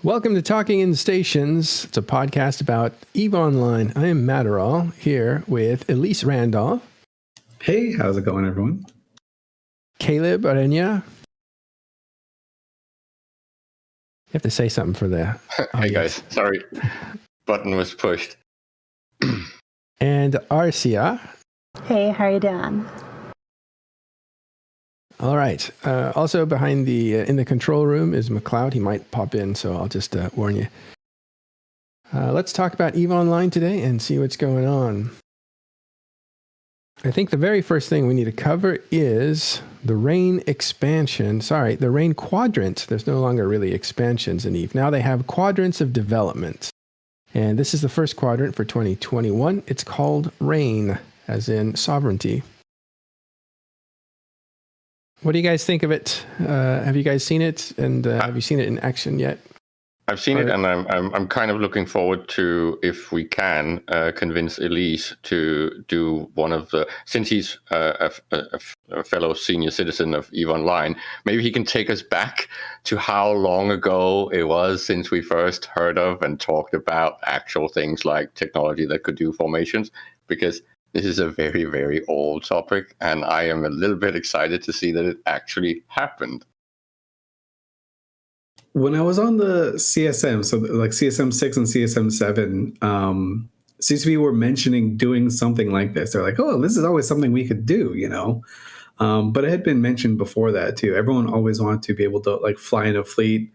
Welcome to Talking in Stations. It's a podcast about EVE Online. I am Matterall here with Elise Randolph. Hey, how's it going, everyone? Caleb Arenya. You have to say something for the Hey guys, sorry. Button was pushed. And Arcia. Hey, how you doing? All right. Also behind the in the control room is McLeod. He might pop in, so I'll just warn you. Let's talk about EVE Online today and see what's going on. I think the very first thing we need to cover is the rain expansion. Sorry, the rain quadrant. There's no longer really expansions in EVE. Now they have quadrants of development. And this is the first quadrant for 2021. It's called rain, as in sovereignty. What do you guys think of it? Have you guys seen it? And have you seen it in action yet? I've seen it, and I'm kind of looking forward to, if we can, convince Elise to do one of the, since he's a fellow senior citizen of EVE Online, maybe he can take us back to how long ago it was since we first heard of and talked about actual things like technology that could do formations, because this is a very, very old topic, and I am a little bit excited to see that it actually happened. When I was on the CSM, so like CSM 6 and CSM 7, CCP were mentioning doing something like this. They're like, oh, this is always something we could do, you know? But it had been mentioned before that too. Everyone always wanted to be able to like fly in a fleet.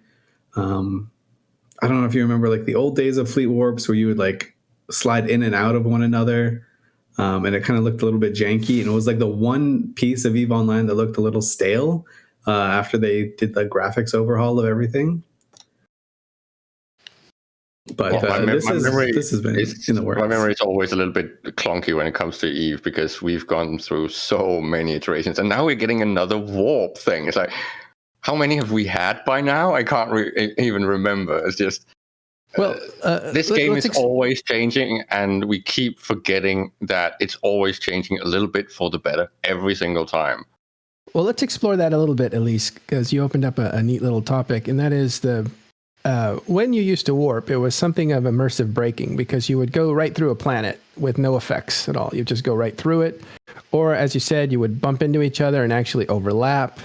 I don't know if you remember like the old days of fleet warps where you would like slide in and out of one another. And it kind of looked a little bit janky. And it was like the one piece of EVE Online that looked a little stale after they did the graphics overhaul of everything. But this has been in the works. My memory is always a little bit clunky when it comes to EVE because we've gone through so many iterations. And now we're getting another warp thing. It's like, how many have we had by now? I can't even remember. It's just... Well, this game is always changing, and we keep forgetting that it's always changing a little bit for the better every single time. Well, let's explore that a little bit, Elise, because you opened up a neat little topic, and that is the when you used to warp, it was something of immersive braking because you would go right through a planet with no effects at all. You just go right through it, or as you said, you would bump into each other and actually overlap,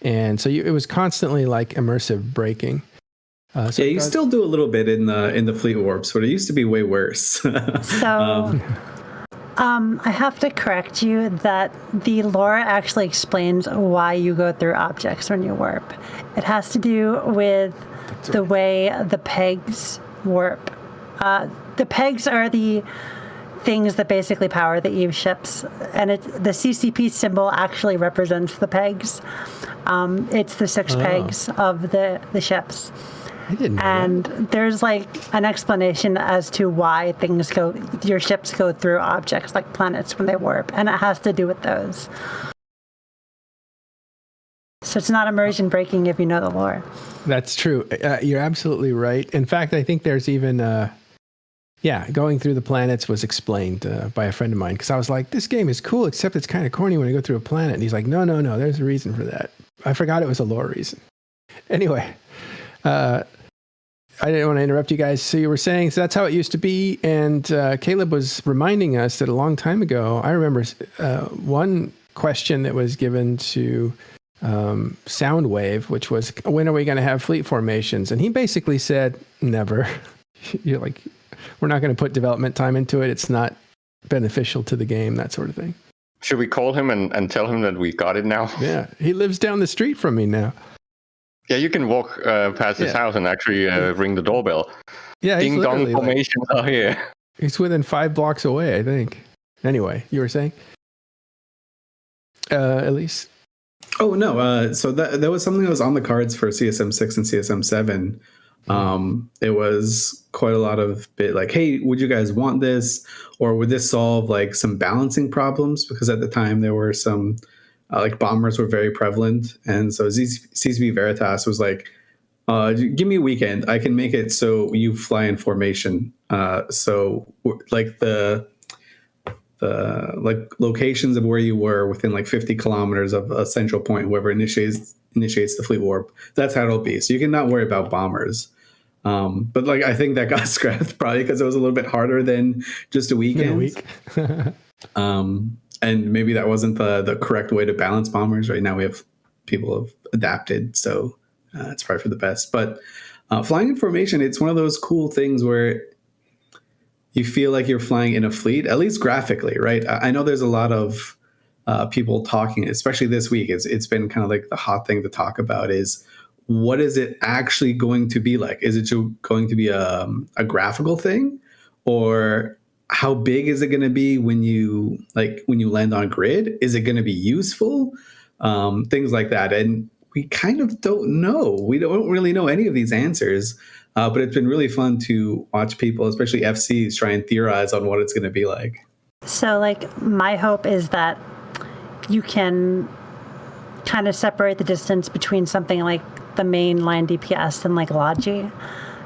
and so it was constantly like immersive braking. So you still do a little bit in the fleet warps, but it used to be way worse. I have to correct you that the lore actually explains why you go through objects when you warp. It has to do with the way the pegs warp. The pegs are the things that basically power the EVE ships, and the CCP symbol actually represents the pegs. It's the six pegs of the ships. And there's like an explanation as to why your ships go through objects like planets when they warp, and it has to do with those. So it's not immersion breaking if you know the lore. That's true. You're absolutely right. In fact, I think there's even, going through the planets was explained by a friend of mine, because I was like, this game is cool, except it's kind of corny when you go through a planet. And he's like, no, there's a reason for that. I forgot it was a lore reason. Anyway, I didn't want to interrupt you guys. So you were saying, so that's how it used to be. And Caleb was reminding us that a long time ago, I remember one question that was given to Soundwave, which was, when are we going to have fleet formations? And he basically said, never. You're like, we're not going to put development time into it. It's not beneficial to the game, that sort of thing. Should we call him and tell him that we got it now? Yeah, he lives down the street from me now. Yeah, you can walk past his house and actually ring the doorbell. Yeah, Ding dong formations are here. He's within 5 blocks away, I think. Anyway, you were saying? Elise? Oh, no. So that was something that was on the cards for CSM 6 and CSM 7. It was quite a lot of bit like, hey, would you guys want this? Or would this solve like some balancing problems? Because at the time there were some... like bombers were very prevalent, and so CCP Veritas was like, give me a weekend. I can make it so you fly in formation. So like the like locations of where you were within like 50 kilometers of a central point, whoever initiates the fleet warp, that's how it'll be. So you can not worry about bombers. But like I think that got scrapped probably because it was a little bit harder than just a weekend. And maybe that wasn't the correct way to balance bombers. Right now we have people have adapted, so it's probably for the best. But flying in formation, it's one of those cool things where you feel like you're flying in a fleet, at least graphically, right? I know there's a lot of people talking, especially this week. It's been kind of like the hot thing to talk about is what is it actually going to be like? Is it going to be a graphical thing, or how big is it going to be when you land on grid? Is it going to be useful? Things like that. And we kind of don't know. We don't really know any of these answers. But it's been really fun to watch people, especially FCs, try and theorize on what it's going to be like. So, like, my hope is that you can kind of separate the distance between something like the main line DPS and like Logi.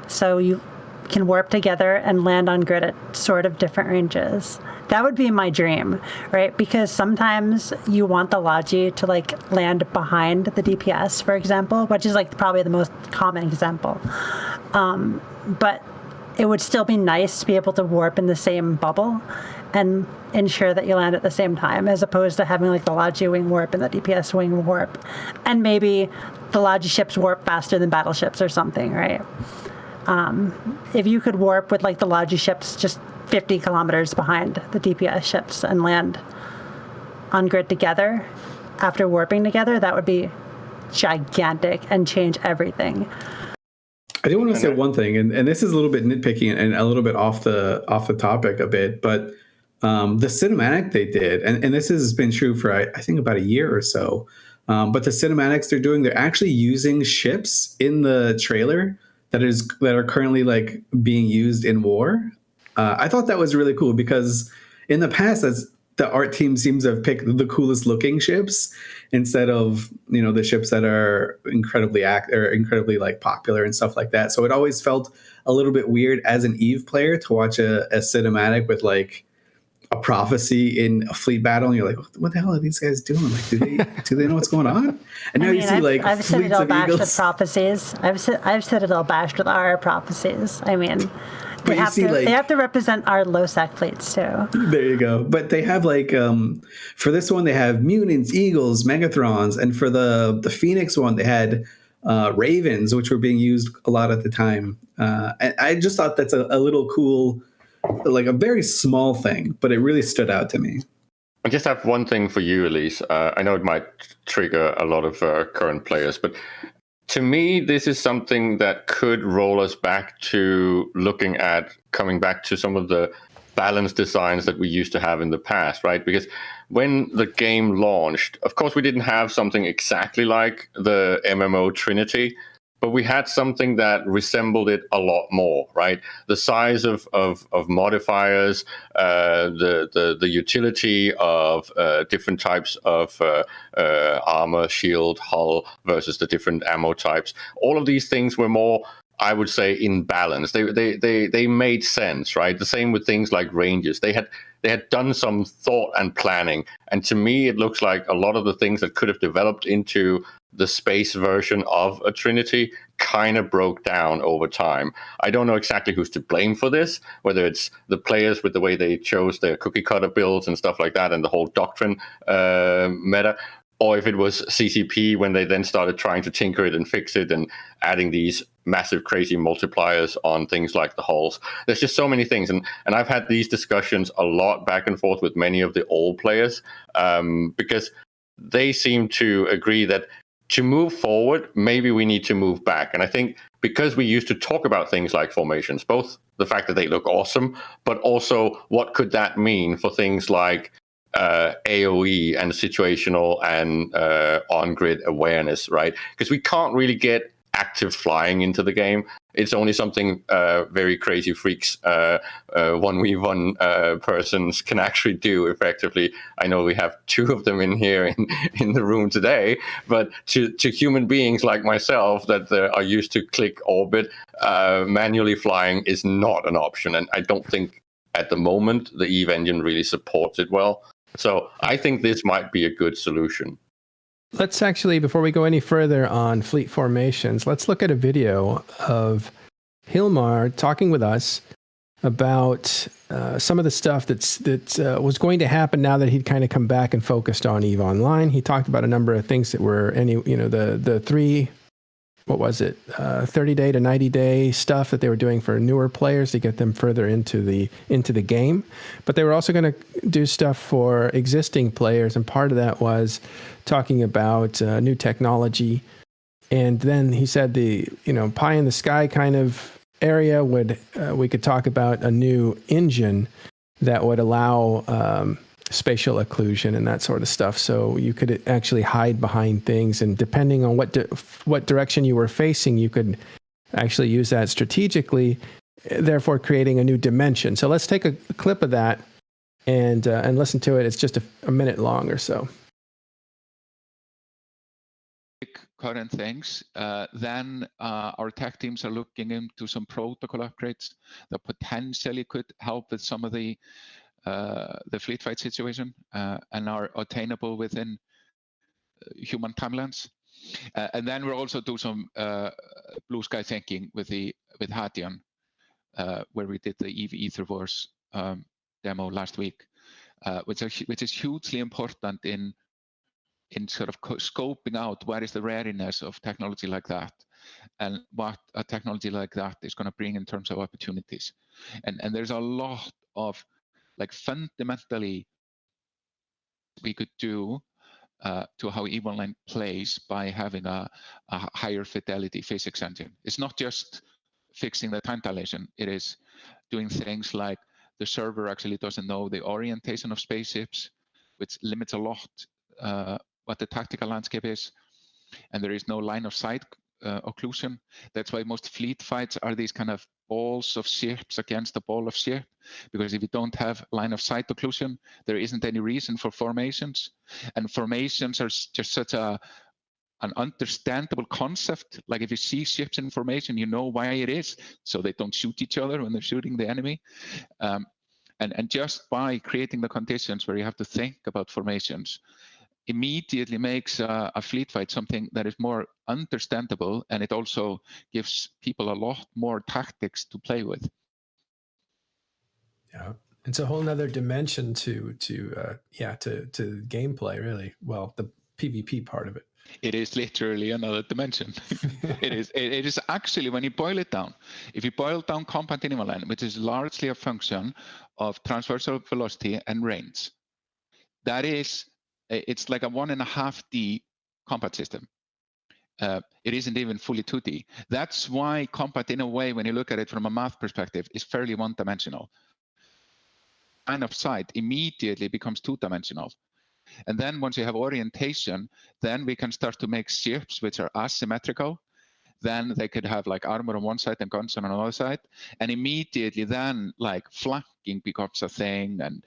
So you can warp together and land on grid at sort of different ranges. That would be my dream, right? Because sometimes you want the Logi to like land behind the DPS, for example, which is like probably the most common example. But it would still be nice to be able to warp in the same bubble and ensure that you land at the same time, as opposed to having like the Logi wing warp and the DPS wing warp. And maybe the Logi ships warp faster than battleships or something, right? If you could warp with like the Logi ships just 50 kilometers behind the DPS ships and land on grid together after warping together, that would be gigantic and change everything. I do want to say one thing, and this is a little bit nitpicky and a little bit off the topic a bit, but the cinematic they did, and this has been true for I think about a year or so, but the cinematics they're actually using ships in the trailer that are currently like being used in war. I thought that was really cool because in the past, the art team seems to have picked the coolest looking ships instead of, the ships that are incredibly like popular and stuff like that. So it always felt a little bit weird as an Eve player to watch a cinematic with like a prophecy in a fleet battle, and you're like, what the hell are these guys doing? Like, do they know what's going on? And now you see I've said it all bashed eagles. with prophecies. I've said it all bashed with our prophecies. I mean, they have to represent our low-sec fleets too. There you go. But they have like for this one they have mutants, eagles, megathrons, and for the Phoenix one they had ravens, which were being used a lot at the time. And I just thought that's a little cool, like a very small thing, but it really stood out to me. I just have one thing for you, Elise. I know it might trigger a lot of current players, but to me, this is something that could roll us back to coming back to some of the balanced designs that we used to have in the past, right? Because when the game launched, of course, we didn't have something exactly like the MMO Trinity, but we had something that resembled it a lot more, right? The size of modifiers, the utility of different types of armor, shield, hull versus the different ammo types. All of these things were more, I would say, in balance. They made sense, right? The same with things like ranges. They had done some thought and planning, and to me, it looks like a lot of the things that could have developed into the space version of a Trinity kind of broke down over time. I don't know exactly who's to blame for this, whether it's the players with the way they chose their cookie cutter builds and stuff like that, and the whole doctrine meta, or if it was CCP when they then started trying to tinker it and fix it and adding these massive crazy multipliers on things like the hulls. There's just so many things, and I've had these discussions a lot back and forth with many of the old players because they seem to agree that to move forward, maybe we need to move back. And I think because we used to talk about things like formations, both the fact that they look awesome, but also what could that mean for things like AoE and situational and on-grid awareness, right? Because we can't really get active flying into the game. It's only something very crazy freaks 1v1 persons can actually do effectively. I know we have two of them in here in the room today, but to human beings like myself that are used to click orbit, manually flying is not an option. And I don't think at the moment the EVE engine really supports it well. So I think this might be a good solution. Let's actually, before we go any further on fleet formations, let's look at a video of Hilmar talking with us about some of the stuff that was going to happen now that he'd kind of come back and focused on EVE Online. He talked about a number of things that were the three, what was it, 30-day to 90-day stuff that they were doing for newer players to get them further into the game. But they were also going to do stuff for existing players, and part of that was talking about new technology. And then he said the pie in the sky kind of area we could talk about a new engine that would allow spatial occlusion and that sort of stuff. So you could actually hide behind things, and depending on what direction you were facing, you could actually use that strategically, therefore creating a new dimension. So let's take a clip of that and listen to it. It's just a minute long or so. Current things, then our tech teams are looking into some protocol upgrades that potentially could help with some of the fleet fight situation and are attainable within human timelines. And then we'll also do some blue sky thinking with Hadian, where we did the EVE Ether Wars demo last week, which is hugely important in sort of scoping out where is the rareness of technology like that, and what a technology like that is going to bring in terms of opportunities. And there's a lot of fundamentally we could do to how EVE Online plays by having a higher fidelity physics engine. It's not just fixing the time dilation, it is doing things like the server actually doesn't know the orientation of spaceships, which limits a lot what the tactical landscape is, and there is no line of sight occlusion. That's why most fleet fights are these kind of balls of ships against a ball of ship, because if you don't have line of sight occlusion, there isn't any reason for formations, and formations are just such an understandable concept. Like if you see ships in formation, you know why it is, so they don't shoot each other when they're shooting the enemy. And just by creating the conditions where you have to think about formations, immediately makes a fleet fight something that is more understandable, and it also gives people a lot more tactics to play with. Yeah, it's a whole nother dimension to gameplay, really. Well, the PvP part of it. It is literally another dimension. It is actually, when you boil it down, if you boil down combat in EVE Online, which is largely a function of transversal velocity and range, it's like a 1.5D combat system. It isn't even fully 2D. That's why combat, in a way, when you look at it from a math perspective, is fairly one-dimensional. Line of sight immediately becomes two-dimensional. And then once you have orientation, then we can start to make ships which are asymmetrical. Then they could have armor on one side and guns on another side. And immediately then flanking becomes a thing. And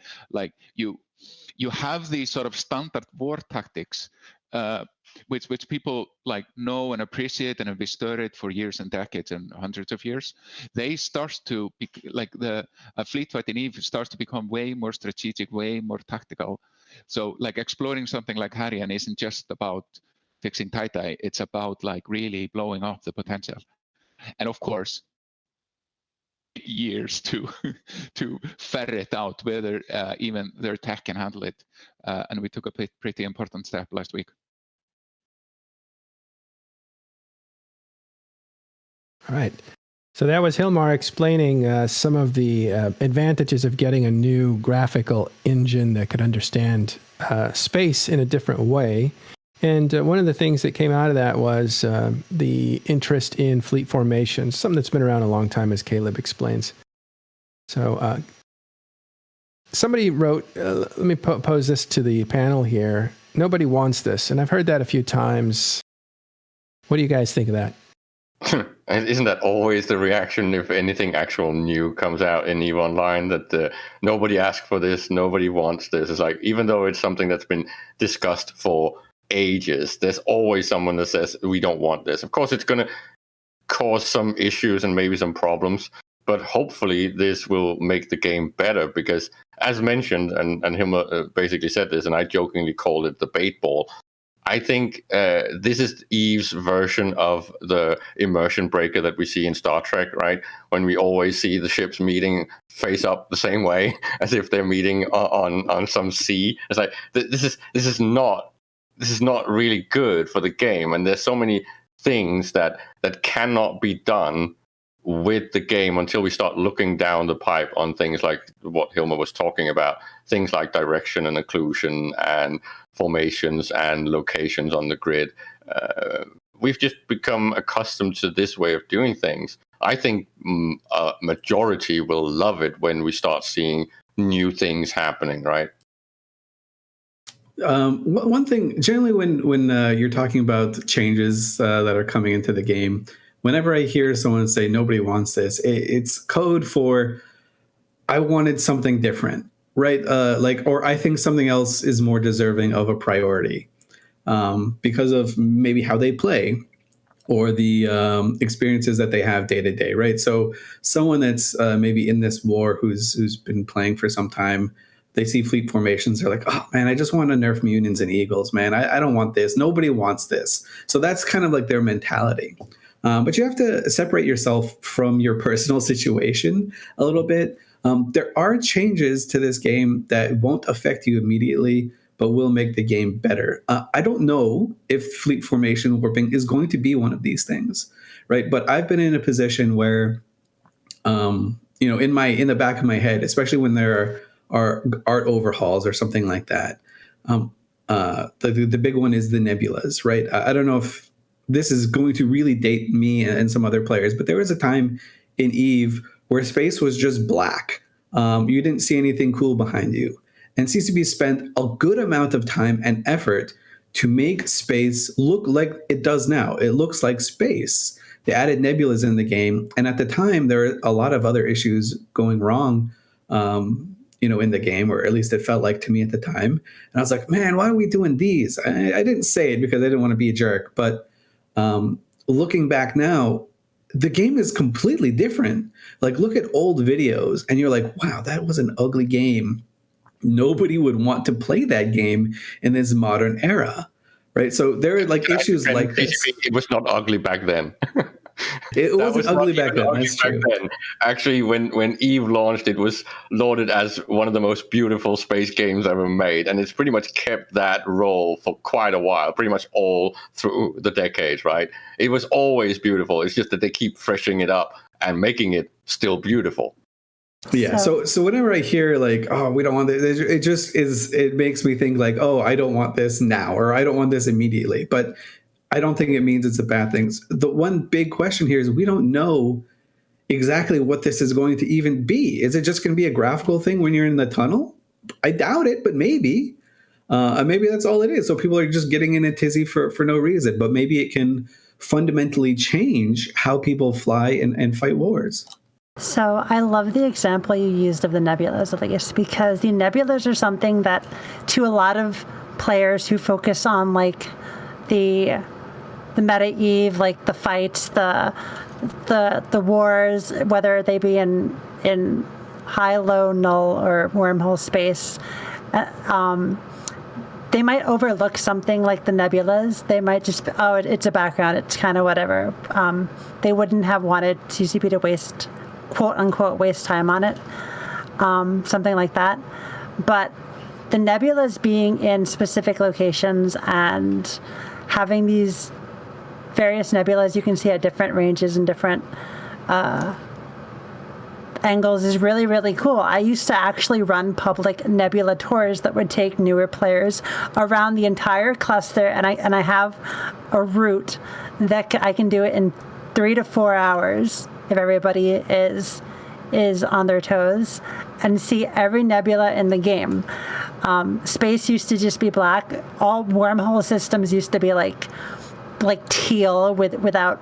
you have these sort of standard war tactics, which people know and appreciate and have been studied for years and decades and hundreds of years. They start to be a fleet fight in EVE starts to become way more strategic, way more tactical. So exploring something like Hadian isn't just about fixing tie-dye, it's about really blowing up the potential. And of course, years to ferret out whether even their tech can handle it. And we took a pretty important step last week. All right. So that was Hilmar explaining some of the advantages of getting a new graphical engine that could understand space in a different way. And one of the things that came out of that was the interest in fleet formation, something that's been around a long time, as Caleb explains. So somebody wrote, let me pose this to the panel here. Nobody wants this, and I've heard that a few times. What do you guys think of that? Isn't that always the reaction if anything actual new comes out in EVE Online, that nobody asked for this, nobody wants this? It's even though it's something that's been discussed for ages, there's always someone that says we don't want this. Of course, it's going to cause some issues and maybe some problems, but hopefully this will make the game better, because as mentioned, and Hilmar basically said this, and I jokingly called it the bait ball, I think this is Eve's version of the immersion breaker that we see in Star Trek, right? When we always see the ships meeting face up the same way, as if they're meeting on some sea. It's like this is not really good for the game, and there's so many things that cannot be done with the game until we start looking down the pipe on things like what Hilmar was talking about, things like direction and occlusion and formations and locations on the grid. We've just become accustomed to this way of doing things. I think a majority will love it when we start seeing new things happening, right? One thing, generally when you're talking about changes that are coming into the game, whenever I hear someone say nobody wants this, it's code for I wanted something different, right? Or I think something else is more deserving of a priority because of maybe how they play or the experiences that they have day to day, right? So someone that's maybe in this war who's been playing for some time, they see fleet formations, they're like, oh man, I just want to nerf Munions and Eagles, man. I don't want this. Nobody wants this. So that's kind of like their mentality. But you have to separate yourself from your personal situation a little bit. There are changes to this game that won't affect you immediately, but will make the game better. I don't know if fleet formation warping is going to be one of these things, right? But I've been in a position where, in the back of my head, especially when there are art overhauls or something like that, the big one is the nebulas, right? I don't know if this is going to really date me and some other players, but there was a time in Eve where space was just black. You didn't see anything cool behind you. And CCP spent a good amount of time and effort to make space look like it does now. It looks like space. They added nebulas in the game. And at the time, there were a lot of other issues going wrong, in the game, or at least it felt like to me at the time. And I was like, man, why are we doing these? I didn't say it because I didn't want to be a jerk, but looking back now, the game is completely different. Like, look at old videos and you're like, wow, that was an ugly game. Nobody would want to play that game in this modern era, right? So there are like issues like this. It was not ugly back then. It wasn't ugly back then. That's true. Actually, when Eve launched, it was lauded as one of the most beautiful space games ever made, and it's pretty much kept that role for quite a while, pretty much all through the decades, right? It was always beautiful. It's just that they keep freshening it up and making it still beautiful. Yeah. So whenever I hear like, oh, we don't want this, it makes me think like, oh, I don't want this now, or I don't want this immediately. But I don't think it means it's a bad thing. The one big question here is we don't know exactly what this is going to even be. Is it just going to be a graphical thing when you're in the tunnel? I doubt it, but maybe. Maybe that's all it is. So people are just getting in a tizzy for no reason. But maybe it can fundamentally change how people fly and fight wars. So I love the example you used of the nebulas, at least, because the nebulas are something that, to a lot of players who focus on like the meta Eve, like the fights, the wars, whether they be in high, low, null, or wormhole space, they might overlook something like the nebulas. They might just, it's a background, it's kind of whatever. They wouldn't have wanted CCP to waste, quote unquote, waste time on it, something like that. But the nebulas being in specific locations and having these various nebulas you can see at different ranges and different angles is really, really cool. I used to actually run public nebula tours that would take newer players around the entire cluster, and I have a route that I can do it in 3 to 4 hours if everybody is on their toes, and see every nebula in the game. Space used to just be black. All wormhole systems used to be like teal without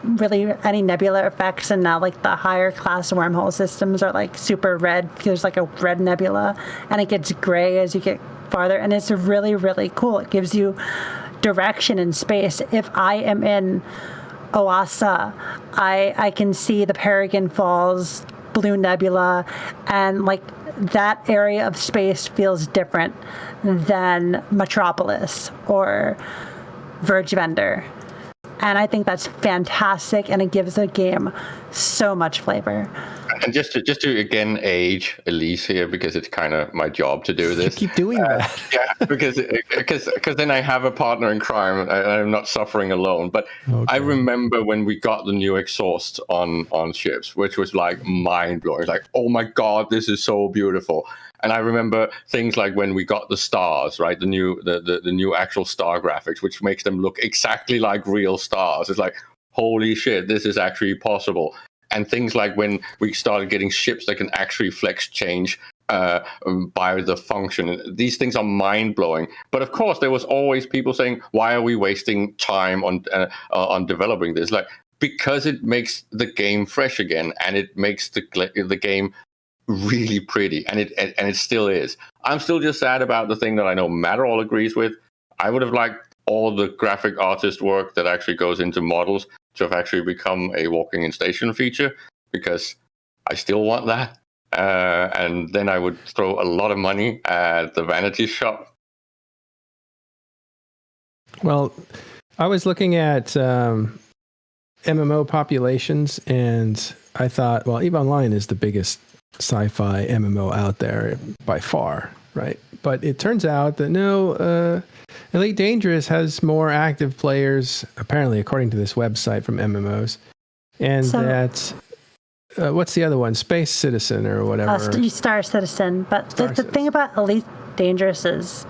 really any nebula effects, and now like the higher class wormhole systems are like super red. There's like a red nebula, and it gets gray as you get farther, and it's really, really cool. It gives you direction in space. If I am in Oasa, I can see the Peregrine Falls blue nebula, and like that area of space feels different than Metropolis or Verge Vendor. And I think that's fantastic, and it gives the game so much flavor. And just to again age Elise here, because it's kind of my job to do this. You keep doing that. Yeah, because then I have a partner in crime. I'm not suffering alone. But Okay. I remember when we got the new exhaust on ships, which was like mind blowing. Like, oh my god, this is so beautiful. And I remember things like when we got the stars, right? The new actual star graphics, which makes them look exactly like real stars. It's like, holy shit, this is actually possible. And things like when we started getting ships that can actually flex change by the function. These things are mind blowing. But of course, there was always people saying, "Why are we wasting time on developing this?" Like, because it makes the game fresh again, and it makes the game really pretty, and it still is. I'm still just sad about the thing that I know Matt all agrees with. I would have liked all the graphic artist work that actually goes into models to have actually become a walking in station feature, because I still want that. And then I would throw a lot of money at the vanity shop. Well, I was looking at MMO populations, and I thought, well, EVE Online is the biggest sci-fi MMO out there by far, right? But it turns out that no, Elite Dangerous has more active players, apparently, according to this website from MMOs, and that what's the other one? Space Citizen or whatever. Star Citizen. But Star the thing about Elite Dangerous is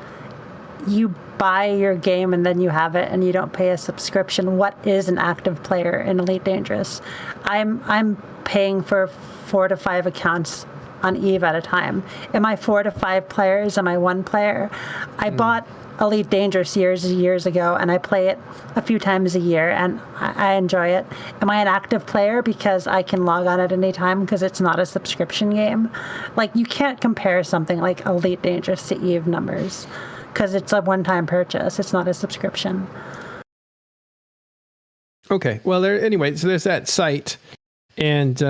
you buy your game and then you have it and you don't pay a subscription. What is an active player in Elite Dangerous? I'm paying for 4 to 5 accounts on EVE at a time. Am I 4 to 5 players? Am I 1 player? I bought Elite Dangerous years ago, and I play it a few times a year, and I enjoy it. Am I an active player because I can log on at any time because it's not a subscription game? Like, you can't compare something like Elite Dangerous to EVE numbers because it's a one-time purchase. It's not a subscription. Okay. Well, anyway, so there's that site, and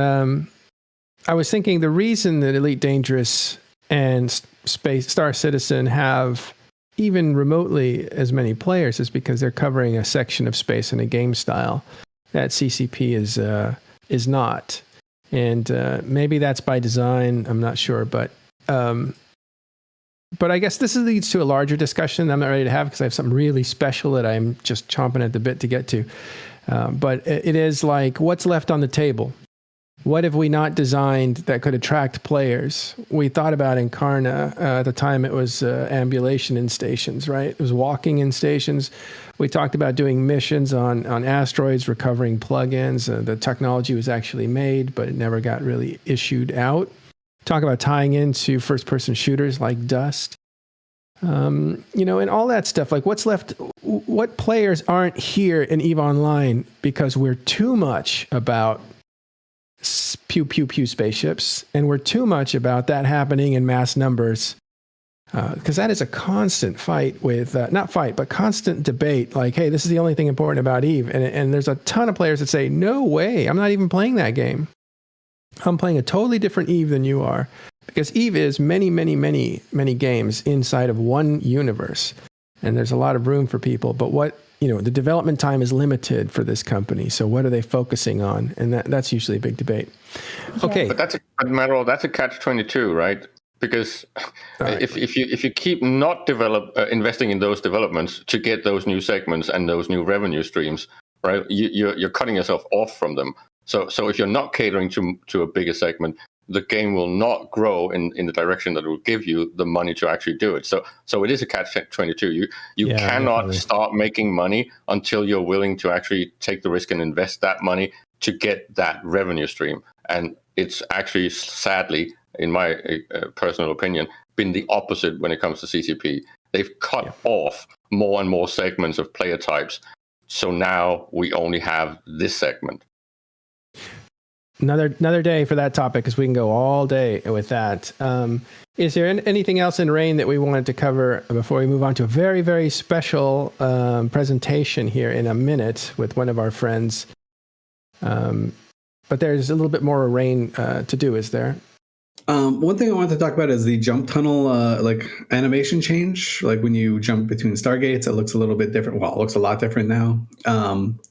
I was thinking the reason that Elite Dangerous and Star Citizen have even remotely as many players is because they're covering a section of space in a game style that CCP is not. And maybe that's by design. I'm not sure, but I guess this leads to a larger discussion I'm not ready to have because I have something really special that I'm just chomping at the bit to get to. But it is like, what's left on the table? What have we not designed that could attract players? We thought about Incarna. At the time, it was ambulation in stations, right? It was walking in stations. We talked about doing missions on asteroids, recovering plugins. The technology was actually made, but it never got really issued out. Talk about tying into first-person shooters like Dust. And all that stuff. Like, what's left? What players aren't here in EVE Online because we're too much about pew pew pew spaceships, and we're too much about that happening in mass numbers, because that is a constant fight with constant debate. Like, hey, this is the only thing important about EVE, and there's a ton of players that say, no way, I'm not even playing that game. I'm playing a totally different EVE than you are, because EVE is many, many, many, many games inside of one universe, and there's a lot of room for people. But the development time is limited for this company. So what are they focusing on? And that's usually a big debate. Okay. But that's a catch-22, right? Because right. if you keep not investing in those developments to get those new segments and those new revenue streams, right? You're cutting yourself off from them. So if you're not catering to a bigger segment, the game will not grow in the direction that will give you the money to actually do it. So it is a catch-22. You cannot definitely start making money until you're willing to actually take the risk and invest that money to get that revenue stream. And it's actually, sadly, in my personal opinion, been the opposite when it comes to CCP. They've cut off more and more segments of player types. So now we only have this segment. Another day for that topic, because we can go all day with that. Is there anything else in Rain that we wanted to cover before we move on to a very, very special presentation here in a minute with one of our friends? But there's a little bit more Rain to do, is there? One thing I wanted to talk about is the jump tunnel, like animation change. Like when you jump between stargates, it looks a little bit different. Well, it looks a lot different now.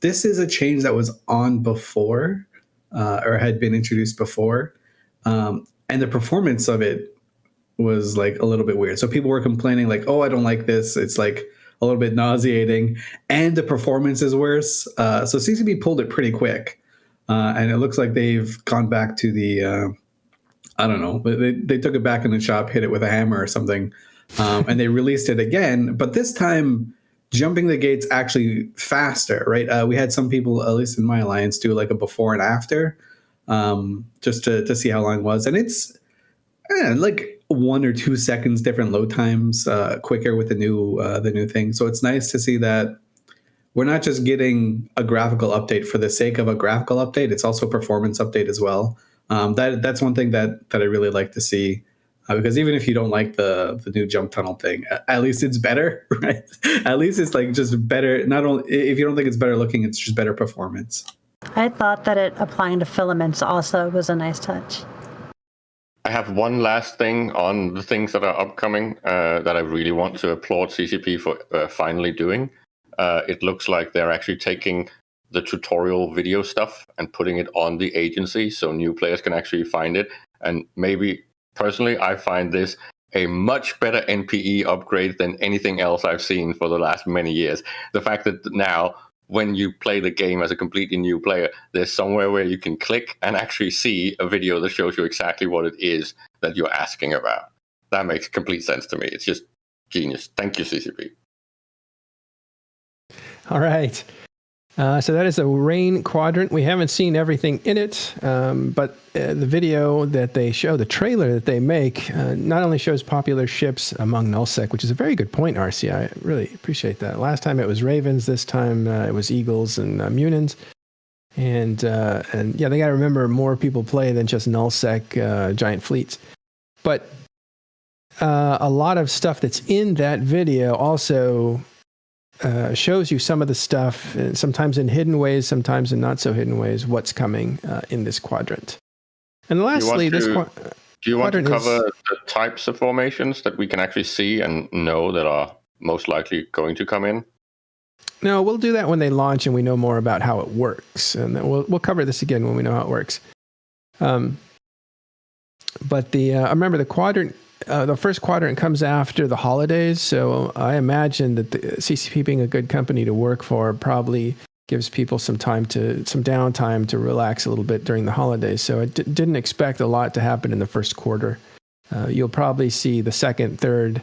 This is a change that was on before, or had been introduced before, and the performance of it was like a little bit weird. So people were complaining like, "Oh, I don't like this. It's like a little bit nauseating, and the performance is worse." So CCP pulled it pretty quick, and it looks like they've gone back to the. I don't know. They took it back in the shop, hit it with a hammer or something, and they released it again. But this time, jumping the gates actually faster, right? We had some people, at least in my alliance, do like a before and after, just to see how long it was, and it's like 1 or 2 seconds different load times, quicker with the new thing. So it's nice to see that we're not just getting a graphical update for the sake of a graphical update; it's also a performance update as well. That's one thing that I really like to see, because even if you don't like the new jump tunnel thing, at least it's better, right? At least it's like just better. Not only if you don't think it's better looking, it's just better performance. I thought that it applying to filaments also was a nice touch. I have one last thing on the things that are upcoming that I really want to applaud CCP for finally doing. It looks like they're actually taking the tutorial video stuff and putting it on the agency so new players can actually find it. And maybe personally, I find this a much better NPE upgrade than anything else I've seen for the last many years. The fact that now, when you play the game as a completely new player, there's somewhere where you can click and actually see a video that shows you exactly what it is that you're asking about. That makes complete sense to me. It's just genius. Thank you, CCP. All right. So that is a rain quadrant. We haven't seen everything in it, but the video that they show, the trailer that they make, not only shows popular ships among nullsec, which is a very good point, RC. I really appreciate that. Last time it was Ravens. This time it was Eagles and Munins. And yeah, they got to remember more people play than just nullsec giant fleets. But a lot of stuff that's in that video also shows you some of the stuff, sometimes in hidden ways, sometimes in not so hidden ways, what's coming in this quadrant. And lastly, do you want to cover the types of formations that we can actually see and know that are most likely going to come in? No, we'll do that when they launch and we know more about how it works, and then we'll cover this again when we know how it works. But I remember the quadrant. The first quadrant comes after the holidays, so I imagine that the CCP, being a good company to work for, probably gives people some downtime to relax a little bit during the holidays. So I didn't expect a lot to happen in the first quarter. You'll probably see the second, third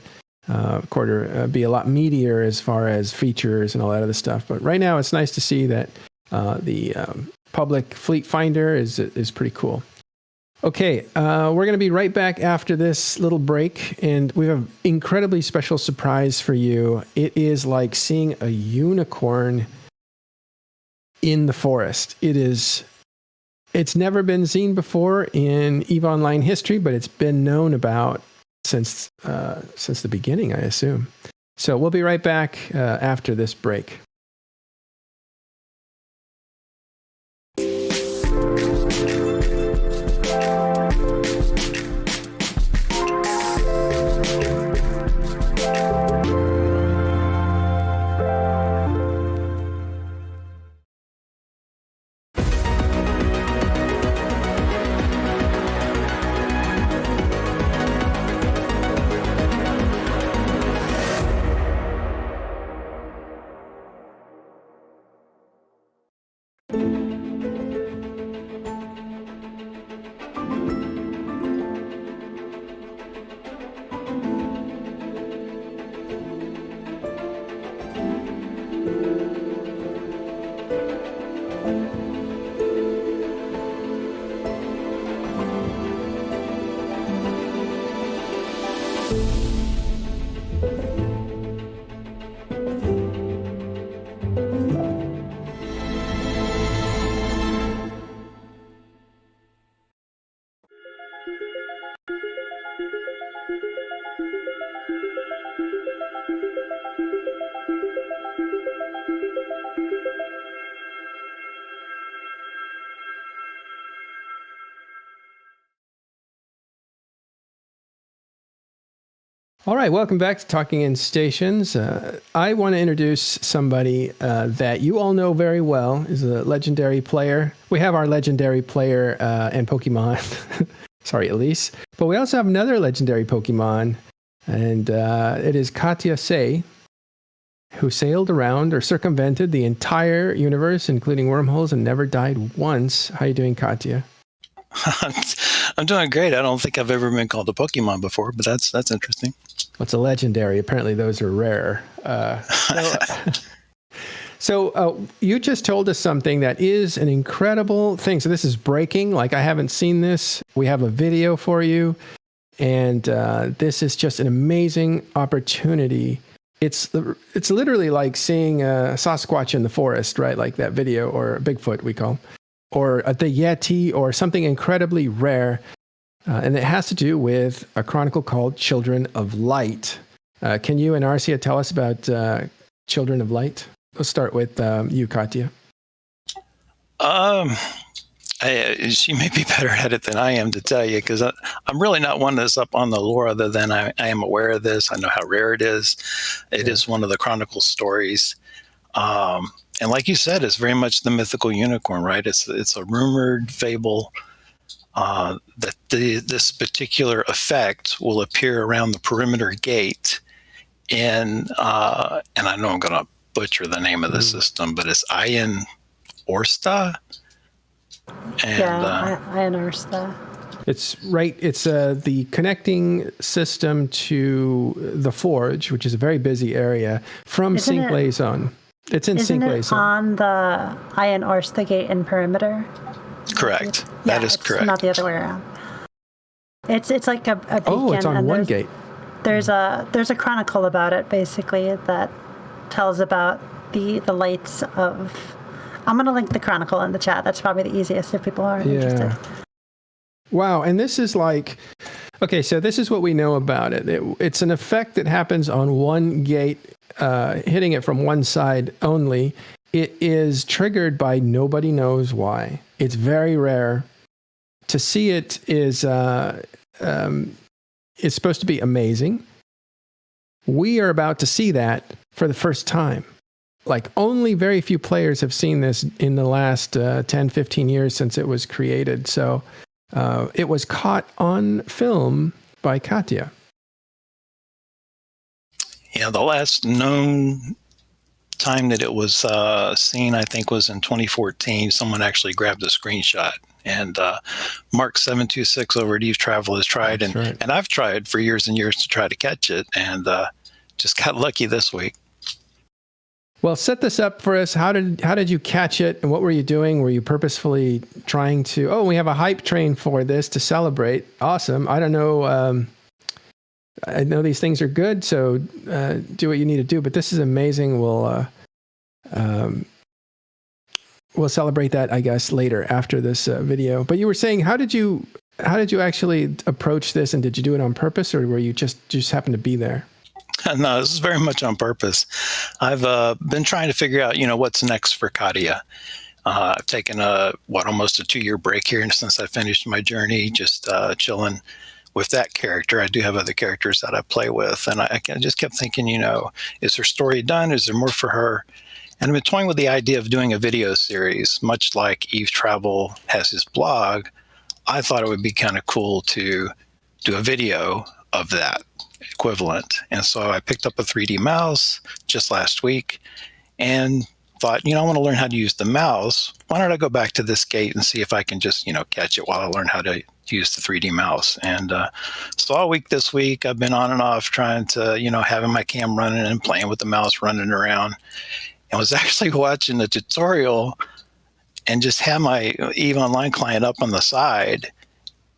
quarter be a lot meatier as far as features and all that other stuff. But right now, it's nice to see that the public fleet finder is pretty cool. Okay, we're going to be right back after this little break, and we have an incredibly special surprise for you. It is like seeing a unicorn in the forest. It's never been seen before in EVE Online history, but it's been known about since the beginning, I assume. So we'll be right back after this break. All right, welcome back to Talking in Stations. I want to introduce somebody that you all know very well, is a legendary player. We have our legendary player and Pokemon. Sorry, Elise. But we also have another legendary Pokemon, and it is Katya Say, who sailed around or circumvented the entire universe, including wormholes, and never died once. How are you doing, Katya? I'm doing great. I don't think I've ever been called a Pokemon before, but that's interesting. What's a legendary? Apparently those are rare. So you just told us something that is an incredible thing. So this is breaking. Like, I haven't seen this. We have a video for you. And this is just an amazing opportunity. It's literally like seeing a Sasquatch in the forest, right? Like that video, or Bigfoot we call, or the Yeti, or something incredibly rare. And it has to do with a chronicle called Children of Light. Can you and Arcia tell us about Children of Light? Let's start with you, Katya. She may be better at it than I am to tell you, because I'm really not one that's up on the lore, other than I am aware of this. I know how rare it is. It is one of the chronicle stories. And like you said, it's very much the mythical unicorn, right? It's a rumored fable that this particular effect will appear around the perimeter gate and I know I'm going to butcher the name of the system, but it's Iron Orsta. And, Iron Orsta. It's right. It's the connecting system to the Forge, which is a very busy area from Cinque Liaison. It's in Cinque Liaison. On the Iron Orsta gate in perimeter? Correct. Yeah, that is correct. Not the other way around. It's like a beacon. Oh, it's on one gate. There's a chronicle about it, basically, that tells about the lights of. I'm going to link the chronicle in the chat. That's probably the easiest if people are interested. Wow, and this is like, okay, so this is what we know about it. It's an effect that happens on one gate, hitting it from one side only. It is triggered by nobody knows why. It's very rare. To see it is supposed to be amazing. We are about to see that for the first time. Like, only very few players have seen this in the last 10, 15 years since it was created. So it was caught on film by Katya. Yeah, the last known time that it was seen, I think, was in 2014. Someone actually grabbed a screenshot. And Mark726 over at Eve Travel has tried, and I've tried for years and years to try to catch it, and just got lucky this week. Well, set this up for us. How did you catch it, and what were you doing? Were you purposefully trying to? Oh, we have a hype train for this to celebrate. Awesome. I don't know. I know these things are good, so do what you need to do. But this is amazing. We'll celebrate that, I guess, later after this video. But you were saying, how did you actually approach this, and did you do it on purpose, or were you just happen to be there? No, this is very much on purpose. I've been trying to figure out, what's next for Katya. I've taken almost a 2-year break here since I finished my journey, just chilling with that character. I do have other characters that I play with, and I just kept thinking, is her story done? Is there more for her? And I've been toying with the idea of doing a video series, much like Eve Travel has his blog. I thought it would be kind of cool to do a video of that equivalent. And so I picked up a 3D mouse just last week and thought, I want to learn how to use the mouse. Why don't I go back to this gate and see if I can just, catch it while I learn how to use the 3D mouse. And so all week this week, I've been on and off trying to, having my cam running and playing with the mouse, running around. And was actually watching the tutorial and just had my EVE Online client up on the side,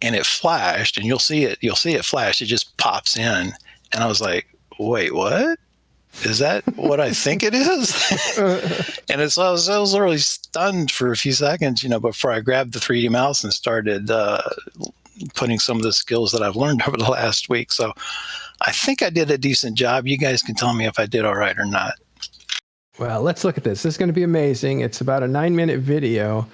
and it flashed, and you'll see it flash. It just pops in. And I was like, wait, what? Is that what I think it is? And I was literally stunned for a few seconds, before I grabbed the 3D mouse and started putting some of the skills that I've learned over the last week. So I think I did a decent job. You guys can tell me if I did all right or not. Well, let's look at this. This is going to be amazing. It's about a 9-minute video.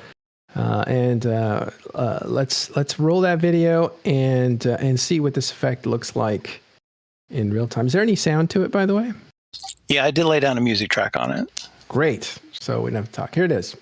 And let's roll that video and see what this effect looks like. in real time. Is there any sound to it, by the way? Yeah, I did lay down a music track on it. Great. So we don't have to talk. Here it is.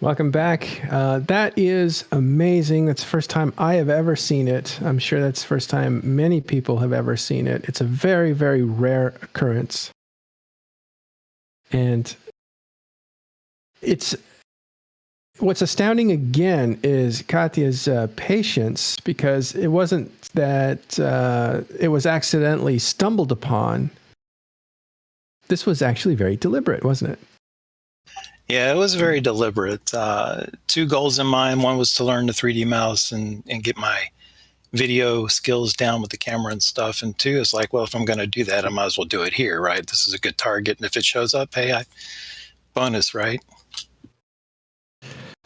Welcome back. That is amazing. That's the first time I have ever seen it. I'm sure that's the first time many people have ever seen it. It's a very, very rare occurrence. And what's astounding again is Katya's patience, because it wasn't that it was accidentally stumbled upon. This was actually very deliberate, wasn't it? Yeah, it was very deliberate. 2 goals in mind. One was to learn the 3D mouse and get my video skills down with the camera and stuff. And 2 is like, well, if I'm going to do that, I might as well do it here, right? This is a good target. And if it shows up, hey, bonus, right?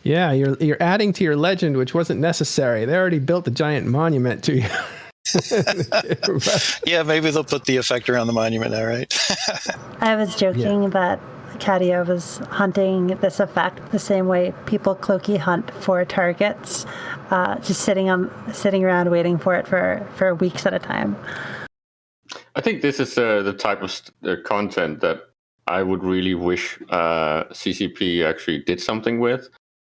Yeah, you're adding to your legend, which wasn't necessary. They already built a giant monument to you. Yeah, maybe they'll put the effect around the monument now, right? I was joking that Katya was hunting this effect the same way people cloaky hunt for targets, just sitting around waiting for it for weeks at a time. I think this is the type of content that I would really wish CCP actually did something with,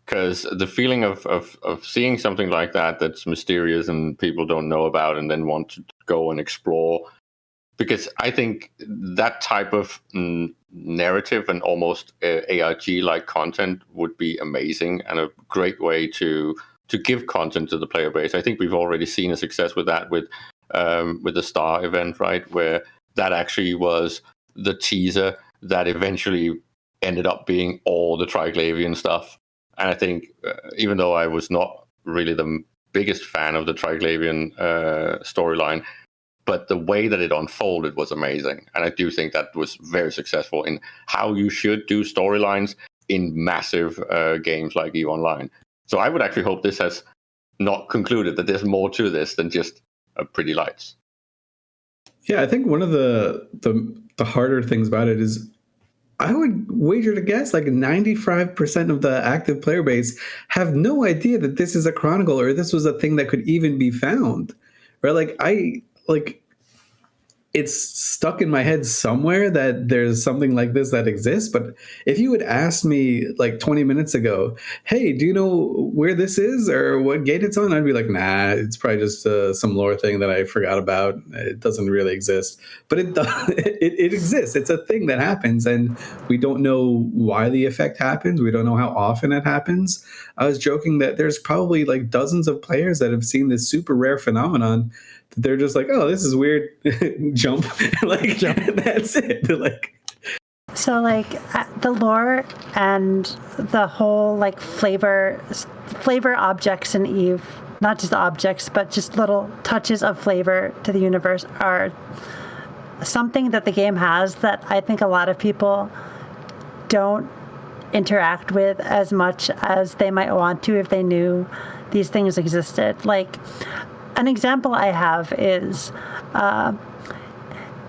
because the feeling of seeing something like that's mysterious and people don't know about and then want to go and explore. Because I think that type of narrative and almost ARG-like content would be amazing and a great way to give content to the player base. I think we've already seen a success with that with the Star event, right, where that actually was the teaser that eventually ended up being all the Triglavian stuff. And I think even though I was not really the biggest fan of the Triglavian storyline, but the way that it unfolded was amazing. And I do think that was very successful in how you should do storylines in massive games like EVE Online. So I would actually hope this has not concluded, that there's more to this than just pretty lights. Yeah, I think one of the harder things about it is, I would wager to guess like 95% of the active player base have no idea that this is a chronicle or this was a thing that could even be found. Right? It's stuck in my head somewhere that there's something like this that exists. But if you had asked me like 20 minutes ago, hey, do you know where this is or what gate it's on? I'd be like, nah, it's probably just some lore thing that I forgot about. It doesn't really exist. But it does. It exists. It's a thing that happens. And we don't know why the effect happens. We don't know how often it happens. I was joking that there's probably like dozens of players that have seen this super rare phenomenon. They're just like, oh, this is weird. Jump. That's it. They're like, so like the lore and the whole like flavor objects in EVE, not just objects, but just little touches of flavor to the universe, are something that the game has that I think a lot of people don't interact with as much as they might want to if they knew these things existed. Like, an example I have is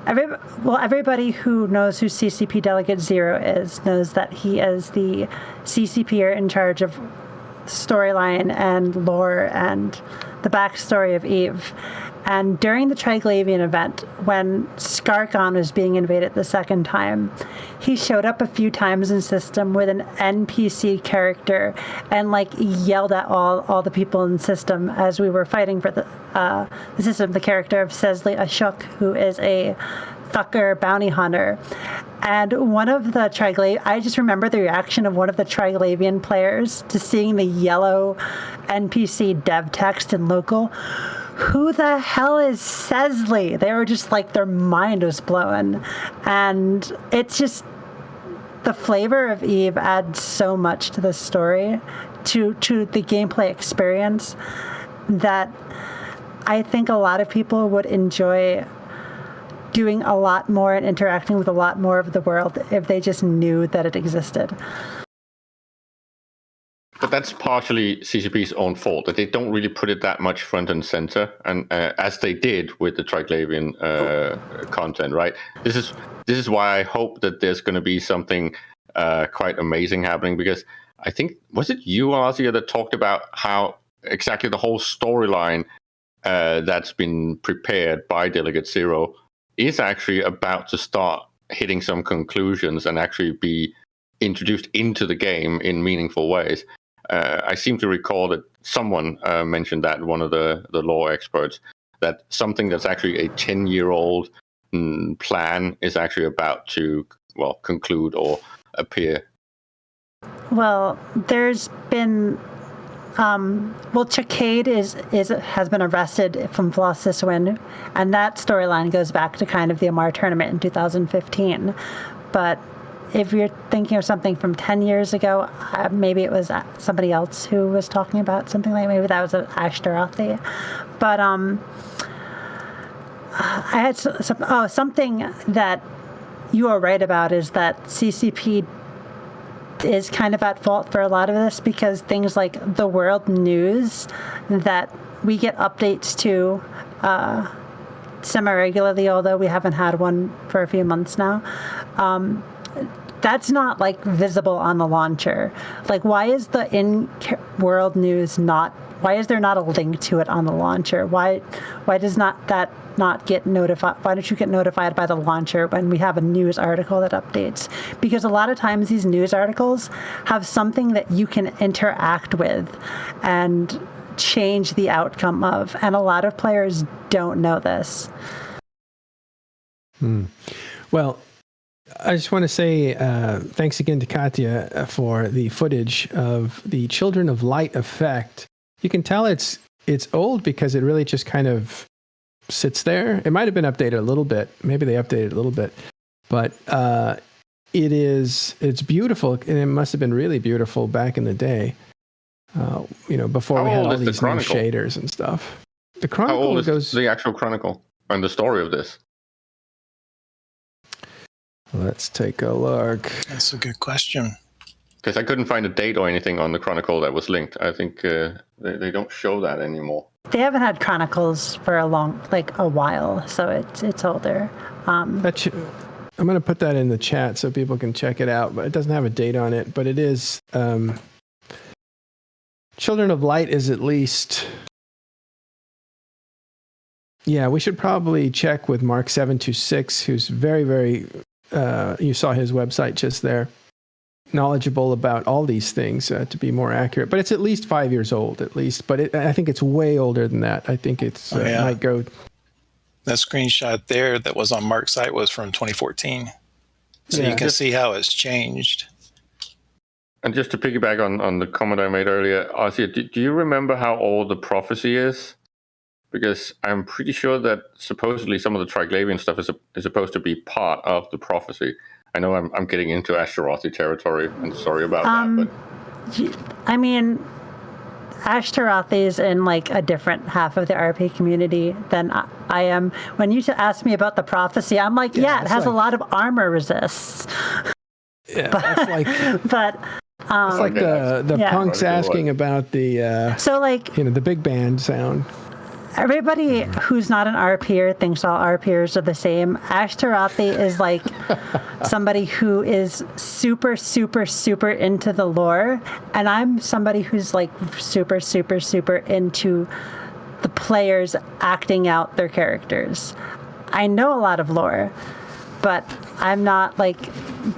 everybody who knows who CCP Delegate Zero is knows that he is the CCPer in charge of storyline and lore and the backstory of EVE. And during the Triglavian event, when Skarkon was being invaded the second time, he showed up a few times in system with an NPC character and like yelled at all the people in the system as we were fighting for the system. The character of Sesley Ashok, who is a Thucker bounty hunter. And one of the I just remember the reaction of one of the Triglavian players to seeing the yellow NPC dev text in local. Who the hell is Sesley? They were just like, their mind was blown. And it's just, the flavor of EVE adds so much to the story, to the gameplay experience, that I think a lot of people would enjoy doing a lot more and interacting with a lot more of the world if they just knew that it existed. But that's partially CCP's own fault, that they don't really put it that much front and center, and as they did with the Triglavian content, right? This is why I hope that there's going to be something quite amazing happening, because I think, was it you, Arzia, that talked about how exactly the whole storyline that's been prepared by Delegate Zero is actually about to start hitting some conclusions and actually be introduced into the game in meaningful ways. I seem to recall that someone mentioned that, one of the lore experts, that something that's actually a 10-year-old plan is actually about to, conclude or appear. Well, there's been Chakade has been arrested from Flosiswin, and that storyline goes back to kind of the Amar tournament in 2015. But if you're thinking of something from 10 years ago, maybe it was somebody else who was talking about something like, maybe that was Ashtarothi. But I had something that you are right about is that CCP is kind of at fault for a lot of this, because things like the world news that we get updates to semi-regularly, although we haven't had one for a few months now, that's not like visible on the launcher. Like, why is the in-world news why is there not a link to it on the launcher? Why does that not get notified? Why don't you get notified by the launcher when we have a news article that updates? Because a lot of times these news articles have something that you can interact with and change the outcome of, and a lot of players don't know this. Well, I just want to say thanks again to Katya for the footage of the Children of Light effect. You can tell it's old because it really just kind of sits there. It might have been updated a little bit. Maybe they updated it a little bit. But it's beautiful, and it must have been really beautiful back in the day, before we had all these new shaders and stuff. The Chronicle How old is the actual Chronicle and the story of this? Let's take a look. That's a good question. Because I couldn't find a date or anything on the Chronicle that was linked. I think they don't show that anymore. They haven't had Chronicles for a while, so it's older. I'm going to put that in the chat so people can check it out, but it doesn't have a date on it. But it is Children of Light is at least. Yeah, we should probably check with Mark726, who's very, very. You saw his website just there. Knowledgeable about all these things to be more accurate, but it's at least 5 years old, at least. But I think it's way older than that. I think it's might go. That screenshot there that was on Mark's site was from 2014, so you can see how it's changed. And just to piggyback on the comment I made earlier, Ozzy, do you remember how old the prophecy is? Because I'm pretty sure that supposedly some of the Triglavian stuff is supposed to be part of the prophecy. I know I'm getting into Ashtarothi territory, and sorry about that. But I mean, Ashtarothi is in like a different half of the RP community than I am. When you ask me about the prophecy, I'm like, it has a lot of armor resists. Yeah, that's like. But. It's like the punks asking about the the big band sound. Everybody who's not an RPer thinks all RPers are the same. Ashtarothi is like somebody who is super, super, super into the lore, and I'm somebody who's like super, super, super into the players acting out their characters. I know a lot of lore, but I'm not like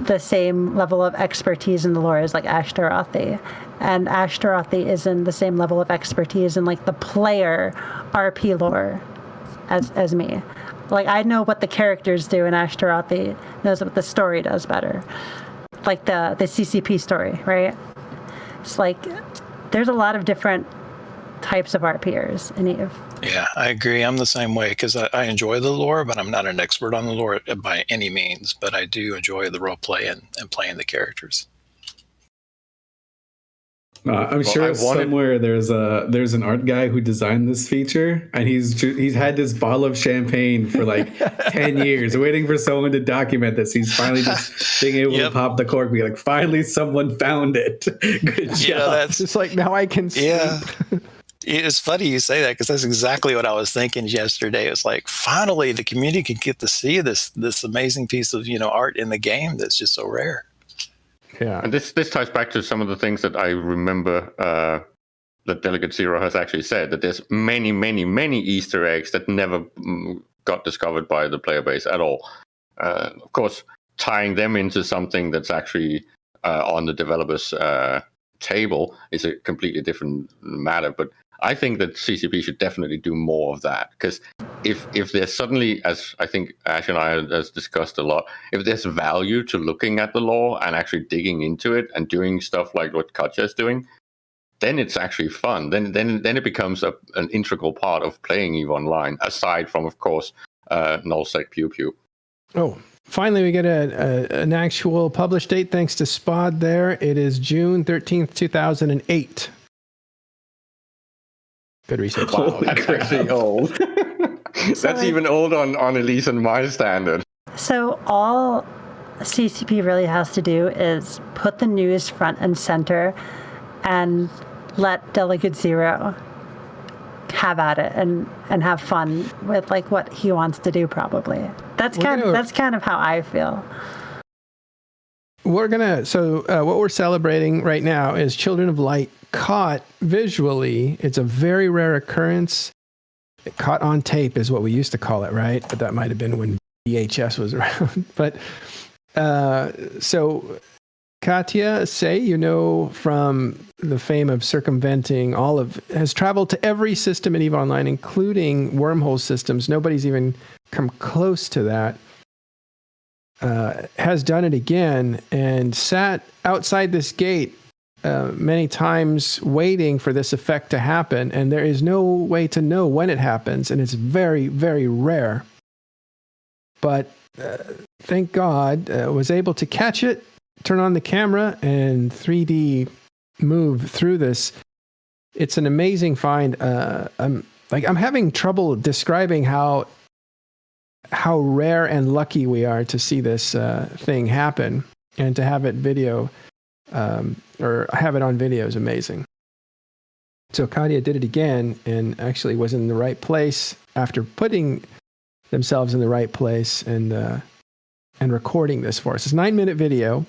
the same level of expertise in the lore as like Ashtarothi. And Ashtarothi is in the same level of expertise in like the player RP lore as me. Like, I know what the characters do, and Ashtarothi knows what the story does better. Like the CCP story, right? It's like there's a lot of different types of RPers in EVE. Yeah, I agree. I'm the same way, because I enjoy the lore, but I'm not an expert on the lore by any means. But I do enjoy the role play and playing the characters. I'm sure somewhere there's an art guy who designed this feature, and he's had this bottle of champagne for like 10 years, waiting for someone to document this. He's finally just being able to pop the cork, be like, finally someone found it. Good job. That's just like, now I can sleep. Yeah. It's funny you say that, because that's exactly what I was thinking yesterday. It's like, finally the community can get to see this amazing piece of art in the game that's just so rare. Yeah, and this ties back to some of the things that I remember that Delegate Zero has actually said, that there's many, many, many Easter eggs that never got discovered by the player base at all. Of course, tying them into something that's actually on the developers table is a completely different matter. But I think that CCP should definitely do more of that, because if there's suddenly, as I think Ash and I has discussed a lot, if there's value to looking at the lore and actually digging into it and doing stuff like what Katja is doing, then it's actually fun. Then it becomes an integral part of playing EVE Online, aside from, of course, nullsec pew pew. Oh, finally we get an actual published date thanks to Spod there. It is June 13th, 2008. Good research. Wow, that's actually old. That's even old on Elise and my standard. So all CCP really has to do is put the news front and center and let Delegate Zero have at it and have fun with like what he wants to do. Probably that's kind of how I feel. What we're celebrating right now is Children of Light caught visually. It's a very rare occurrence. Caught on tape is what we used to call it, right? But that might have been when VHS was around. But so Katja Say, from the fame of circumventing has traveled to every system in EVE Online, including wormhole systems. Nobody's even come close to that. Has done it again and sat outside this gate many times waiting for this effect to happen, and there is no way to know when it happens, and it's very, very rare. But thank God was able to catch it, turn on the camera, and 3D move through this. It's an amazing find. I'm having trouble describing how rare and lucky we are to see this thing happen, and to have it video or have it on video is amazing. So Katja did it again and actually was in the right place after putting themselves in the right place and recording this for us. It's a 9-minute video.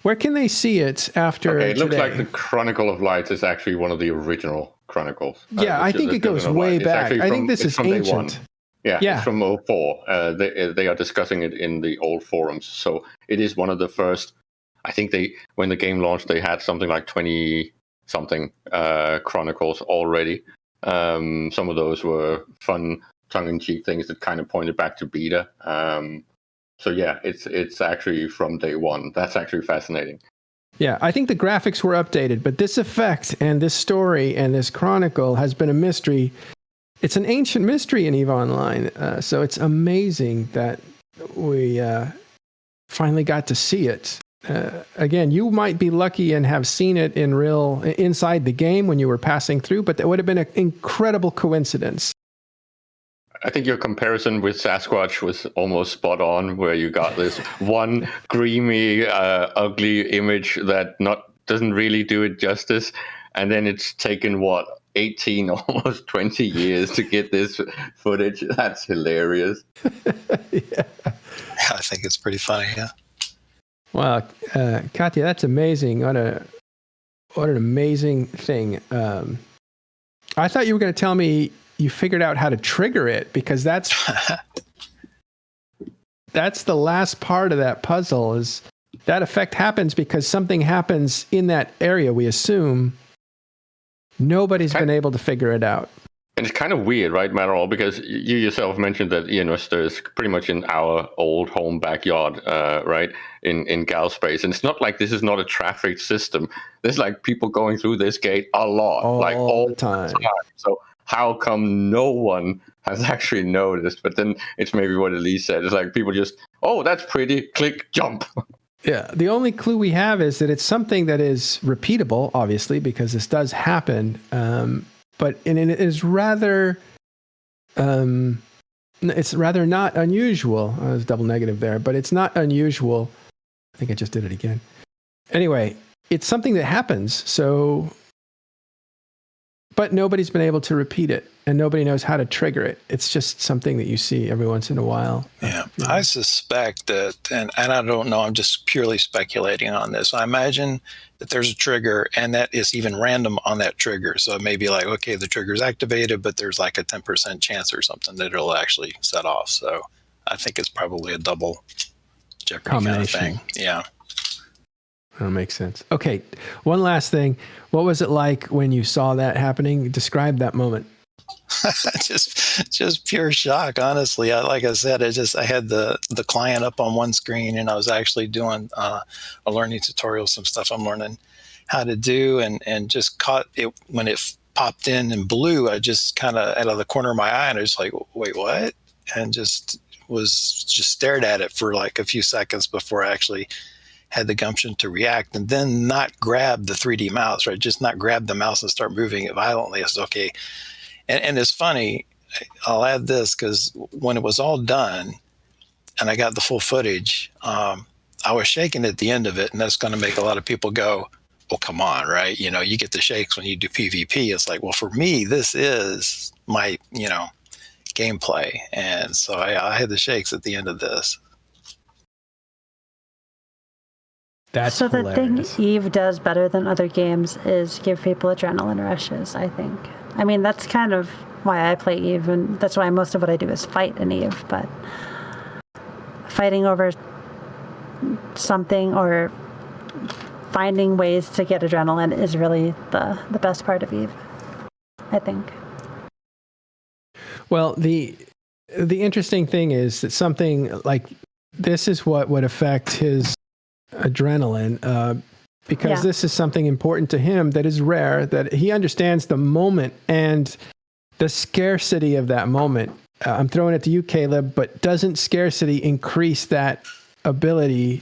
Where can they see it after Okay, it looks today? like the Chronicle of Lights is actually one of the original Chronicles. Yeah, I think it goes way back. I think this is ancient. Yeah, it's from 04. They are discussing it in the old forums. So it is one of the first. I think when the game launched, they had something like 20-something chronicles already. Some of those were fun, tongue-in-cheek things that kind of pointed back to beta. So yeah, it's actually from day one. That's actually fascinating. Yeah, I think the graphics were updated, but this effect and this story and this chronicle has been a mystery. It's an ancient mystery in EVE Online, so it's amazing that we finally got to see it. Again, you might be lucky and have seen it inside the game when you were passing through, but that would have been an incredible coincidence. I think your comparison with Sasquatch was almost spot on, where you got this one creamy, ugly image that doesn't really do it justice, and then it's taken 18, almost 20 years to get this footage. That's hilarious. Yeah. I think it's pretty funny, yeah. Wow, Katja, that's amazing. What an amazing thing. I thought you were going to tell me you figured out how to trigger it, because that's the last part of that puzzle. Is that effect happens because something happens in that area, we assume. Nobody's been able to figure it out. And it's kind of weird, right, Matterall? Because you yourself mentioned that Ian-Wester is pretty much in our old home backyard, right, in Gal space. And it's not like this is not a traffic system. There's like people going through this gate a lot, all the time. So how come no one has actually noticed? But then it's maybe what Elise said. It's like people just, oh, that's pretty, click, jump. Yeah, the only clue we have is that it's something that is repeatable, obviously, because this does happen. But it is rather, it's rather not unusual. I was double negative there, but it's not unusual. I think I just did it again. Anyway, it's something that happens. So, but nobody's been able to repeat it, and nobody knows how to trigger it. It's just something that you see every once in a while. Yeah, I suspect that, and I don't know, I'm just purely speculating on this. I imagine that there's a trigger, and that is even random on that trigger. So it may be like, okay, the trigger's activated, but there's like a 10% chance or something that it'll actually set off. So I think it's probably a double jeopardy kind of thing. Yeah. That makes sense. Okay, one last thing. What was it like when you saw that happening? Describe that moment. just pure shock, honestly. Like I said, I had the client up on one screen, and I was actually doing a learning tutorial, some stuff I'm learning how to do, and just caught it when it popped in blue. I just kind of out of the corner of my eye, and I was like, wait, what? And just stared at it for like a few seconds before I actually had the gumption to react, and then not grab the 3D mouse, right? Just not grab the mouse and start moving it violently. I said, okay. And it's funny, I'll add this, because when it was all done and I got the full footage, I was shaking at the end of it, and that's going to make a lot of people go, well, come on, right? You know, you get the shakes when you do PvP. It's like, well, for me, this is my, gameplay. And so I had the shakes at the end of this. That's so hilarious. The thing Eve does better than other games is give people adrenaline rushes, I think. I mean, that's kind of why I play Eve, and that's why most of what I do is fight in Eve, but fighting over something or finding ways to get adrenaline is really the best part of Eve, I think. Well, the interesting thing is that something like this is what would affect his adrenaline, because this is something important to him that is rare, that he understands the moment and the scarcity of that moment. I'm throwing it to you, Caleb, but doesn't scarcity increase that ability?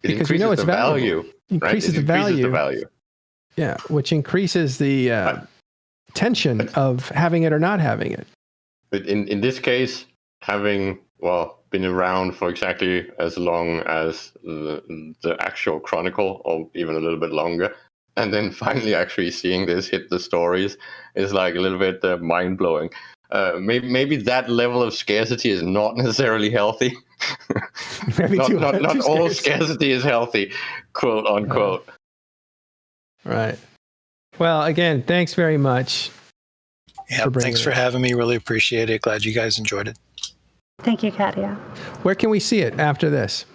Because we know it's value. Increases the value. Yeah, which increases the tension of having it or not having it. But in this case, having, been around for exactly as long as the actual Chronicle, or even a little bit longer, and then finally actually seeing this hit the stories is like a little bit mind-blowing. Maybe that level of scarcity is not necessarily healthy. Maybe not all scarcity is healthy, quote unquote. Right. Well, again, thanks very much. Yeah, thanks for having me. Really appreciate it. Glad you guys enjoyed it. Thank you, Katia. Where can we see it after this?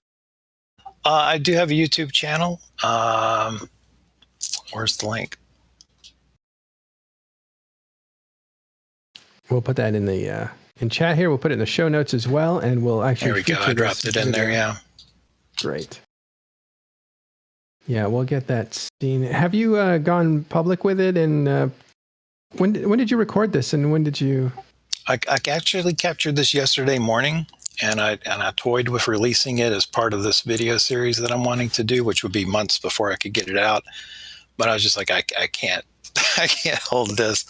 I do have a YouTube channel. Where's the link? We'll put that in the in chat here. We'll put it in the show notes as well, and we'll actually. There we go. I dropped it in there. Yeah. Great. Yeah, we'll get that scene. Have you gone public with it? And when did you record this? And when did you? I actually captured this yesterday morning, and I toyed with releasing it as part of this video series that I'm wanting to do, which would be months before I could get it out. But I was just like, I can't hold this.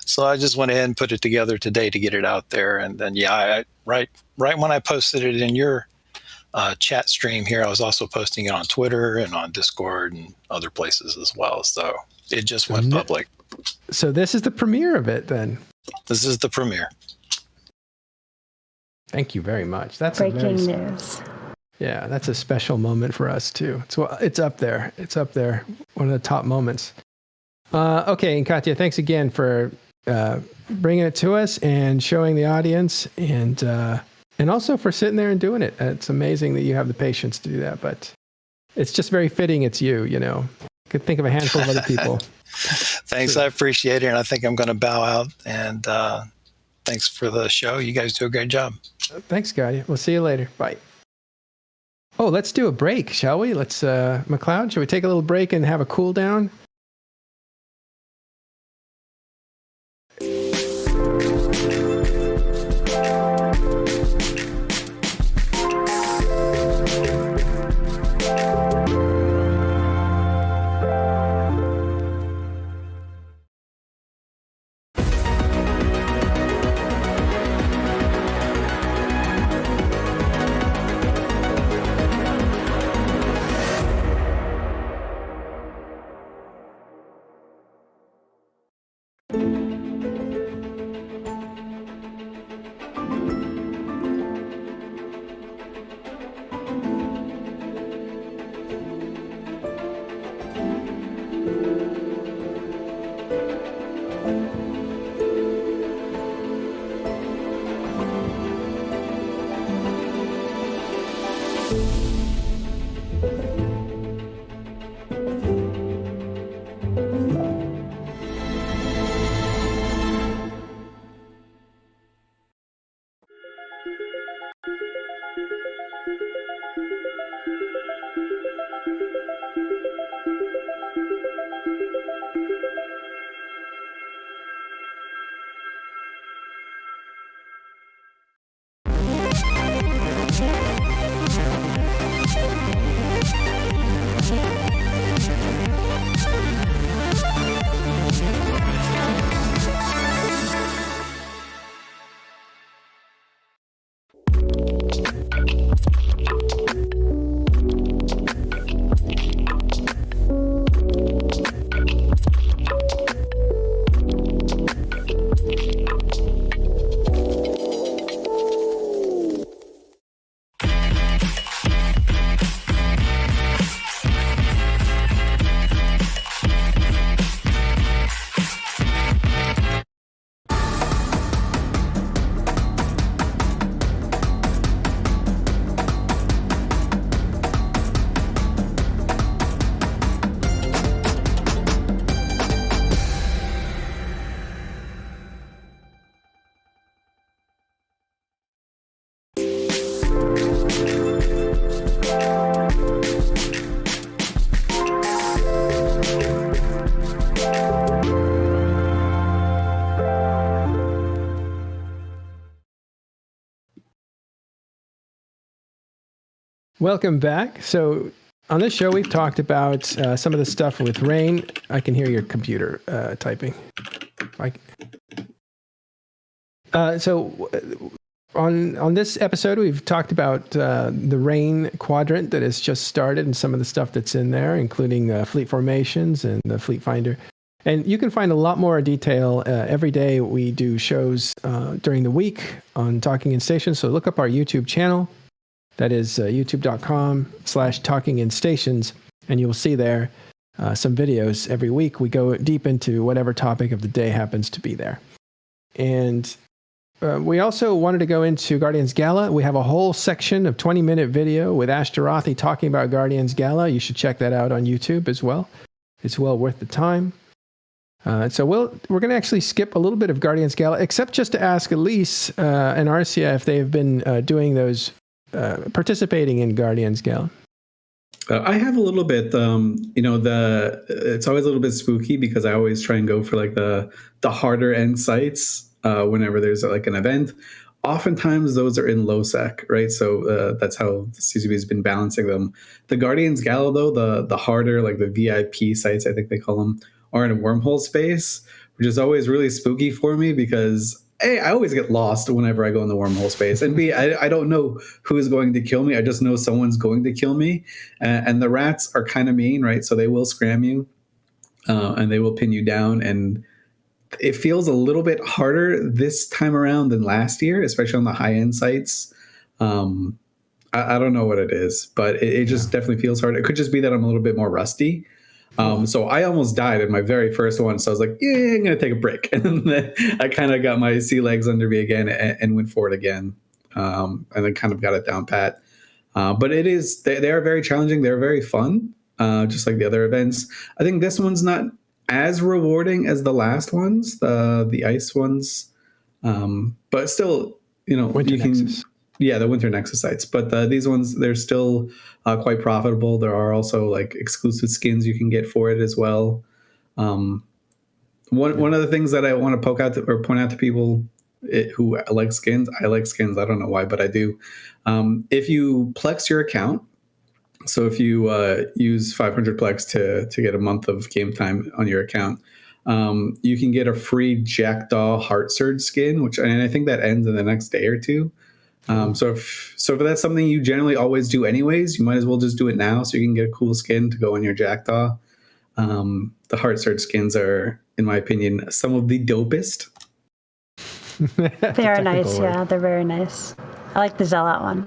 So I just went ahead and put it together today to get it out there. And then, right when I posted it in your chat stream here, I was also posting it on Twitter and on Discord and other places as well. So it just went public. So this is the premiere of it then? This is the premiere. Thank you very much. That's breaking news. Yeah, that's a special moment for us too. It's up there. It's up there. One of the top moments. Okay, and Katia, thanks again for bringing it to us and showing the audience, and also for sitting there and doing it. It's amazing that you have the patience to do that, but it's just very fitting. It's you. You could think of a handful of other people. Thanks, I appreciate it, and I think I'm going to bow out. And thanks for the show. You guys do a great job. Thanks, Katia. We'll see you later. Bye. Oh, let's do a break, shall we? Let's, McLeod, shall we take a little break and have a cool down? Welcome back. So on this show, we've talked about some of the stuff with rain. I can hear your computer typing. On this episode, we've talked about the rain quadrant that has just started and some of the stuff that's in there, including fleet formations and the fleet finder. And you can find a lot more detail every day. We do shows during the week on Talking in Stations. So look up our YouTube channel. That is youtube.com/Talking in Stations. And you'll see there some videos every week. We go deep into whatever topic of the day happens to be there. And we also wanted to go into Guardians Gala. We have a whole section of 20-minute video with Ash Darathi talking about Guardians Gala. You should check that out on YouTube as well. It's well worth the time. So we're going to actually skip a little bit of Guardians Gala, except just to ask Elise and Arcia if they've been doing those, participating in Guardians Gala. I have a little bit. It's always a little bit spooky because I always try and go for like the harder end sites whenever there's like an event. Oftentimes those are in low sec, right? So that's how the CCP has been balancing them. The Guardians Gala, though, the harder, like the VIP sites, I think they call them, are in a wormhole space, which is always really spooky for me because A, I always get lost whenever I go in the wormhole space, and B, I don't know who is going to kill me. I just know someone's going to kill me, and the rats are kind of mean, right? So they will scram you, and they will pin you down, and it feels a little bit harder this time around than last year, especially on the high-end sites. I don't know what it is, but it just definitely feels hard. It could just be that I'm a little bit more rusty. So I almost died in my very first one. So I was like, yeah, I'm going to take a break. And then I kind of got my sea legs under me again and went for it again. And then kind of got it down pat. But they are very challenging. They're very fun, just like the other events. I think this one's not as rewarding as the last ones, the ice ones. But still, Winter Nexus. Yeah, the Winter Nexus sites. But these ones, they're still quite profitable. There are also like exclusive skins you can get for it as well. One of the things that I want to point out to people who like skins, I like skins. I don't know why, but I do. If you Plex your account, so if you use 500 Plex to get a month of game time on your account, you can get a free Jackdaw Heart Surge skin, and I think that ends in the next day or two. So if that's something you generally always do anyways, you might as well just do it now so you can get a cool skin to go on your Jackdaw. The Heart Surge skins are, in my opinion, some of the dopest. They are nice, yeah. They're very nice. I like the Zealot one.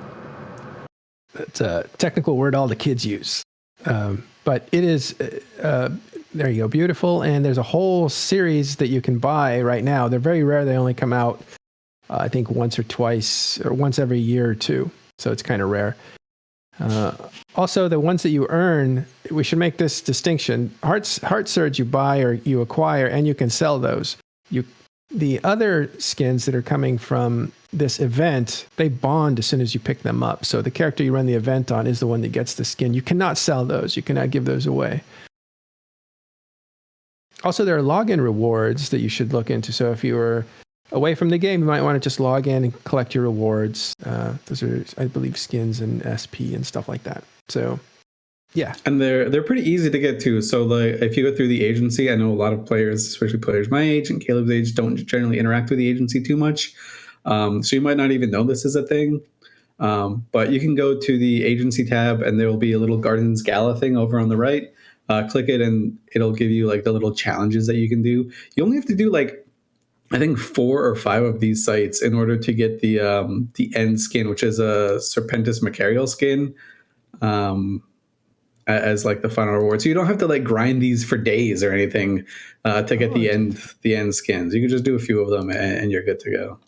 That's a technical word all the kids use. But it is, there you go, beautiful. And there's a whole series that you can buy right now. They're very rare. They only come out, I think, once or twice, or once every year or two. So it's kind of rare. Also, the ones that you earn, we should make this distinction. Heart Surge you buy or you acquire, and you can sell those. The other skins that are coming from this event, they bond as soon as you pick them up. So the character you run the event on is the one that gets the skin. You cannot sell those. You cannot give those away. Also, there are login rewards that you should look into. So if you were away from the game, you might want to just log in and collect your rewards. Those are, I believe, skins and SP and stuff like that. So, yeah. And they're pretty easy to get to. So if you go through the agency, I know a lot of players, especially players my age and Caleb's age, don't generally interact with the agency too much. So you might not even know this is a thing. But you can go to the agency tab, and there will be a little Gardens Gala thing over on the right. Click it, and it'll give you like the little challenges that you can do. You only have to do like, I think 4 or 5 of these sites in order to get the end skin, which is a Serpentis Macarial skin, as like the final reward. So you don't have to like grind these for days or anything to get the end skins. You can just do a few of them, and you're good to go.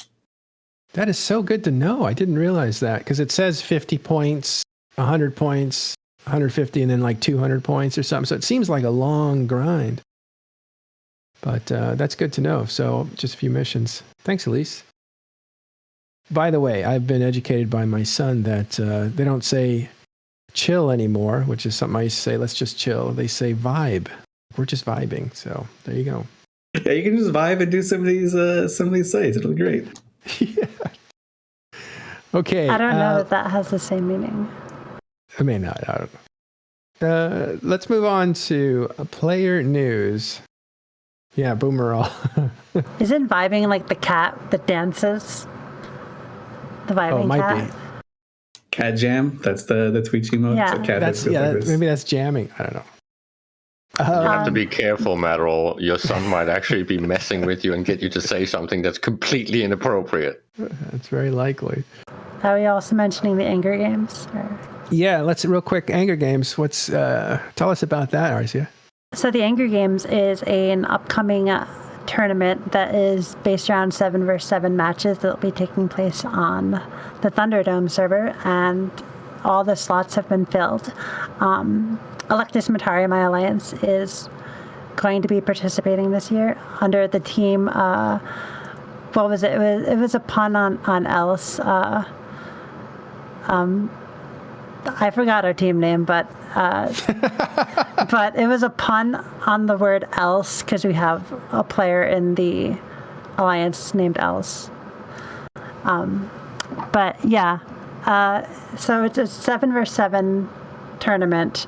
That is so good to know. I didn't realize that, because it says 50 points, 100 points, 150, and then like 200 points or something. So it seems like a long grind. But that's good to know. So just a few missions. Thanks, Elise. By the way, I've been educated by my son that they don't say chill anymore, which is something I used to say, let's just chill. They say vibe. We're just vibing. So there you go. Yeah, you can just vibe and do some of these sites. It'll be great. Yeah. Okay. I don't know that has the same meaning. I may not. I don't know. Let's move on to player news. Yeah, Boomerall. Isn't vibing like the cat that dances? The vibing might cat? be. Cat jam. That's the Twitch emote. Yeah. So cat Maybe that's jamming. I don't know. You have to be careful, Madroll. Your son might actually be messing with you and get you to say something that's completely inappropriate. That's very likely. Are we also mentioning the Anger Games? Or? Yeah, let's real quick. Anger Games. What's tell us about that, Arcia? So the Anger Games is an upcoming tournament that is based around 7 versus 7 matches that will be taking place on the Thunderdome server, and all the slots have been filled. Electus Matari, my alliance, is going to be participating this year under the team. What was it? It was a pun on Else. I forgot our team name, but but it was a pun on the word Else because we have a player in the alliance named Else. But yeah, so it's a 7 versus 7 tournament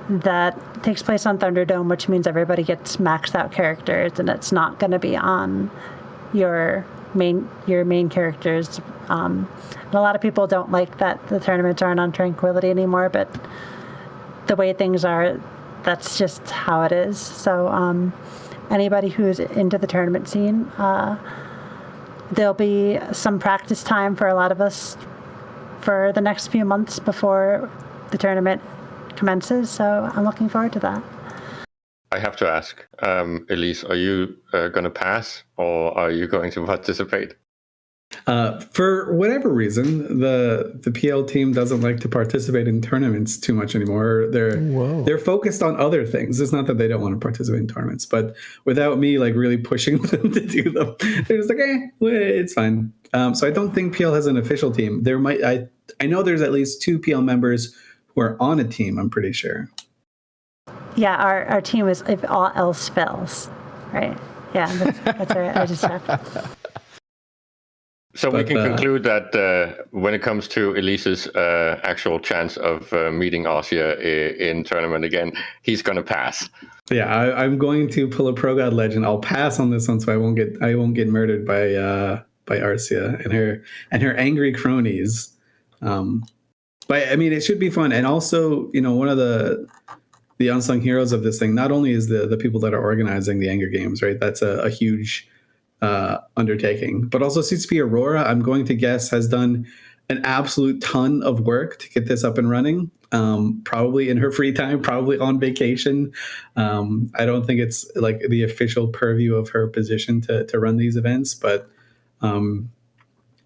that takes place on Thunderdome, which means everybody gets maxed out characters, and it's not going to be on your main characters. And a lot of people don't like that the tournaments aren't on Tranquility anymore, but the way things are, that's just how it is. So anybody who's into the tournament scene, there'll be some practice time for a lot of us for the next few months before the tournament commences. So I'm looking forward to that. I have to ask, Elise, are you going to pass, or are you going to participate? For whatever reason, the PL team doesn't like to participate in tournaments too much anymore. They're focused on other things. It's not that they don't want to participate in tournaments, but without me like really pushing them to do them, they're just like, it's fine. So I don't think PL has an official team. I know there's at least 2 PL members who are on a team, I'm pretty sure. Yeah, our team is if all else fails, right? Yeah, that's right. I just checked. So we can conclude that when it comes to Elise's actual chance of meeting Arcia in tournament again, he's going to pass. Yeah, I'm going to pull a Pro God Legend. I'll pass on this one, so I won't get murdered by Arcia and her angry cronies. But I mean, it should be fun, and also, one of the unsung heroes of this thing not only is the people that are organizing the Anger Games, right? That's a huge undertaking, but also CCP Aurora, I'm going to guess, has done an absolute ton of work to get this up and running, probably in her free time, probably on vacation. I don't think it's like the official purview of her position to run these events, but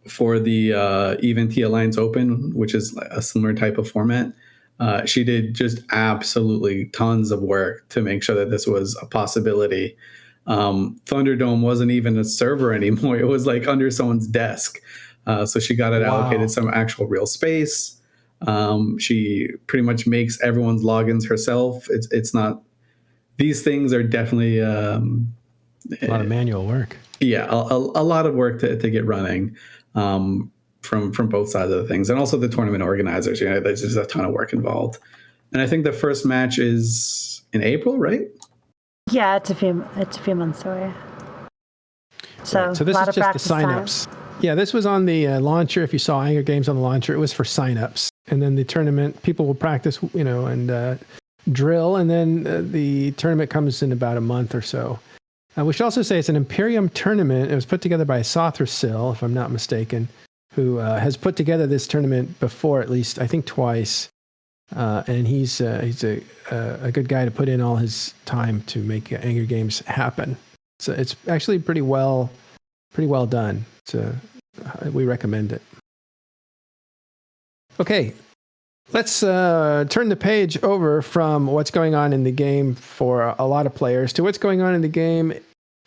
for the EVNT Alliance Open, which is a similar type of format, she did just absolutely tons of work to make sure that this was a possibility. Thunderdome wasn't even a server anymore. It was like under someone's desk. So she got it allocated some actual real space. She pretty much makes everyone's logins herself. It's not, these things are definitely a lot of manual work. Yeah, a lot of work to get running from both sides of the things. And also the tournament organizers, there's just a ton of work involved. And I think the first match is in April, right? Yeah, it's a few months away. So this is just the signups. Yeah, this was on the launcher. If you saw Anger Games on the launcher, it was for signups. And then the tournament, people will practice, and drill. And then the tournament comes in about a month or so. We should also say it's an Imperium tournament. It was put together by Sothersil, if I'm not mistaken, who has put together this tournament before, at least, I think twice. And he's a good guy to put in all his time to make Anger Games happen. So it's actually pretty well done. So we recommend it. Okay, let's turn the page over from what's going on in the game for a lot of players to what's going on in the game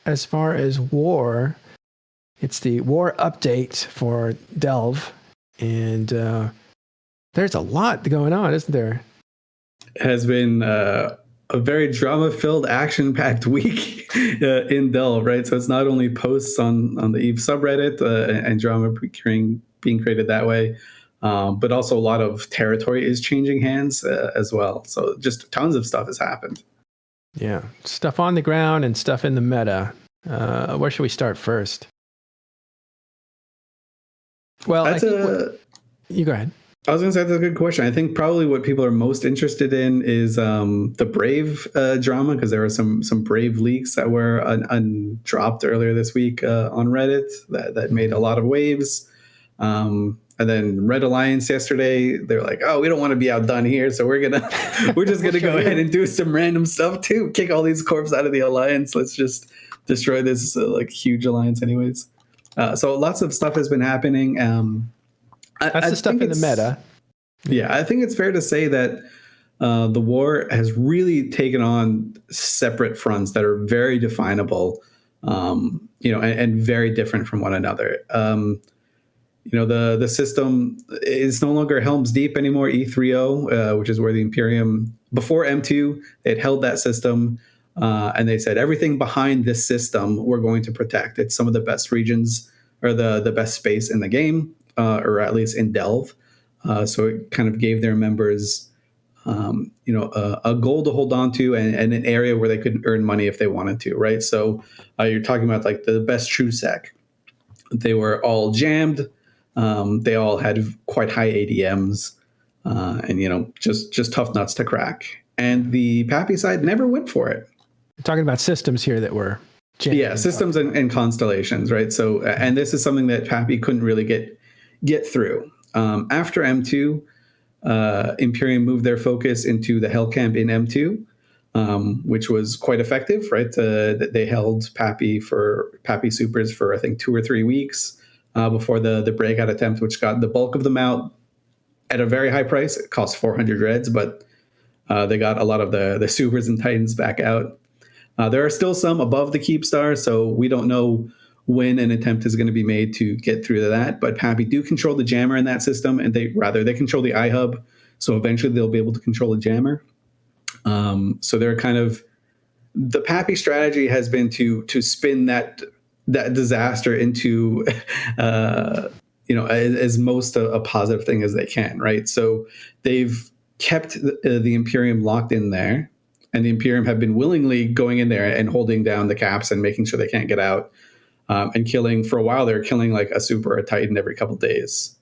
as far as war. It's the war update for Delve, and there's a lot going on, isn't there? It has been a very drama-filled, action-packed week in Delve, right? So it's not only posts on the EVE subreddit and drama being created that way, but also a lot of territory is changing hands as well. So just tons of stuff has happened. Yeah, stuff on the ground and stuff in the meta. Where should we start first? Well, you go ahead. I was going to say that's a good question. I think probably what people are most interested in is the Brave drama, because there were some Brave leaks that were dropped earlier this week on Reddit that made a lot of waves. And then Red Alliance yesterday, they're like, "Oh, we don't want to be outdone here, so we're just gonna go ahead and do some random stuff too. Kick all these corps out of the alliance. Let's just destroy this huge alliance, anyways." So lots of stuff has been happening. That's the stuff in the meta. Yeah, I think it's fair to say that the war has really taken on separate fronts that are very definable, and very different from one another. The system is no longer Helm's Deep anymore, E30, which is where the Imperium, before M2, they'd held that system, and they said, everything behind this system we're going to protect. It's some of the best regions, or the best space in the game, or at least in Delve. So it kind of gave their members, a goal to hold on to, and an area where they could earn money if they wanted to, right? So you're talking about the best true sec. They were all jammed. They all had quite high ADMs, and just tough nuts to crack. And the Pappy side never went for it. We're talking about systems here that were jammed. Yeah, systems and constellations, right? So, and this is something that Pappy couldn't really get through. After M2, Imperium moved their focus into the Hell Camp in M2, which was quite effective, right? They held Pappy Supers for I think 2 or 3 weeks. Before the breakout attempt, which got the bulk of them out at a very high price. It cost 400 reds, but they got a lot of the supers and titans back out. There are still some above the keep star, so we don't know when an attempt is going to be made to get through to that. But Pappy do control the jammer in that system, and they control the iHub, so eventually they'll be able to control the jammer. So they're kind of, the Pappy strategy has been to spin that disaster into as most a positive thing as they can, right? So they've kept the Imperium locked in there, and the Imperium have been willingly going in there and holding down the caps and making sure they can't get out, and killing. For a while they're killing like a super or a titan every couple days.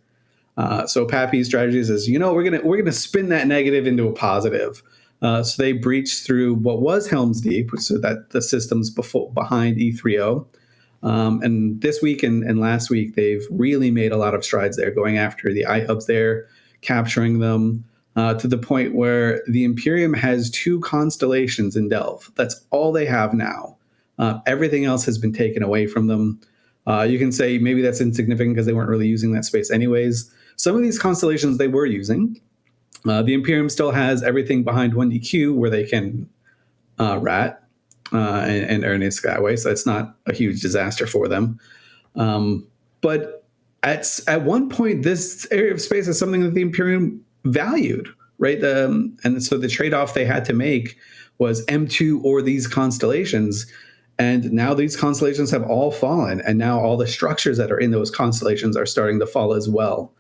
So Pappy's strategies is, we're gonna spin that negative into a positive. So they breached through what was Helm's Deep, so that the systems behind E30. And this week and last week, they've really made a lot of strides there, going after the iHubs there, capturing them, to the point where the Imperium has 2 constellations in Delve. That's all they have now. Everything else has been taken away from them. You can say maybe that's insignificant because they weren't really using that space anyways. Some of these constellations they were using. The Imperium still has everything behind 1DQ where they can rat. And earn its that way, so it's not a huge disaster for them. But at one point, this area of space is something that the Imperium valued, right? And so the trade-off they had to make was M2 or these constellations. And now these constellations have all fallen, and now all the structures that are in those constellations are starting to fall as well.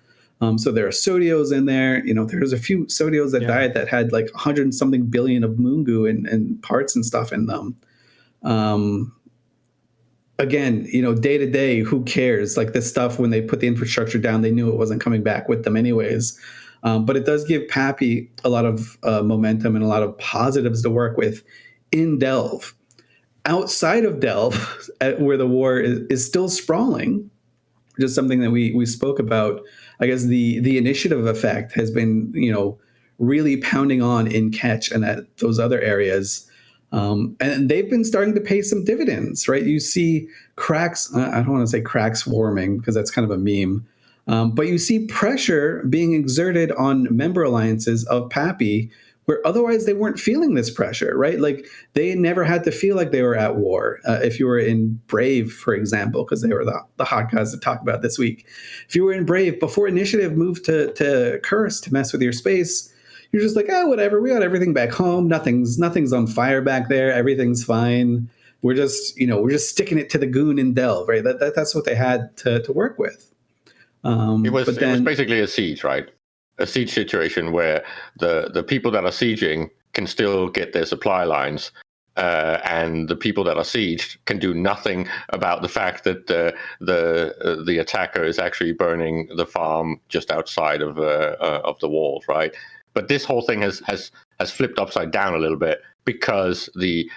So there are Sodios in there. There's a few Sodios that died that had like 100-something billion of moon goo and parts and stuff in them. again, day to day, who cares? Like this stuff, when they put the infrastructure down, they knew it wasn't coming back with them anyways. But it does give Pappy a lot of momentum and a lot of positives to work with in Delve. Outside of Delve, where the war is still sprawling, just something that we spoke about. I guess the initiative effect has been, really pounding on in Catch and at those other areas. And they've been starting to pay some dividends, right? You see cracks, I don't want to say cracks warming because that's kind of a meme, but you see pressure being exerted on member alliances of Pappy where otherwise they weren't feeling this pressure, right? Like they never had to feel like they were at war. If you were in Brave, for example, because they were the hot guys to talk about this week. If you were in Brave, before Initiative moved to Curse to mess with your space, you're just like, oh, whatever. We got everything back home. Nothing's on fire back there. Everything's fine. We're just sticking it to the goon in Delve, right? That's what they had to work with. It was basically a siege, right? A siege situation where the people that are sieging can still get their supply lines, and the people that are sieged can do nothing about the fact that the attacker is actually burning the farm just outside of the walls, right? But this whole thing has flipped upside down a little bit because the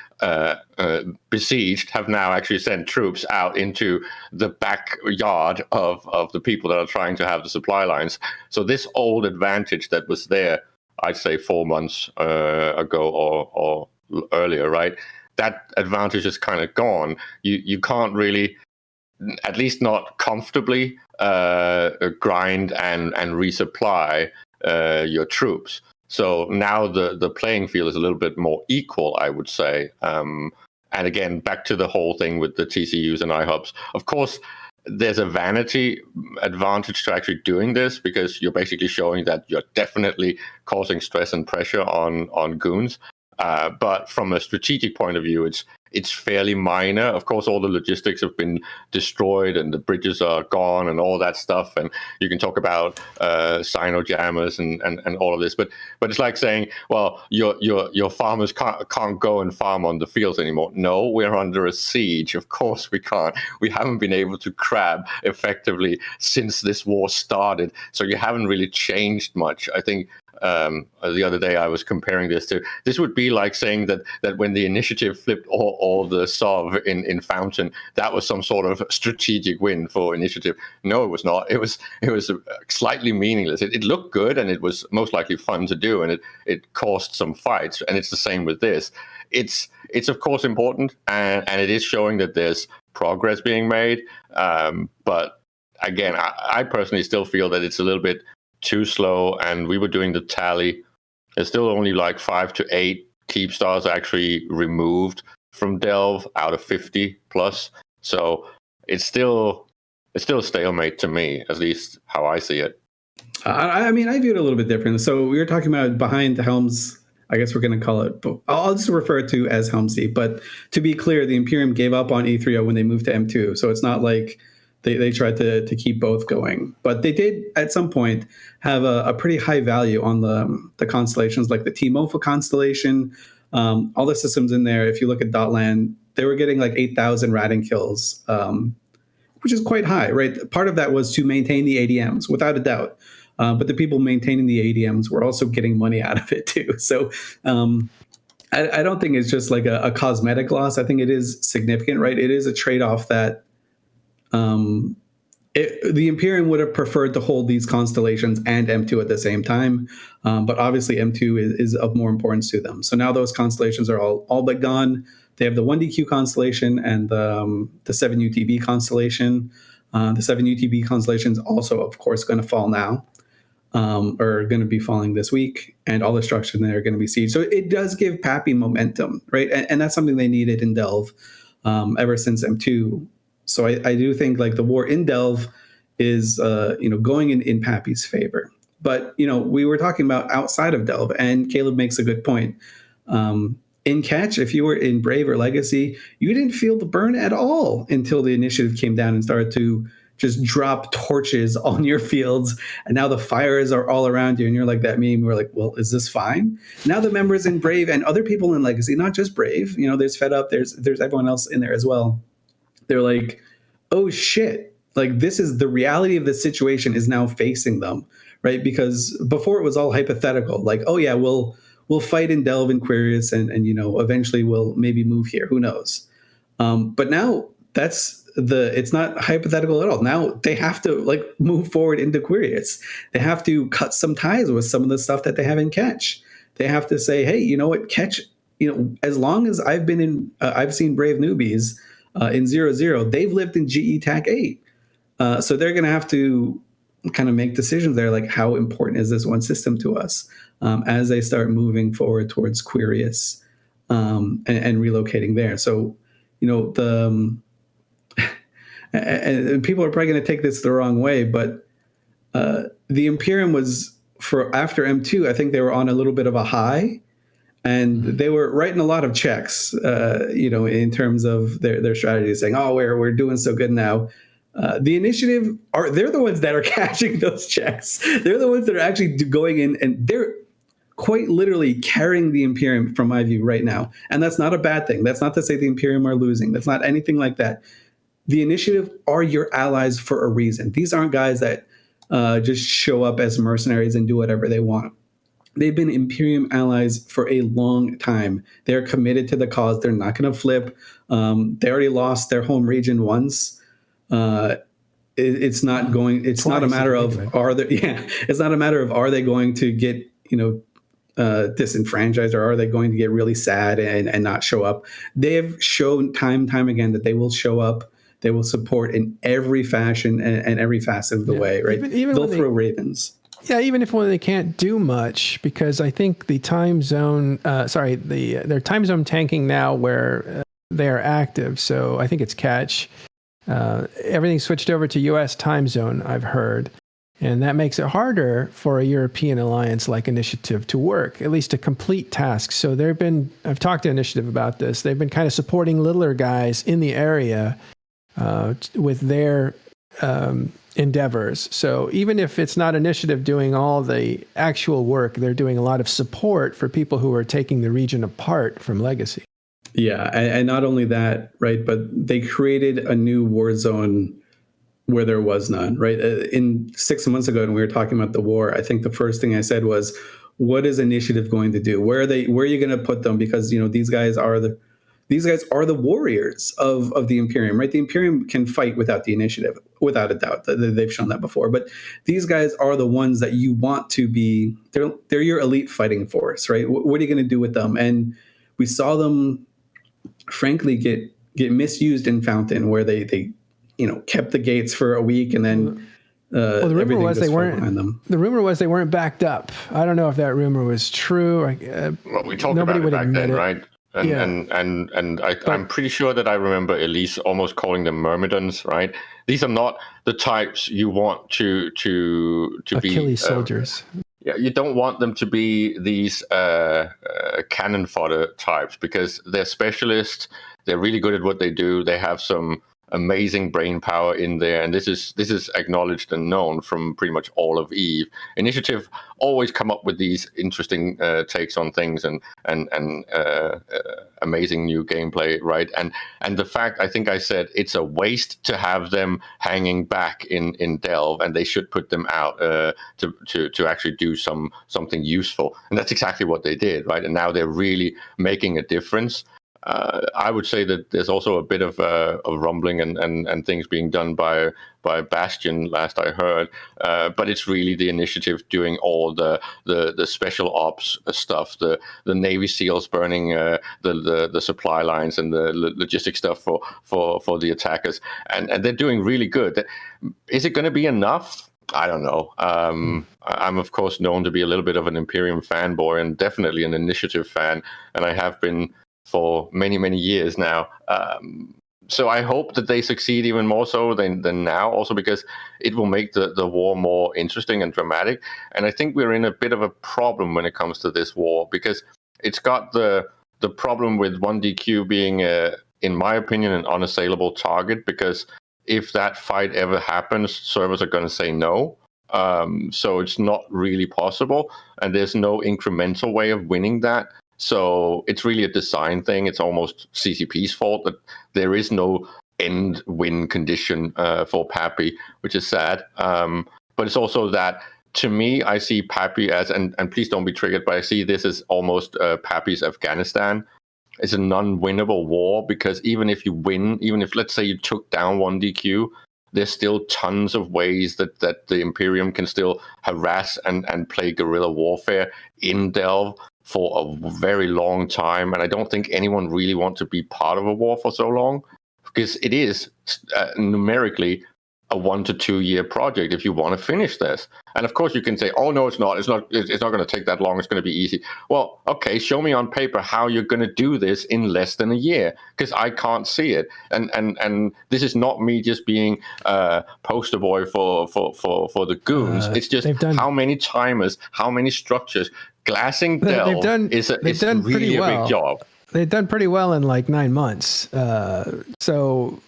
besieged have now actually sent troops out into the backyard of the people that are trying to have the supply lines. So this old advantage that was there, I'd say 4 months ago or earlier, right? That advantage is kind of gone. You can't really, at least not comfortably, grind and resupply your troops. So now the playing field is a little bit more equal, I would say. And again, back to the whole thing with the TCUs and iHubs. Of course, there's a vanity advantage to actually doing this because you're basically showing that you're definitely causing stress and pressure on goons. But from a strategic point of view, it's fairly minor. Of course, all the logistics have been destroyed and the bridges are gone and all that stuff. And you can talk about sino-jammers and all of this. But it's like saying, well, your farmers can't go and farm on the fields anymore. No, we're under a siege. Of course we can't. We haven't been able to crab effectively since this war started. So you haven't really changed much. I think the other day I was comparing this would be like saying that when the initiative flipped all the Sov in Fountain, that was some sort of strategic win for initiative. No, it was not. It was slightly meaningless. It looked good and it was most likely fun to do, and it caused some fights. And it's the same with this. It's of course important, and it is showing that there's progress being made. But again, I personally still feel that it's a little bit too slow, and we were doing the tally. There's still only like 5 to 8 keep stars actually removed from Delve out of 50 plus. So it's still a stalemate to me, at least how I see it. I mean, I view it a little bit different. So we were talking about behind the helms. I guess we're going to call it, but I'll just refer to it as Helm's Deep. But to be clear, the Imperium gave up on E3O when they moved to M2. So it's not like they tried to keep both going. But they did, at some point, have a pretty high value on the constellations, like the T-Mofa constellation. All the systems in there, if you look at Dotland, they were getting like 8,000 ratting kills, which is quite high, right? Part of that was to maintain the ADMs, without a doubt. But the people maintaining the ADMs were also getting money out of it too. So I don't think it's just like a cosmetic loss. I think it is significant, right? It is a trade-off that the Imperium would have preferred to hold these constellations and M2 at the same time. But obviously M2 is of more importance to them. So now those constellations are all but gone. They have the 1DQ constellation and the 7UTB constellation. The 7UTB constellation is also, of course, going to fall now. Or going to be falling this week, and all the structures there are going to be sieged. So it does give Pappy momentum, right? And that's something they needed in Delve ever since M2. So I do think like the war in Delve is going in Pappy's favor. But we were talking about outside of Delve, and Caleb makes a good point. In Catch, if you were in Brave or Legacy, you didn't feel the burn at all until the initiative came down and started to just drop torches on your fields, and now the fires are all around you, and you're like that meme. We're like, well, is this fine? Now the members in Brave and other people in Legacy, not just Brave, there's Fed Up, there's everyone else in there as well. they're like, oh shit, like this is the reality of the situation is now facing them, right? Because before it was all hypothetical, like, oh yeah, we'll fight in Delve and Quirius, and eventually we'll maybe move here, who knows. But now it's not hypothetical at all. Now they have to like move forward into Quirius. They have to cut some ties with some of the stuff that they have in Catch. They have to say, hey, you know what, Catch, as long as I've been in, I've seen Brave Newbies in 0-0, they've lived in GE TAC 8. So they're going to have to kind of make decisions there, like how important is this one system to us as they start moving forward towards Quirius and relocating there. So, and people are probably going to take this the wrong way, but the Imperium was, for after M2, I think they were on a little bit of a high, and they were writing a lot of checks, in terms of their strategy, saying, oh, we're doing so good now. The initiative they're the ones that are cashing those checks. They're the ones that are actually going in, and they're quite literally carrying the Imperium from my view right now. And that's not a bad thing. That's not to say the Imperium are losing. That's not anything like that. The initiative are your allies for a reason. These aren't guys that just show up as mercenaries and do whatever they want. They've been Imperium allies for a long time. They're committed to the cause. They're not going to flip. They already lost their home region once. It's not going. It's not a matter of It's not a matter of are they going to get disenfranchised, or are they going to get really sad and not show up. They have shown time again that they will show up. They will support in every fashion and every facet of the way. Right? Even they'll throw ravens. Yeah, even when they can't do much, because I think the time zone, their time zone tanking now where they are active. So I think it's Catch. Everything switched over to U.S. time zone, I've heard. And that makes it harder for a European alliance like Initiative to work, at least to complete tasks. So I've talked to Initiative about this. They've been kind of supporting littler guys in the area with their endeavors. So even if it's not Initiative doing all the actual work, they're doing a lot of support for people who are taking the region apart from Legacy. Yeah, and not only that, right, but they created a new war zone where there was none, right? In 6 months ago, when we were talking about the war, I think the first thing I said was, what is Initiative going to do? Where are you going to put them? Because, these guys are the warriors of the Imperium, right? The Imperium can fight without the Initiative, without a doubt. They've shown that before. But these guys are the ones that you want to be, they're your elite fighting force, right? What are you going to do with them? And we saw them, frankly, get misused in Fountain, where they kept the gates for a week, and then the rumor was they weren't behind them. The rumor was they weren't backed up. I don't know if that rumor was true. Well, we talked about it back then, right? I'm pretty sure that I remember Elise almost calling them Myrmidons, right? These are not the types you want to be Achilles soldiers. Yeah, you don't want them to be these cannon fodder types, because they're specialists. They're really good at what they do. They have some amazing brain power in there, and this is acknowledged and known from pretty much all of EVE. Initiative always come up with these interesting takes on things and amazing new gameplay, right? And the fact, I think I said, it's a waste to have them hanging back in Delve, and they should put them out to actually do something useful, and that's exactly what they did, right? And now they're really making a difference. I would say that there's also a bit of rumbling and things being done by Bastion, last I heard, but it's really the Initiative doing all the special ops stuff, the Navy SEALs burning the supply lines and the logistic stuff for the attackers, and they're doing really good. Is it going to be enough? I don't know. I'm, of course, known to be a little bit of an Imperium fanboy, and definitely an Initiative fan, and I have been for many, many years now. So I hope that they succeed even more so than now, also because it will make the war more interesting and dramatic. And I think we're in a bit of a problem when it comes to this war, because it's got the problem with 1DQ being, in my opinion, an unassailable target, because if that fight ever happens, servers are going to say no. So it's not really possible, and there's no incremental way of winning that. So it's really a design thing. It's almost CCP's fault that there is no end win condition for Pappy, which is sad. But it's also that, to me, I see Pappy as, and please don't be triggered, but I see this as almost Pappy's Afghanistan. It's a non-winnable war, because even if you win, even if, let's say, you took down one DQ, there's still tons of ways that the Imperium can still harass and play guerrilla warfare in Delve for a very long time. And I don't think anyone really wants to be part of a war for so long, because it is numerically a 1 to 2 year project if you want to finish this. And of course you can say, oh no, it's not going to take that long, it's going to be easy. Well, okay, show me on paper how you're going to do this in less than a year, because I can't see it. And this is not me just being poster boy for the goons. It's just how many timers, how many structures. Glassing Delve is really a big job. They've done pretty well in like 9 months. So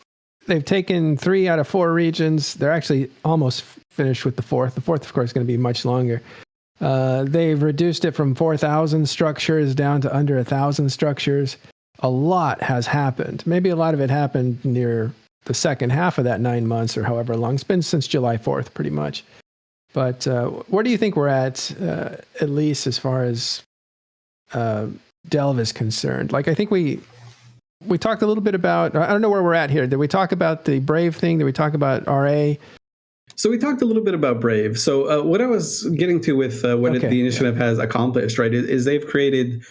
they've taken 3 out of 4 regions. They're actually almost finished with the 4th. The 4th, of course, is going to be much longer. They've reduced it from 4,000 structures down to under 1,000 structures. A lot has happened. Maybe a lot of it happened near the second half of that 9 months or however long. It's been since July 4th, pretty much. But where do you think we're at least as far as Delve is concerned? Like, I think we talked a little bit about, I don't know where we're at here. Did we talk about the Brave thing? Did we talk about RA? So we talked a little bit about Brave. So what I was getting to with what the initiative has accomplished, right, is they've created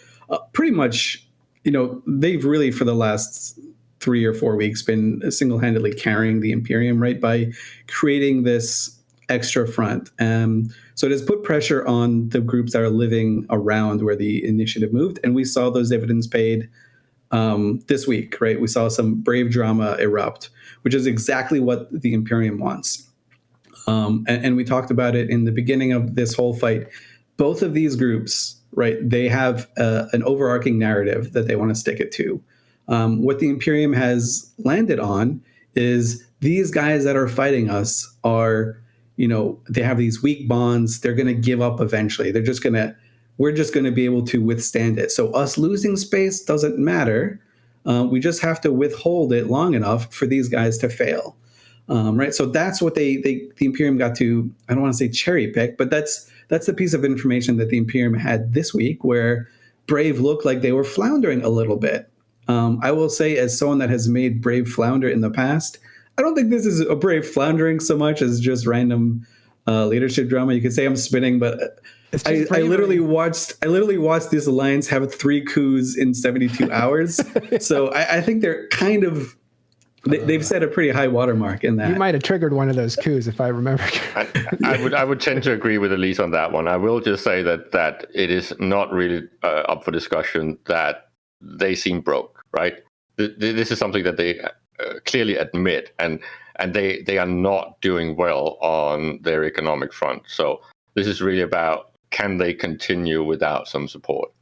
pretty much, they've really for the last 3 or 4 weeks been single-handedly carrying the Imperium, right, by creating this extra front. So it has put pressure on the groups that are living around where the initiative moved. And we saw those dividends paid this week, right? We saw some Brave drama erupt, which is exactly what the Imperium wants. And we talked about it in the beginning of this whole fight. Both of these groups, right, they have an overarching narrative that they want to stick it to. What the Imperium has landed on is these guys that are fighting us are, they have these weak bonds. They're going to give up eventually. We're just going to be able to withstand it. So us losing space doesn't matter. We just have to withhold it long enough for these guys to fail. Right. So that's what the Imperium got to, I don't want to say cherry pick, but that's the piece of information that the Imperium had this week, where Brave looked like they were floundering a little bit. I will say, as someone that has made Brave flounder in the past, I don't think this is a Brave floundering so much as just random leadership drama. You could say I'm spinning, but I literally watched this alliance have 3 coups in 72 hours. So I think they're kind of, they've set a pretty high watermark in that. You might have triggered one of those coups, if I remember. I would tend to agree with Elise on that one. I will just say that it is not really up for discussion that they seem broke, right? This is something that they clearly admit, and they are not doing well on their economic front. So this is really about, can they continue without some support?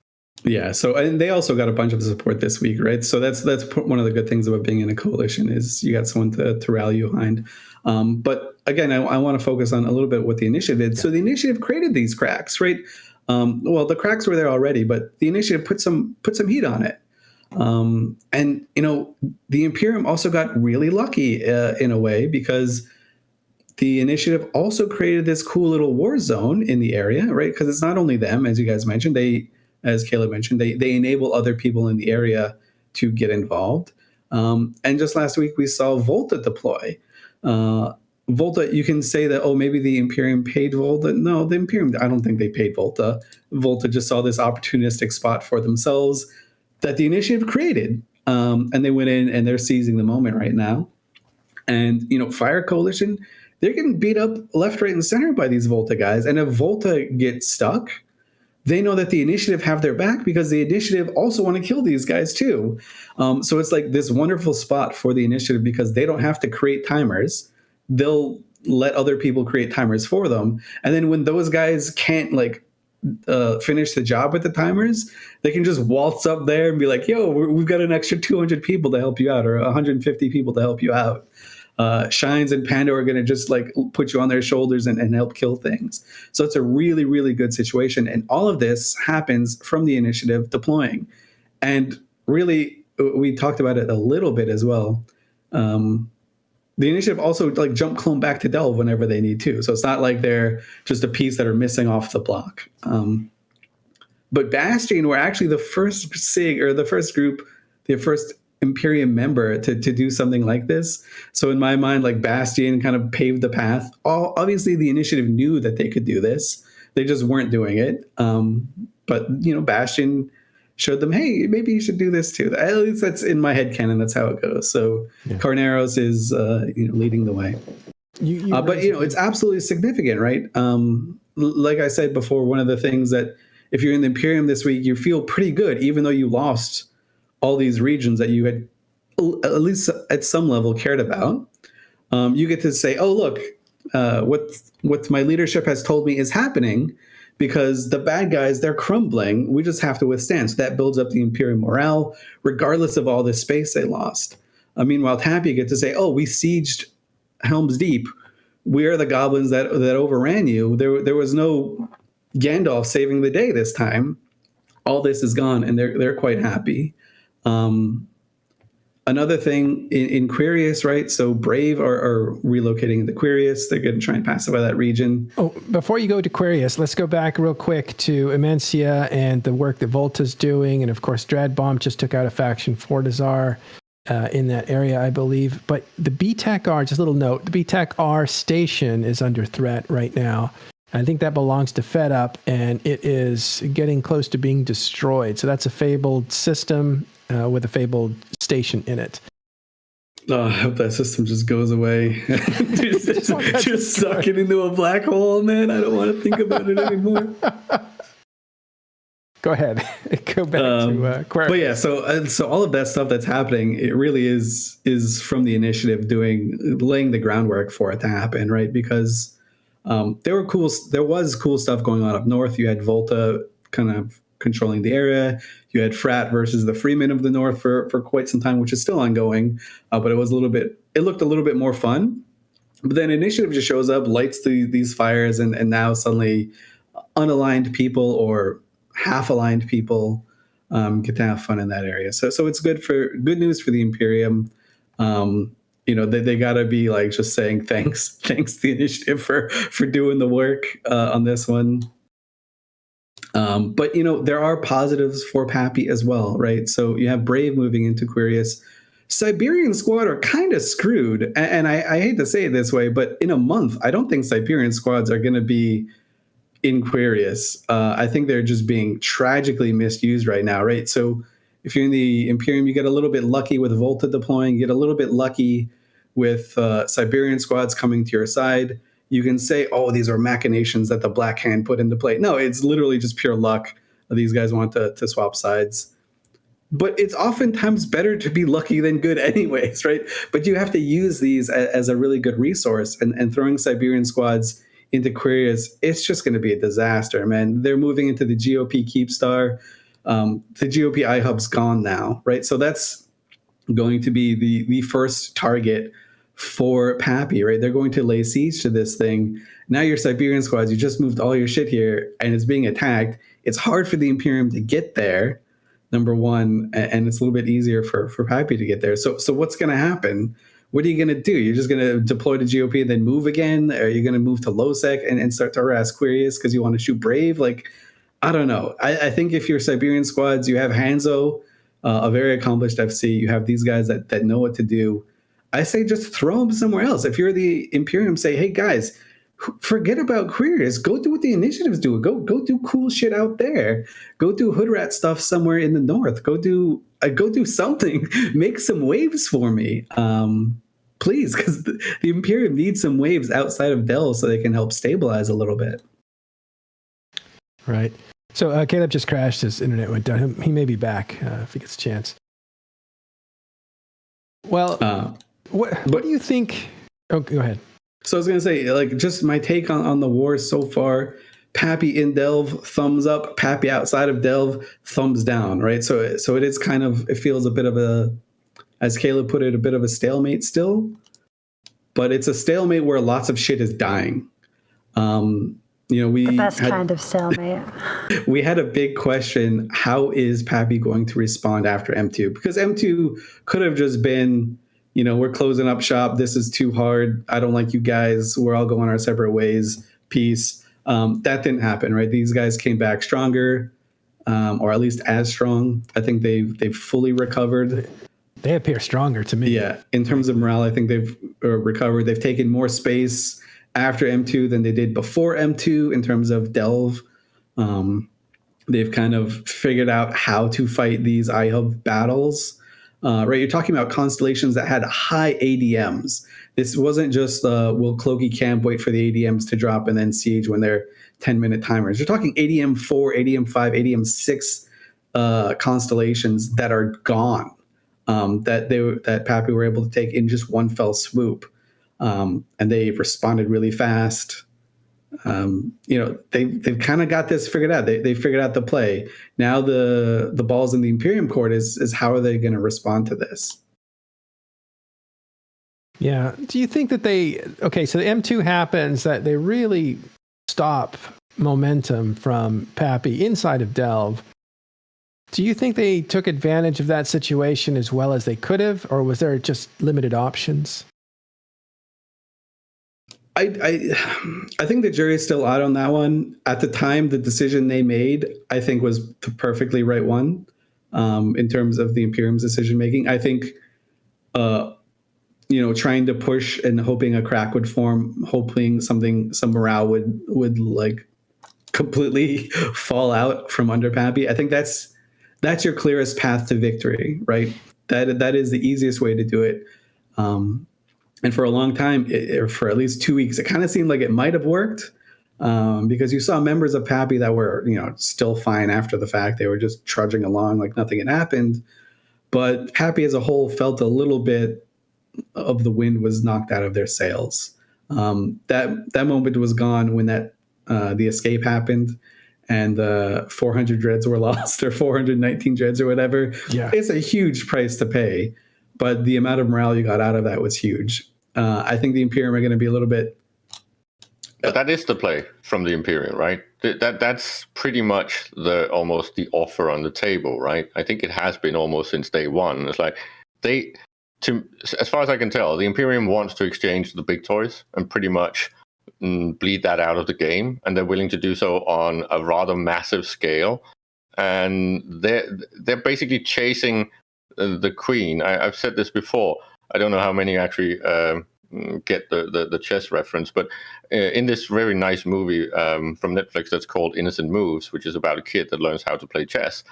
Yeah. So, and they also got a bunch of support this week, right? So that's one of the good things about being in a coalition, is you got someone to rally you behind. But again, I want to focus on a little bit what the initiative did. So the initiative created these cracks, right? Well, the cracks were there already, but the initiative put some heat on it. And the Imperium also got really lucky in a way, because the initiative also created this cool little war zone in the area, right? Because it's not only them, as you guys mentioned, as Caleb mentioned, they enable other people in the area to get involved. And just last week, we saw Volta deploy. Volta, you can say that, maybe the Imperium paid Volta. No, the Imperium, I don't think they paid Volta. Volta just saw this opportunistic spot for themselves that the initiative created. And they went in and they're seizing the moment right now. And, Fire Coalition, they're getting beat up left, right, and center by these Volta guys. And if Volta gets stuck, they know that the initiative have their back, because the initiative also want to kill these guys too. So it's like this wonderful spot for the initiative, because they don't have to create timers. They'll let other people create timers for them. And then when those guys can't finish the job with the timers, they can just waltz up there and be like, yo, we've got an extra 200 people to help you out, or 150 people to help you out. Shines and Panda are going to just put you on their shoulders and help kill things. So it's a really, really good situation. And all of this happens from the initiative deploying. And really, we talked about it a little bit as well. The initiative also like jump clone back to Delve whenever they need to. So it's not like they're just a piece that are missing off the block. But Bastion were actually the first SIG or the first group, the first Imperium member to do something like this. So in my mind, like Bastion kind of paved the path. Obviously, the initiative knew that they could do this. They just weren't doing it. But Bastion showed them, hey, maybe you should do this too. At least that's in my headcanon. That's how it goes. So Carneros is leading the way. But it's absolutely significant, right? Like I said before, one of the things that if you're in the Imperium this week, you feel pretty good, even though you lost all these regions that you had at least at some level cared about. You get to say, oh, look, what my leadership has told me is happening, because the bad guys, they're crumbling. We just have to withstand. So that builds up the Imperium morale, regardless of all this space they lost. Meanwhile, Tappy get to say, oh, we sieged Helm's Deep. We are the goblins that overran you. There was no Gandalf saving the day this time. All this is gone, and they're quite happy. Another thing in Quirius, right? So Brave are relocating into Quirius. They're going to try and pacify that region. Oh, before you go to Quirius, let's go back real quick to Imencia and the work that Volta's doing. And of course, Dreadbomb just took out a faction, Fortizar, in that area, I believe. But the BTAC-R, just a little note, the BTAC-R station is under threat right now. I think that belongs to FedUp, and it is getting close to being destroyed. So that's a fabled system with a fabled station in it. Oh, I hope that system just goes away. just suck it into a black hole, man. I don't want to think about it anymore. Go ahead. Go back to Aquarius. But yeah, so all of that stuff that's happening, it really is from the initiative laying the groundwork for it to happen, right? Because there was cool stuff going on up north. You had Volta kind of controlling the area. You had Frat versus the Freemen of the North for quite some time, which is still ongoing. But it looked a little bit more fun. But then initiative just shows up, lights these fires, and now suddenly unaligned people or half-aligned people get to have fun in that area. So it's good news for the Imperium. They got to be like just saying thanks to the initiative for doing the work on this one. But there are positives for Pappy as well, right? So you have Brave moving into Quirius. Siberian Squad are kind of screwed, and I hate to say it this way, but in a month, I don't think Siberian Squads are going to be in Quirius. I think they're just being tragically misused right now, right? So if you're in the Imperium, you get a little bit lucky with Volta deploying, you get a little bit lucky with Siberian Squads coming to your side. You can say, oh, these are machinations that the Black Hand put into play. No, it's literally just pure luck. These guys want to swap sides. But it's oftentimes better to be lucky than good anyways, right? But you have to use these as a really good resource. And throwing Siberian Squads into Quirius, it's just going to be a disaster, man. They're moving into the GOP Keepstar. The GOP iHub's gone now, right? So that's going to be the first target for Pappy, right? They're going to lay siege to this thing. Now your Siberian Squads, you just moved all your shit here and it's being attacked. It's hard for the Imperium to get there, number one, and it's a little bit easier for Pappy to get there. So what's going to happen? What are you going to do? You're just going to deploy to GOP and then move again? Or are you going to move to Lowsec and start to harass Quirius because you want to shoot Brave? Like, I don't know. I think if you're Siberian Squads, you have Hanzo, a very accomplished FC. You have these guys that know what to do. I say just throw them somewhere else. If you're the Imperium, say, hey, guys, forget about Quirius. Go do what the initiatives do. Go do cool shit out there. Go do hood rat stuff somewhere in the north. Go do something. Make some waves for me. Please, because the Imperium needs some waves outside of Delve so they can help stabilize a little bit. Right. So Caleb just crashed. His internet went down. He may be back if he gets a chance. Well, what do you think? Oh, go ahead. So I was going to say, like, just my take on the wars so far. Pappy in Delve, thumbs up. Pappy outside of Delve, thumbs down, right? So it is kind of, it feels a bit of a, as Caleb put it, a bit of a stalemate still. But it's a stalemate where lots of shit is dying. The best kind of stalemate. We had a big question: how is Pappy going to respond after M2? Because M2 could have just been, we're closing up shop. This is too hard. I don't like you guys. We're all going our separate ways. Peace. That didn't happen, right? These guys came back stronger, or at least as strong. I think they've fully recovered. They appear stronger to me. Yeah, in terms of morale, I think they've recovered. They've taken more space after M2 than they did before M2 in terms of delve. They've kind of figured out how to fight these iHub battles. Right, you're talking about constellations that had high ADMs. This wasn't just will Cloaky Camp wait for the ADMs to drop and then siege when they're 10-minute timers. You're talking ADM 4, ADM 5, ADM 6 constellations that are gone. That Pappy were able to take in just one fell swoop, and they responded really fast. They've kind of got this figured out. They figured out the play. Now the ball's in the Imperium court is how are they going to respond to this? Yeah. Do you think that so the M2 happens, that they really stop momentum from Pappy inside of Delve? Do you think they took advantage of that situation as well as they could have, or was there just limited options? I think the jury is still out on that one. At the time, the decision they made, I think, was the perfectly right one in terms of the Imperium's decision making. I think, trying to push and hoping a crack would form, hoping some morale would like completely fall out from under Pappy. I think that's your clearest path to victory, right? That is the easiest way to do it. And for a long time, or for at least 2 weeks, it kind of seemed like it might have worked because you saw members of Pappy that were, still fine after the fact. They were just trudging along like nothing had happened. But Pappy as a whole felt a little bit of the wind was knocked out of their sails. That moment was gone when the escape happened and 400 dreads were lost, or 419 dreads or whatever. Yeah. It's a huge price to pay. But the amount of morale you got out of that was huge. I think the Imperium are going to be a little bit. But that is the play from the Imperium, right? That's pretty much almost the offer on the table, right? I think it has been almost since day one. It's like as far as I can tell, the Imperium wants to exchange the big toys and pretty much bleed that out of the game, and they're willing to do so on a rather massive scale. And they're basically chasing the Queen. I've said this before. I don't know how many actually get the chess reference, but in this very nice movie from Netflix that's called Innocent Moves, which is about a kid that learns how to play chess,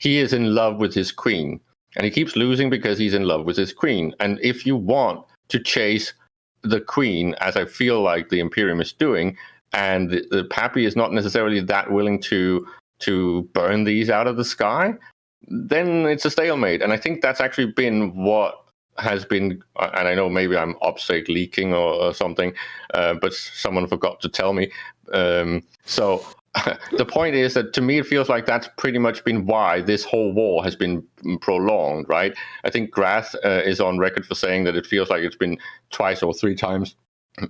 he is in love with his queen, and he keeps losing because he's in love with his queen. And if you want to chase the Queen, as I feel like the Imperium is doing, and the Pappy is not necessarily that willing to burn these out of the sky, then it's a stalemate. And I think that's actually been what has been, and I know maybe I'm OPSEC leaking or something, but someone forgot to tell me. So the point is that to me, it feels like that's pretty much been why this whole war has been prolonged, right? I think Grath is on record for saying that it feels like it's been twice or three times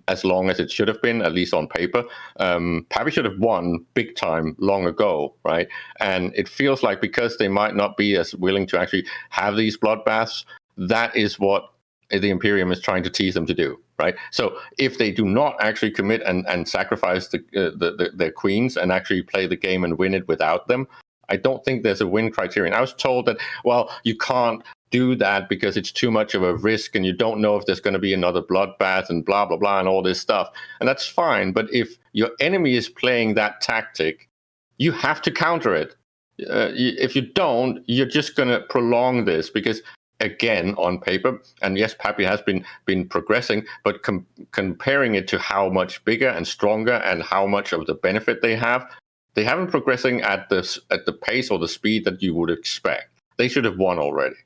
as long as it should have been, at least on paper. Pappy should have won big time long ago, right? And it feels like because they might not be as willing to actually have these bloodbaths, that is what the Imperium is trying to tease them to do, right? So if they do not actually commit and sacrifice their queens and actually play the game and win it without them, I don't think there's a win criterion. I was told that, well, you can't do that because it's too much of a risk and you don't know if there's going to be another bloodbath and blah, blah, blah, and all this stuff. And that's fine. But if your enemy is playing that tactic, you have to counter it. If you don't, you're just going to prolong this because, again, on paper, and yes, Pappy has been progressing, but comparing it to how much bigger and stronger and how much of the benefit they haven't progressing at the pace or the speed that you would expect. They should have won already.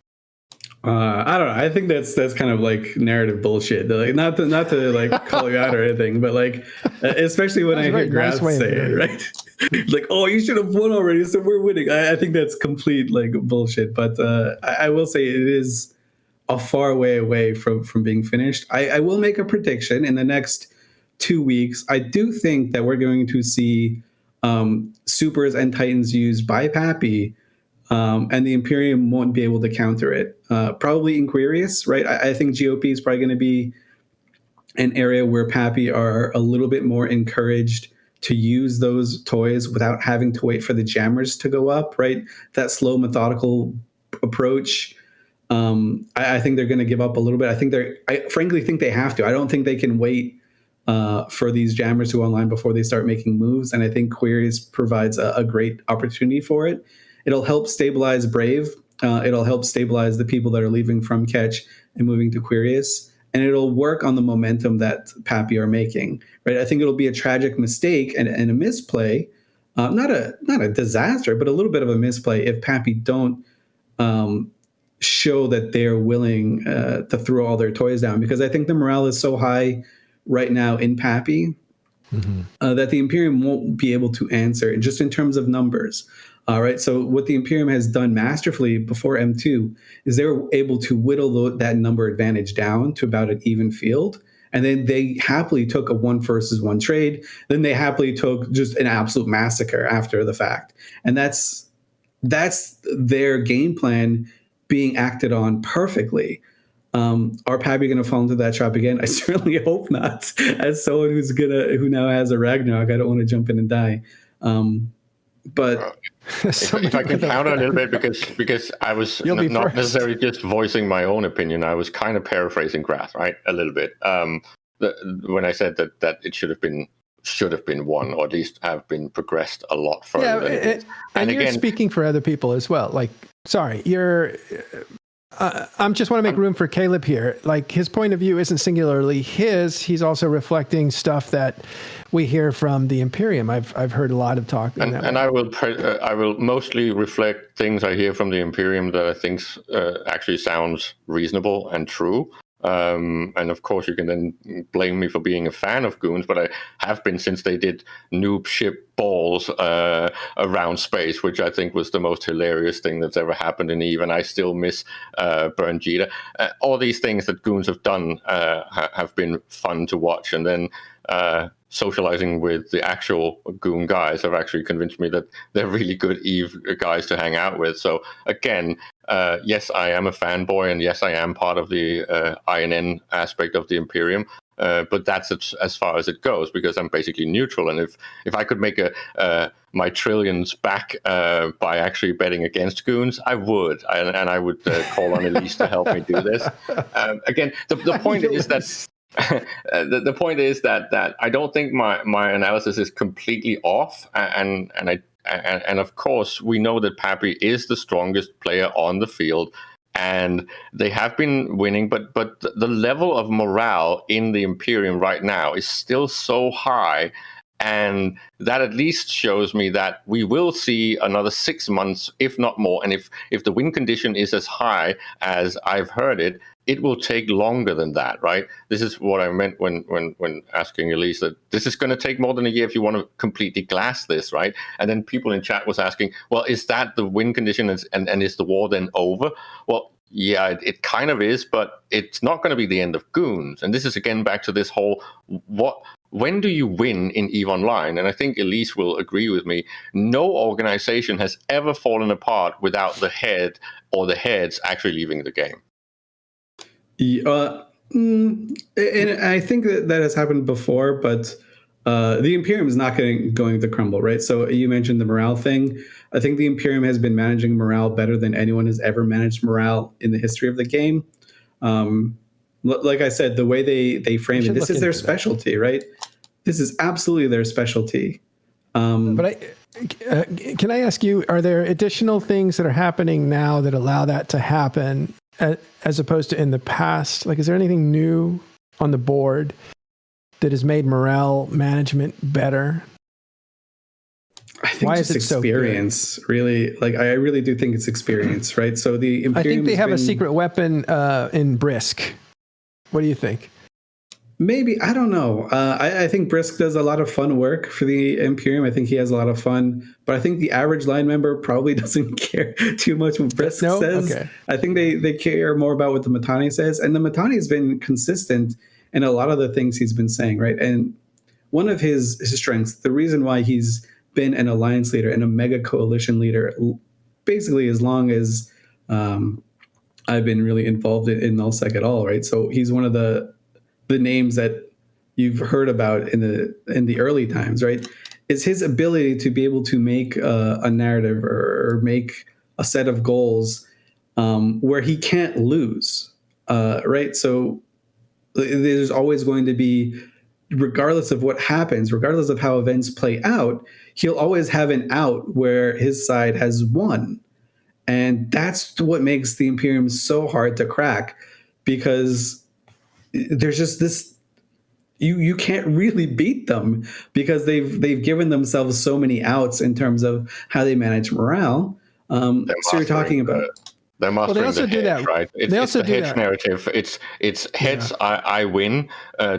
I don't know. I think that's kind of like narrative bullshit. Like, not to like call you out or anything, but like, especially when I hear Grass say it, right? Like, oh, you should have won already, so we're winning. I think that's complete like bullshit. But I will say it is a far way away from being finished. I will make a prediction in the next 2 weeks. I do think that we're going to see supers and titans used by Pappy and the Imperium won't be able to counter it. Probably Inquirius, right? I think GOP is probably going to be an area where Pappy are a little bit more encouraged to use those toys without having to wait for the jammers to go up, right? That slow, methodical approach. I think they're going to give up a little bit. I frankly think they have to. I don't think they can wait for these jammers to go online before they start making moves. And I think Queries provides a great opportunity for it. It'll help stabilize Brave. It'll help stabilize the people that are leaving from Catch and moving to Quirius. And it'll work on the momentum that Pappy are making, right? I think it'll be a tragic mistake and a misplay, not a disaster, but a little bit of a misplay if Pappy don't show that they're willing to throw all their toys down. Because I think the morale is so high right now in Pappy that the Imperium won't be able to answer, just in terms of numbers. All right. So what the Imperium has done masterfully before M2 is they were able to whittle that number advantage down to about an even field. And then they happily took a 1-versus-1 trade. Then they happily took just an absolute massacre after the fact. And that's their game plan being acted on perfectly. Are Pappy going to fall into that trap again? I certainly hope not. As someone who now has a Ragnarok, I don't want to jump in and die. But if I can counter a little bit, because I was not necessarily just voicing my own opinion, I was kind of paraphrasing Grath, right, a little bit. When I said that it should have been won, or at least have been progressed a lot further. Yeah, and you're again, speaking for other people as well. Like, sorry, you're. I'm just want to make room for Caleb here. Like, his point of view isn't singularly his. He's also reflecting stuff that we hear from the Imperium. I've heard a lot of talk. And I will mostly reflect things I hear from the Imperium that I think actually sounds reasonable and true. And of course, you can then blame me for being a fan of Goons, but I have been since they did noob ship balls around space, which I think was the most hilarious thing that's ever happened in EVE, and I still miss Burn Jita. All these things that Goons have done have been fun to watch, and then socializing with the actual Goon guys have actually convinced me that they're really good EVE guys to hang out with. So again, yes, I am a fanboy, and yes, I am part of the INN aspect of the Imperium. But that's as far as it goes, because I'm basically neutral. And if I could make my trillions back by actually betting against Goons, I would. And I would call on Elise to help me do this. Again, the point is that the point is that I don't think my analysis is completely off, and of course we know that Pappy is the strongest player on the field, and they have been winning, but the level of morale in the Imperium right now is still so high, and that at least shows me that we will see another 6 months, if not more. And if the win condition is as high as I've heard it, it will take longer than that, right? This is what I meant when asking Elise that this is going to take more than a year if you want to completely glass this, right? And then people in chat was asking, well, is that the win condition, and is the war then over? Well, yeah, it kind of is, but it's not going to be the end of Goons. And this is again back to this whole when do you win in EVE Online? And I think Elise will agree with me. No organization has ever fallen apart without the head or the heads actually leaving the game. And I think that has happened before, but the Imperium is not going to crumble, right? So you mentioned the morale thing. I think the Imperium has been managing morale better than anyone has ever managed morale in the history of the game. Like I said, the way they frame it, this is their specialty, right? This is absolutely their specialty. But can I ask you, are there additional things that are happening now that allow that to happen as opposed to in the past? Like, is there anything new on the board that has made morale management better? I think just experience, really. Like, I really do think it's experience, right? So the Imperium, I think they have a secret weapon in Brisk. What do you think? Maybe, I don't know. I think Brisk does a lot of fun work for the Imperium. I think he has a lot of fun, but I think the average line member probably doesn't care too much what Brisk says. Okay. I think they care more about what the Matani says, and the Matani has been consistent in a lot of the things he's been saying, right? And one of his strengths, the reason why he's been an alliance leader and a mega coalition leader basically as long as I've been really involved in nullsec at all, right? So he's one of the names that you've heard about in the early times, right? Is his ability to be able to make a narrative or make a set of goals where he can't lose, right? So there's always going to be, regardless of what happens, regardless of how events play out, he'll always have an out where his side has won. And that's what makes the Imperium so hard to crack, because there's just this, you can't really beat them because they've given themselves so many outs in terms of how they manage morale. So you're talking about they're mastering they also the do hedge, that. right? It's, They also it's the do hedge that. narrative. It's heads I win,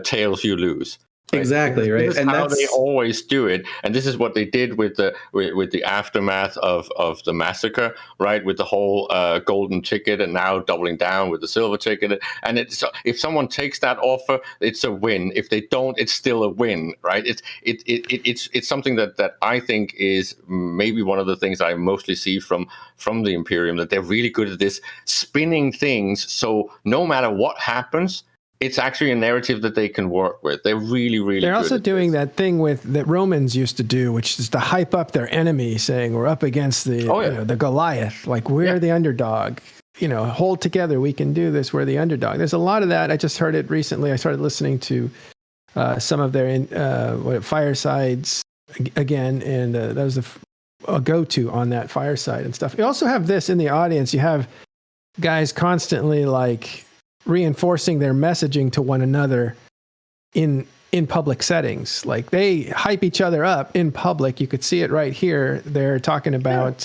tails you lose. Right? Exactly, right. This is And how that's they always do it, and this is what they did with the aftermath of the massacre, right? With the whole golden ticket, and now doubling down with the silver ticket. And it's, if someone takes that offer, it's a win. If they don't, it's still a win, right? It's something that I think is maybe one of the things I mostly see from the Imperium, that they're really good at this, spinning things so no matter what happens, it's actually a narrative that they can work with. They're really, really They're good also at doing this. that thing that Romans used to do, which is to hype up their enemy, saying we're up against the the Goliath, like we're the underdog. Hold together, we can do this. We're the underdog. There's a lot of that. I just heard it recently. I started listening to some of their firesides again, and that was a go-to on that fireside and stuff. You also have this in the audience. You have guys constantly like reinforcing their messaging to one another in public settings. Like they hype each other up in public. You could see it right here. They're talking about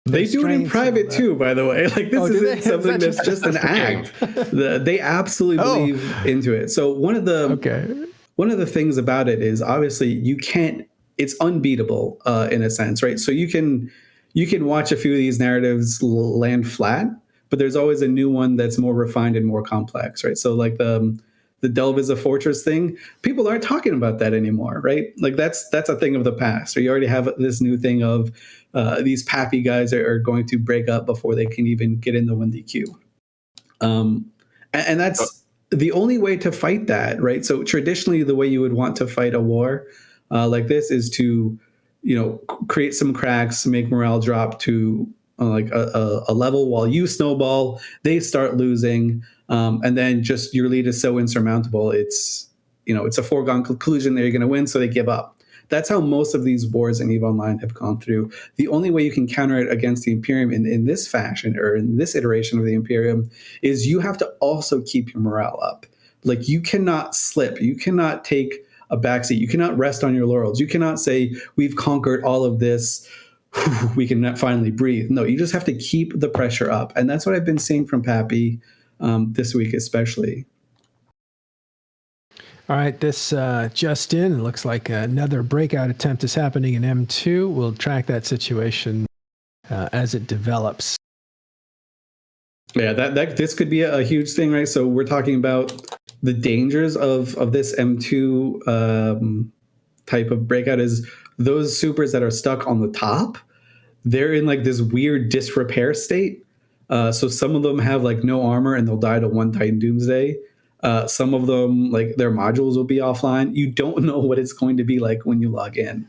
they do it in private too, by the way. Like this isn't something that's just an act. They absolutely believe into it. So one of the things about it is, obviously you can't, it's unbeatable in a sense, right? So you can watch a few of these narratives land flat, but there's always a new one that's more refined and more complex, right? So like the Delve is a fortress thing, people aren't talking about that anymore, right? Like that's a thing of the past. So you already have this new thing of these pappy guys are going to break up before they can even get in the Windy Q. And that's the only way to fight that, right? So traditionally, the way you would want to fight a war like this is to, create some cracks, make morale drop to like a level while you snowball, they start losing, and then just your lead is so insurmountable, it's a foregone conclusion that you're going to win, so they give up. That's how most of these wars in EVE Online have gone through. The only way you can counter it against the Imperium in this fashion, or in this iteration of the Imperium, is you have to also keep your morale up. Like you cannot slip, you cannot take a backseat, you cannot rest on your laurels, you cannot say we've conquered all of this, we can finally breathe. No, you just have to keep the pressure up. And that's what I've been seeing from Pappy this week especially. All right, this just in, it looks like another breakout attempt is happening in M2. We'll track that situation as it develops. Yeah, that this could be a huge thing, right? So we're talking about the dangers of this M2 type of breakout is those supers that are stuck on the top, they're in like this weird disrepair state. So some of them have like no armor and they'll die to one Titan Doomsday. Some of them, like their modules will be offline. You don't know what it's going to be like when you log in.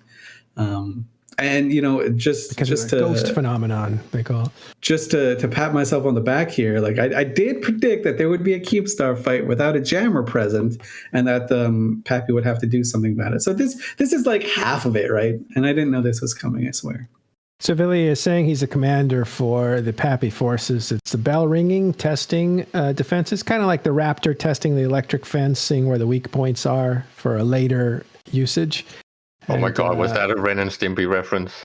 And just because of the ghost phenomenon, they call it. Just to pat myself on the back here, like I did predict that there would be a Keepstar fight without a jammer present, and that Pappy would have to do something about it. So this is like half of it, right? And I didn't know this was coming, I swear. So Billy is saying he's a commander for the Pappy forces. It's the bell ringing, testing defenses, kind of like the Raptor testing the electric fence, seeing where the weak points are for a later usage. Oh my God, was that a Ren and Stimpy reference?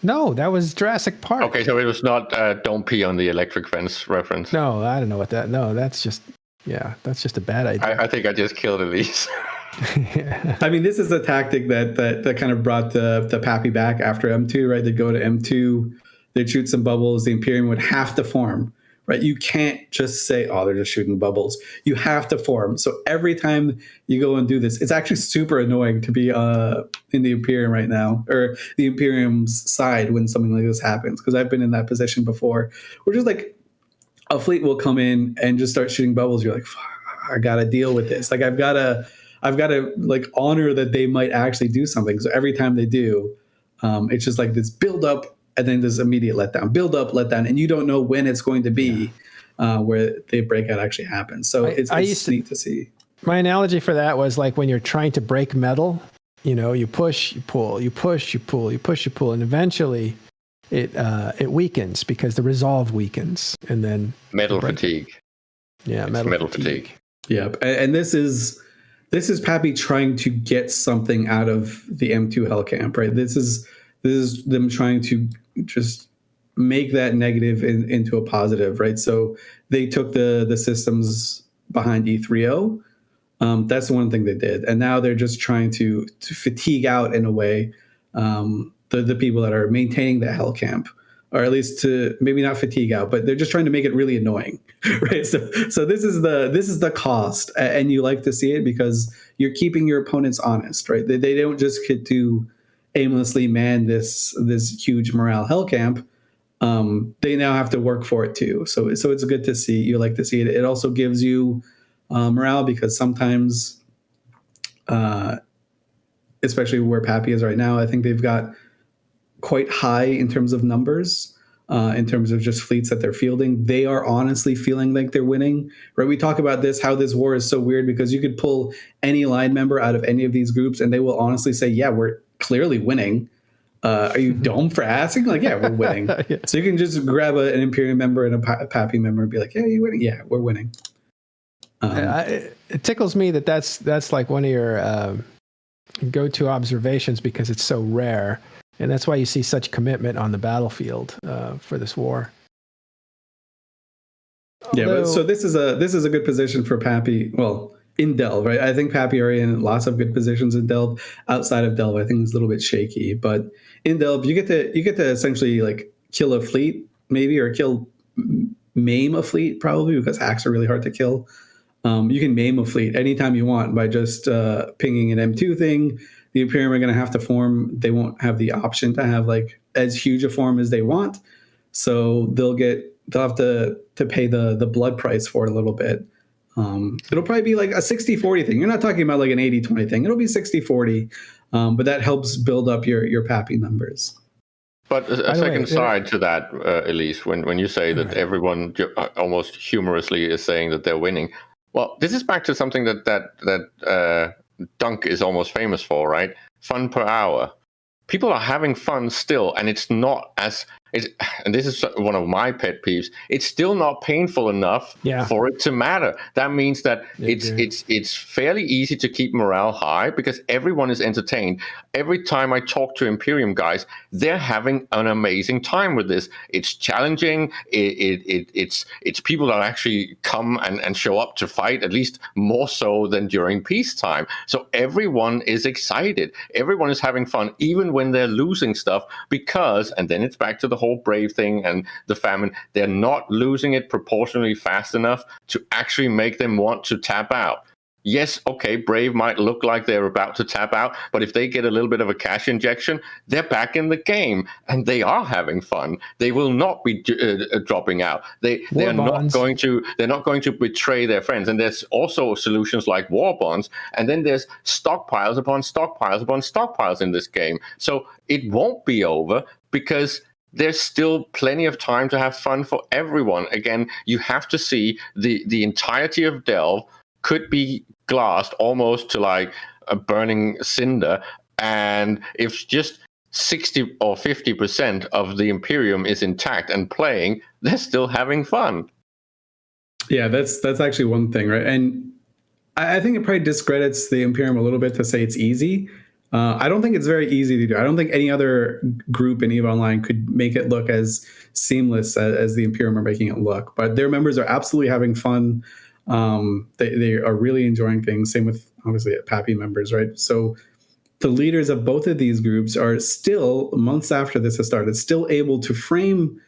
No, that was Jurassic Park. Okay, so it was not don't pee on the electric fence reference. No, I don't know what that, no, that's just a bad idea. I think I just killed Elise. I mean, this is a tactic that kind of brought the Pappy back after M2, right? They'd go to M2, they'd shoot some bubbles, the Imperium would have to form, right? You can't just say, oh, they're just shooting bubbles. You have to form. So every time you go and do this, it's actually super annoying to be in the Imperium right now, or the Imperium's side when something like this happens, because I've been in that position before, where just like a fleet will come in and just start shooting bubbles. You're like, I gotta deal with this. Like I've gotta like honor that they might actually do something. So every time they do, it's just like this build up and then this immediate letdown, build up, letdown, and you don't know when it's going to be where the breakout actually happens. So it's neat to see. My analogy for that was like when you're trying to break metal, you push, you pull, you push, you pull, you push, you pull, and eventually it weakens because the resolve weakens, and then metal fatigue. Yeah, metal fatigue. Yep, and this is Pappy trying to get something out of the M2 Hell Camp, right? This is them trying to just make that negative into a positive, right? So they took the systems behind E30. That's the one thing they did, and now they're just trying to fatigue out in a way the people that are maintaining the Hell Camp, or at least to maybe not fatigue out, but they're just trying to make it really annoying, right? So this is the cost, and you like to see it because you're keeping your opponents honest, right? They don't just get to aimlessly man this huge morale Hell Camp. They now have to work for it too. So it's good to see. You like to see it. It also gives you morale, because sometimes, especially where Pappy is right now, I think they've got quite high in terms of numbers, in terms of just fleets that they're fielding. They are honestly feeling like they're winning, right? We talk about how this war is so weird, because you could pull any line member out of any of these groups and they will honestly say, yeah, we're clearly winning. Are you dumb for asking? Like, yeah, we're winning. Yeah. So you can just grab an Imperium member and a Pappy member and be like, yeah, you winning? Yeah, we're winning. It tickles me that's like one of your go-to observations, because it's so rare. And that's why you see such commitment on the battlefield for this war. But so this is a good position for Pappy. Well, in Delve, right? I think Pappy are in lots of good positions in Delve. Outside of Delve, I think it's a little bit shaky. But in Delve, you get to essentially like kill a fleet, maybe, or maim a fleet, probably, because hacks are really hard to kill. You can maim a fleet anytime you want by just pinging an M2 thing. The Imperium are going to have to form. They won't have the option to have like as huge a form as they want. So they'll have to pay the blood price for it a little bit. It'll probably be like a 60-40 thing. You're not talking about like an 80-20 thing. It'll be 60-40, but that helps build up your Pappy numbers. But a second side to that, Elise, when you say that everyone almost humorously is saying that they're winning, well, this is back to something that Dunk is almost famous for, right? Fun per hour. People are having fun still, and it's not as and this is one of my pet peeves. It's still not painful enough for it to matter. That means that it's fairly easy to keep morale high because everyone is entertained. Every time I talk to Imperium guys, they're having an amazing time with this. It's challenging. It's people that actually come and show up to fight, at least more so than during peacetime. So everyone is excited. Everyone is having fun, even when they're losing stuff, because, and then it's back to the whole Brave thing and the famine, they're not losing it proportionally fast enough to actually make them want to tap out. Yes, okay, Brave might look like they're about to tap out, but if they get a little bit of a cash injection, they're back in the game and they are having fun. They will not be dropping out. They're not going to betray their friends. And there's also solutions like war bonds, and then there's stockpiles upon stockpiles upon stockpiles in this game. So it won't be over because there's still plenty of time to have fun for everyone. Again, you have to see the entirety of Delve could be glassed almost to like a burning cinder. And if just 60 or 50% of the Imperium is intact and playing, they're still having fun. Yeah, that's actually one thing, right? And I think it probably discredits the Imperium a little bit to say it's easy. I don't think it's very easy to do. I don't think any other group in EVE Online could make it look as seamless as the Imperium are making it look. But their members are absolutely having fun. They are really enjoying things. Same with, obviously, Pappy members, right? So the leaders of both of these groups are still, months after this has started, still able to frame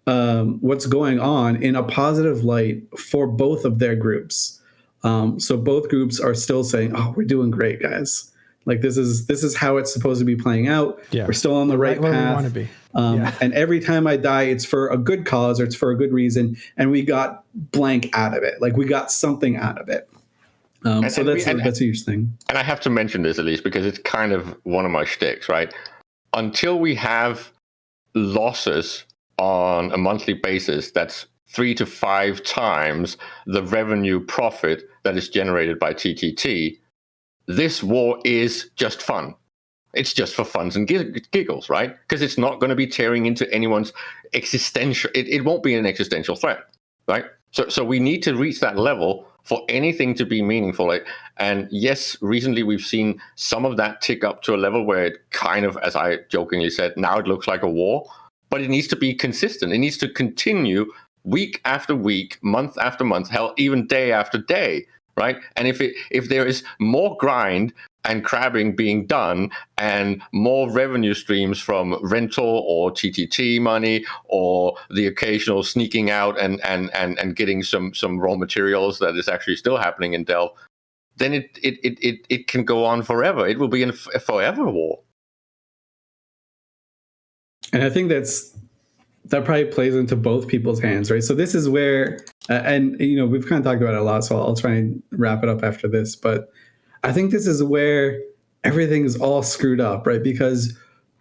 what's going on in a positive light for both of their groups. So both groups are still saying, "Oh, we're doing great, guys. Like this is how it's supposed to be playing out. Yeah. We're still on the right where path. we want to be." And every time I die, it's for a good cause or it's for a good reason, and we got blank out of it. Like we got something out of it. So that's a huge thing. And I have to mention this at least because it's kind of one of my shticks, right? Until we have losses on a monthly basis, that's 3 to 5 times the revenue profit that is generated by TTT. This war is just fun. It's just for funs and giggles, right? Because it's not going to be tearing into anyone's existential. It won't be an existential threat, right? So we need to reach that level for anything to be meaningful. And yes, recently we've seen some of that tick up to a level where it kind of, as I jokingly said, now it looks like a war, but it needs to be consistent. It needs to continue week after week, month after month, hell, even day after day, right? And if there is more grind and crabbing being done and more revenue streams from rental or TTT money or the occasional sneaking out and getting some raw materials that is actually still happening in Delve, then it can go on forever. It will be a forever war. And I think that probably plays into both people's hands, right? So this is where, and we've kind of talked about it a lot, so I'll try and wrap it up after this, but I think this is where everything's all screwed up, right? Because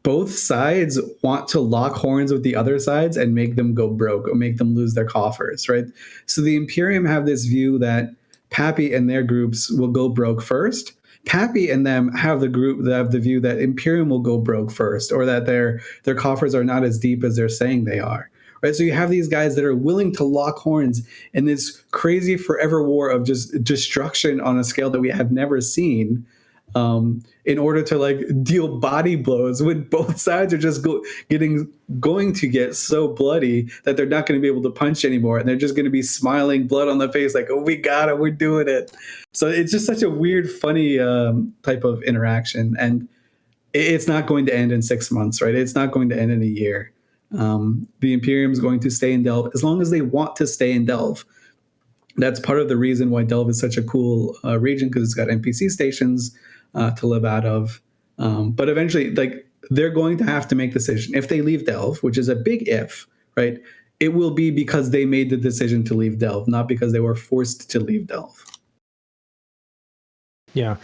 both sides want to lock horns with the other sides and make them go broke or make them lose their coffers, right? So the Imperium have this view that Pappy and their groups will go broke first. Pappy and them have the view that Imperium will go broke first, or that their coffers are not as deep as they're saying they are. Right, so you have these guys that are willing to lock horns in this crazy forever war of just destruction on a scale that we have never seen, in order to deal body blows when both sides are just going to get so bloody that they're not going to be able to punch anymore, and they're just going to be smiling, blood on the face, like, "Oh, we got it, we're doing it." So it's just such a weird, funny type of interaction, and it's not going to end in 6 months, right? It's not going to end in a year. The Imperium is going to stay in Delve as long as they want to stay in Delve. That's part of the reason why Delve is such a cool region, because it's got NPC stations to live out of. But eventually, they're going to have to make a decision. If they leave Delve, which is a big if, right? It will be because they made the decision to leave Delve, not because they were forced to leave Delve. Yeah.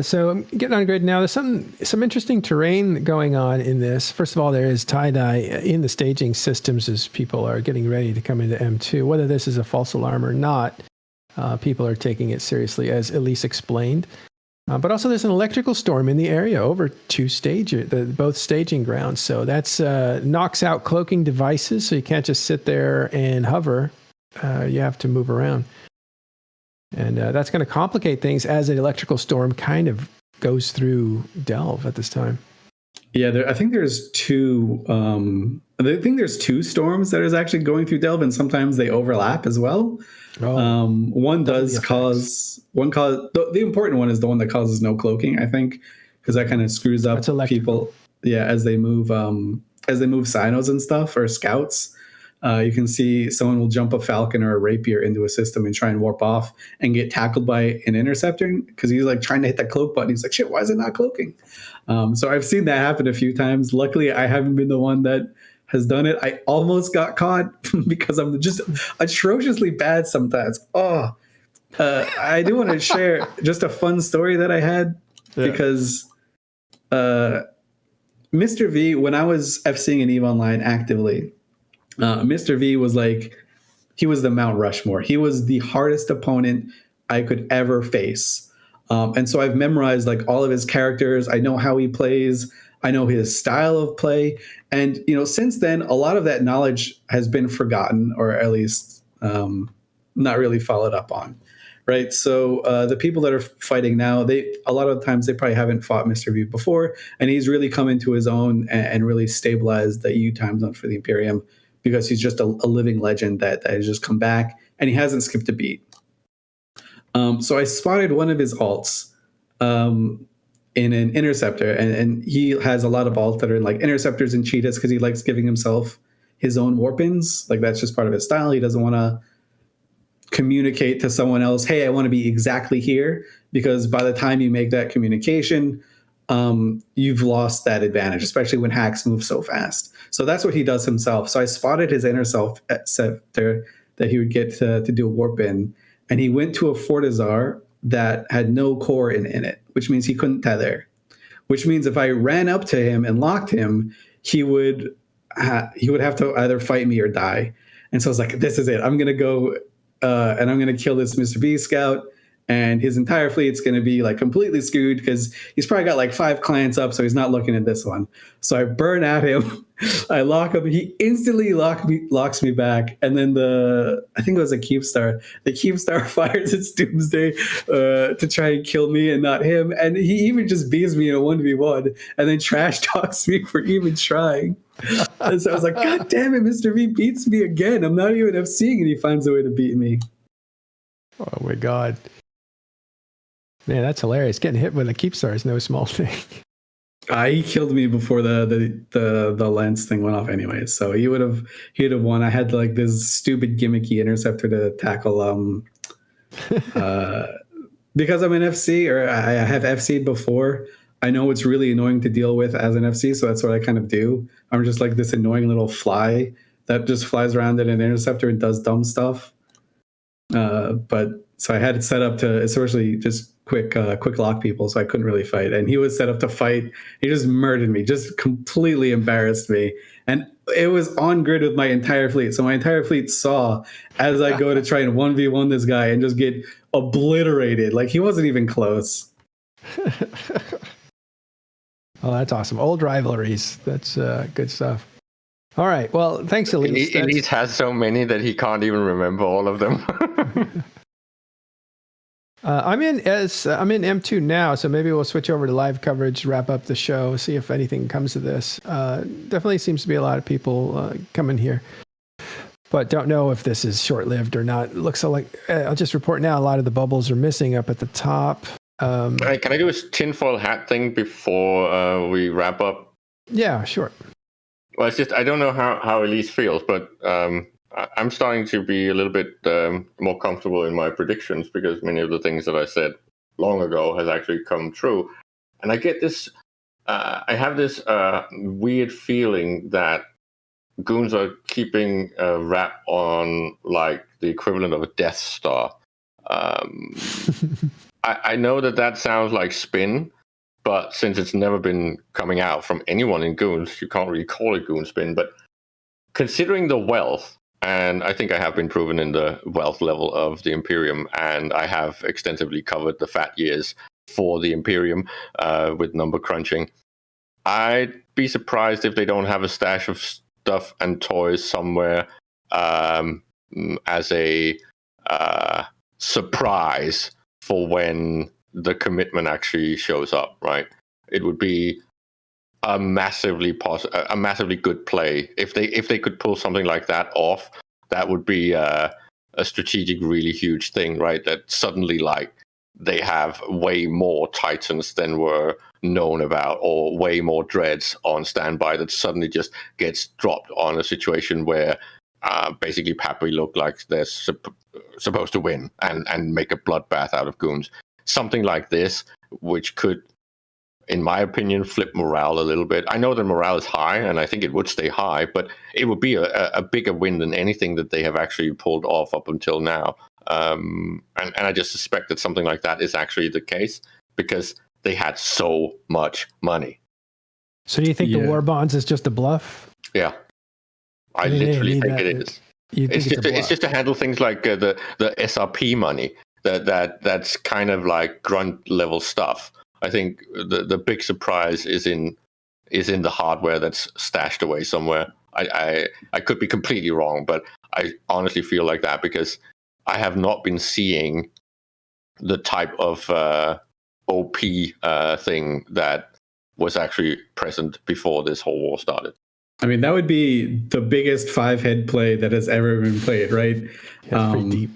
So I'm getting on grid now. There's some interesting terrain going on in this. First of all, there is tie-dye in the staging systems as people are getting ready to come into M2. Whether this is a false alarm or not, people are taking it seriously, as Elise explained. But also there's an electrical storm in the area over both staging grounds. So that's knocks out cloaking devices, so you can't just sit there and hover. You have to move around. And that's going to complicate things as an electrical storm kind of goes through Delve at this time. Yeah, I think there's two. I think there's 2 storms that is actually going through Delve, and sometimes they overlap as well. One does cause the important one is the one that causes no cloaking, I think, because that kind of screws up people. Yeah, as they move sinos and stuff, or scouts. You can see someone will jump a falcon or a rapier into a system and try and warp off and get tackled by an interceptor because he's trying to hit that cloak button. He's like, "Shit, why is it not cloaking?" So I've seen that happen a few times. Luckily, I haven't been the one that has done it. I almost got caught because I'm just atrociously bad sometimes. I do want to share just a fun story that I had because Mr. V, when I was FCing in EVE Online actively, Mr. V was he was the Mount Rushmore. He was the hardest opponent I could ever face. And so I've memorized all of his characters. I know how he plays. I know his style of play. And, since then, a lot of that knowledge has been forgotten, or at least not really followed up on. Right. So the people that are fighting now, a lot of the times they probably haven't fought Mr. V before. And he's really come into his own and really stabilized the EU time zone for the Imperium, because he's just a living legend that has just come back, and he hasn't skipped a beat. So I spotted one of his alts in an interceptor, and he has a lot of alts that are in interceptors and cheetahs because he likes giving himself his own warp-ins. Like that's just part of his style. He doesn't want to communicate to someone else, hey, I want to be exactly here, because by the time you make that communication, you've lost that advantage, especially when hacks move so fast. So that's what he does himself. So I spotted his inner self there that he would get to do a warp in, and he went to a Fortizar that had no core in it, which means he couldn't tether, which means if I ran up to him and locked him, he would have to either fight me or die. And so I was like, this is it. I'm going to go and I'm going to kill this Mr. B scout, and his entire fleet's going to be like completely screwed because he's probably got like 5 clients up, so he's not looking at this one. So I burn at him, I lock him, he instantly locks me back, and then I think it was a Keepstar. The Keepstar fires its Doomsday to try and kill me and not him, and he even just beats me in a 1v1 and then trash talks me for even trying. And so I was like, God damn it, Mr. V beats me again. I'm not even FCing and he finds a way to beat me. Oh my God. Man, that's hilarious. Getting hit with a Keepstar is no small thing. He killed me before the lens thing went off anyway, so he'd have won. I had like this stupid gimmicky interceptor to tackle because I'm an FC, or I have FC'd before. I know it's really annoying to deal with as an FC, so that's what I kind of do. I'm just like this annoying little fly that just flies around in an interceptor and does dumb stuff. But so I had it set up to essentially just quick lock people, so I couldn't really fight. And he was set up to fight. He just murdered me, just completely embarrassed me. And it was on grid with my entire fleet. So my entire fleet saw as I go to try and 1v1 this guy and just get obliterated. Like he wasn't even close. Oh, that's awesome. Old rivalries. That's good stuff. All right. Well, thanks, Elise. Elise has so many that he can't even remember all of them. I'm in M2 now, so maybe we'll switch over to live coverage, wrap up the show, see if anything comes of this. Definitely seems to be a lot of people coming here, but don't know if this is short-lived or not. It looks like I'll just report now. A lot of the bubbles are missing up at the top. Can I do a tinfoil hat thing before we wrap up? Yeah, sure. Well, it's just I don't know how Elise feels, but I'm starting to be a little bit more comfortable in my predictions because many of the things that I said long ago has actually come true. And I get this, I have this weird feeling that goons are keeping a rap on like the equivalent of a Death Star. I know that sounds like spin, but since it's never been coming out from anyone in goons, you can't really call it goon spin. But considering the wealth, and I think I have been proven in the wealth level of the Imperium, and I have extensively covered the fat years for the Imperium with number crunching. I'd be surprised if they don't have a stash of stuff and toys somewhere as a surprise for when the commitment actually shows up, right? It would be a massively good play if they could pull something like that off. That would be a strategic, really huge thing, right? That suddenly, like, they have way more Titans than were known about, or way more dreads on standby that suddenly just gets dropped on a situation where basically Pappy look like they're supposed to win and make a bloodbath out of goons. Something like this, which could, in my opinion, flip morale a little bit. I know that morale is high, and I think it would stay high, but it would be a bigger win than anything that they have actually pulled off up until now. And I just suspect that something like that is actually the case because they had so much money. So do you think the war bonds is just a bluff? Yeah. I literally think it is. It's just to handle things like the SRP money. That's kind of like grunt level stuff. I think the big surprise is in the hardware that's stashed away somewhere. I could be completely wrong, but I honestly feel like that because I have not been seeing the type of OP thing that was actually present before this whole war started. I mean, that would be the biggest 5-head play that has ever been played, right? That's pretty deep.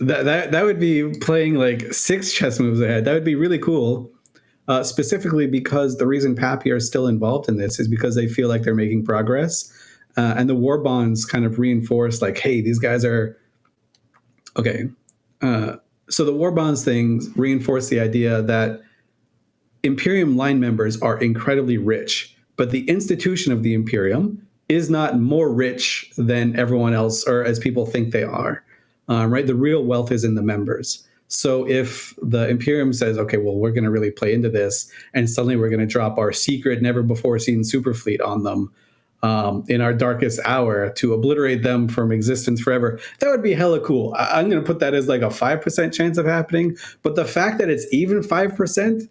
That would be playing like 6 chess moves ahead. That would be really cool. Specifically because the reason Pappy are still involved in this is because they feel like they're making progress. and the war bonds kind of reinforce like, hey, these guys are okay. So the war bonds things reinforce the idea that Imperium line members are incredibly rich, but the institution of the Imperium is not more rich than everyone else, or as people think they are. Right? The real wealth is in the members. So if the Imperium says, okay, well, we're going to really play into this, and suddenly we're going to drop our secret, never before seen super fleet on them in our darkest hour to obliterate them from existence forever, that would be hella cool. I'm going to put that as like a 5% chance of happening. But the fact that it's even 5%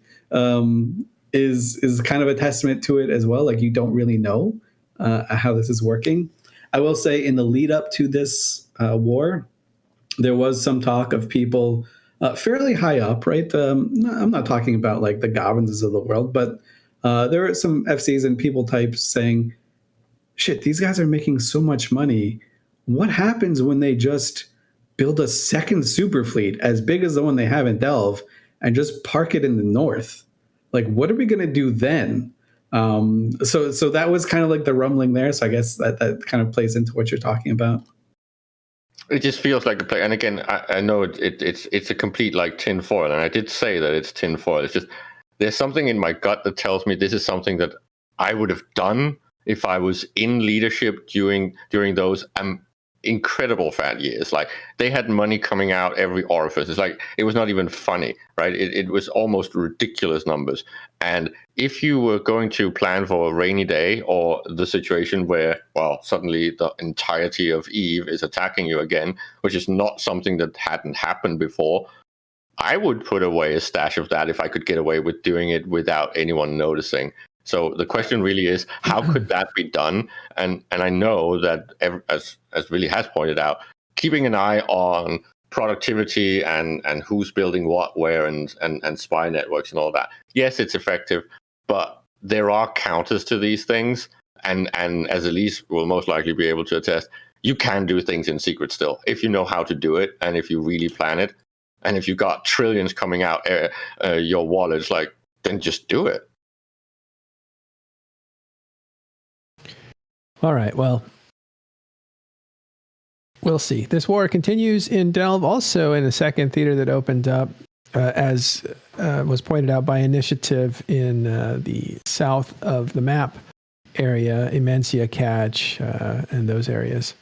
is kind of a testament to it as well. Like, you don't really know how this is working. I will say, in the lead up to this war, there was some talk of people fairly high up, right? I'm not talking about like the Gobbinses of the world, but there are some FCs and people types saying, shit, these guys are making so much money. What happens when they just build a second super fleet as big as the one they have in Delve and just park it in the north? Like, what are we going to do then? So that was kind of like the rumbling there. So I guess that kind of plays into what you're talking about. It just feels like a play. And again, I know it's a complete like tinfoil. And I did say that it's tinfoil. It's just, there's something in my gut that tells me this is something that I would have done if I was in leadership during those incredible fat years. Like, they had money coming out every orifice. It's like, it was not even funny, right? It was almost ridiculous numbers. And if you were going to plan for a rainy day, or the situation where, well, suddenly the entirety of Eve is attacking you again, which is not something that hadn't happened before, I would put away a stash of that if I could get away with doing it without anyone noticing. So the question really is, how could that be done? And I know that, as Willie has pointed out, keeping an eye on productivity and who's building what, where, and spy networks and all that. Yes, it's effective, but there are counters to these things. And as Elise will most likely be able to attest, you can do things in secret still, if you know how to do it, and if you really plan it. And if you got trillions coming out your wallets, like, then just do it. All right, well, we'll see. This war continues in Delve, also in a second theater that opened up, as was pointed out by Initiative, in the south of the map area, Immensia, Catch, and those areas.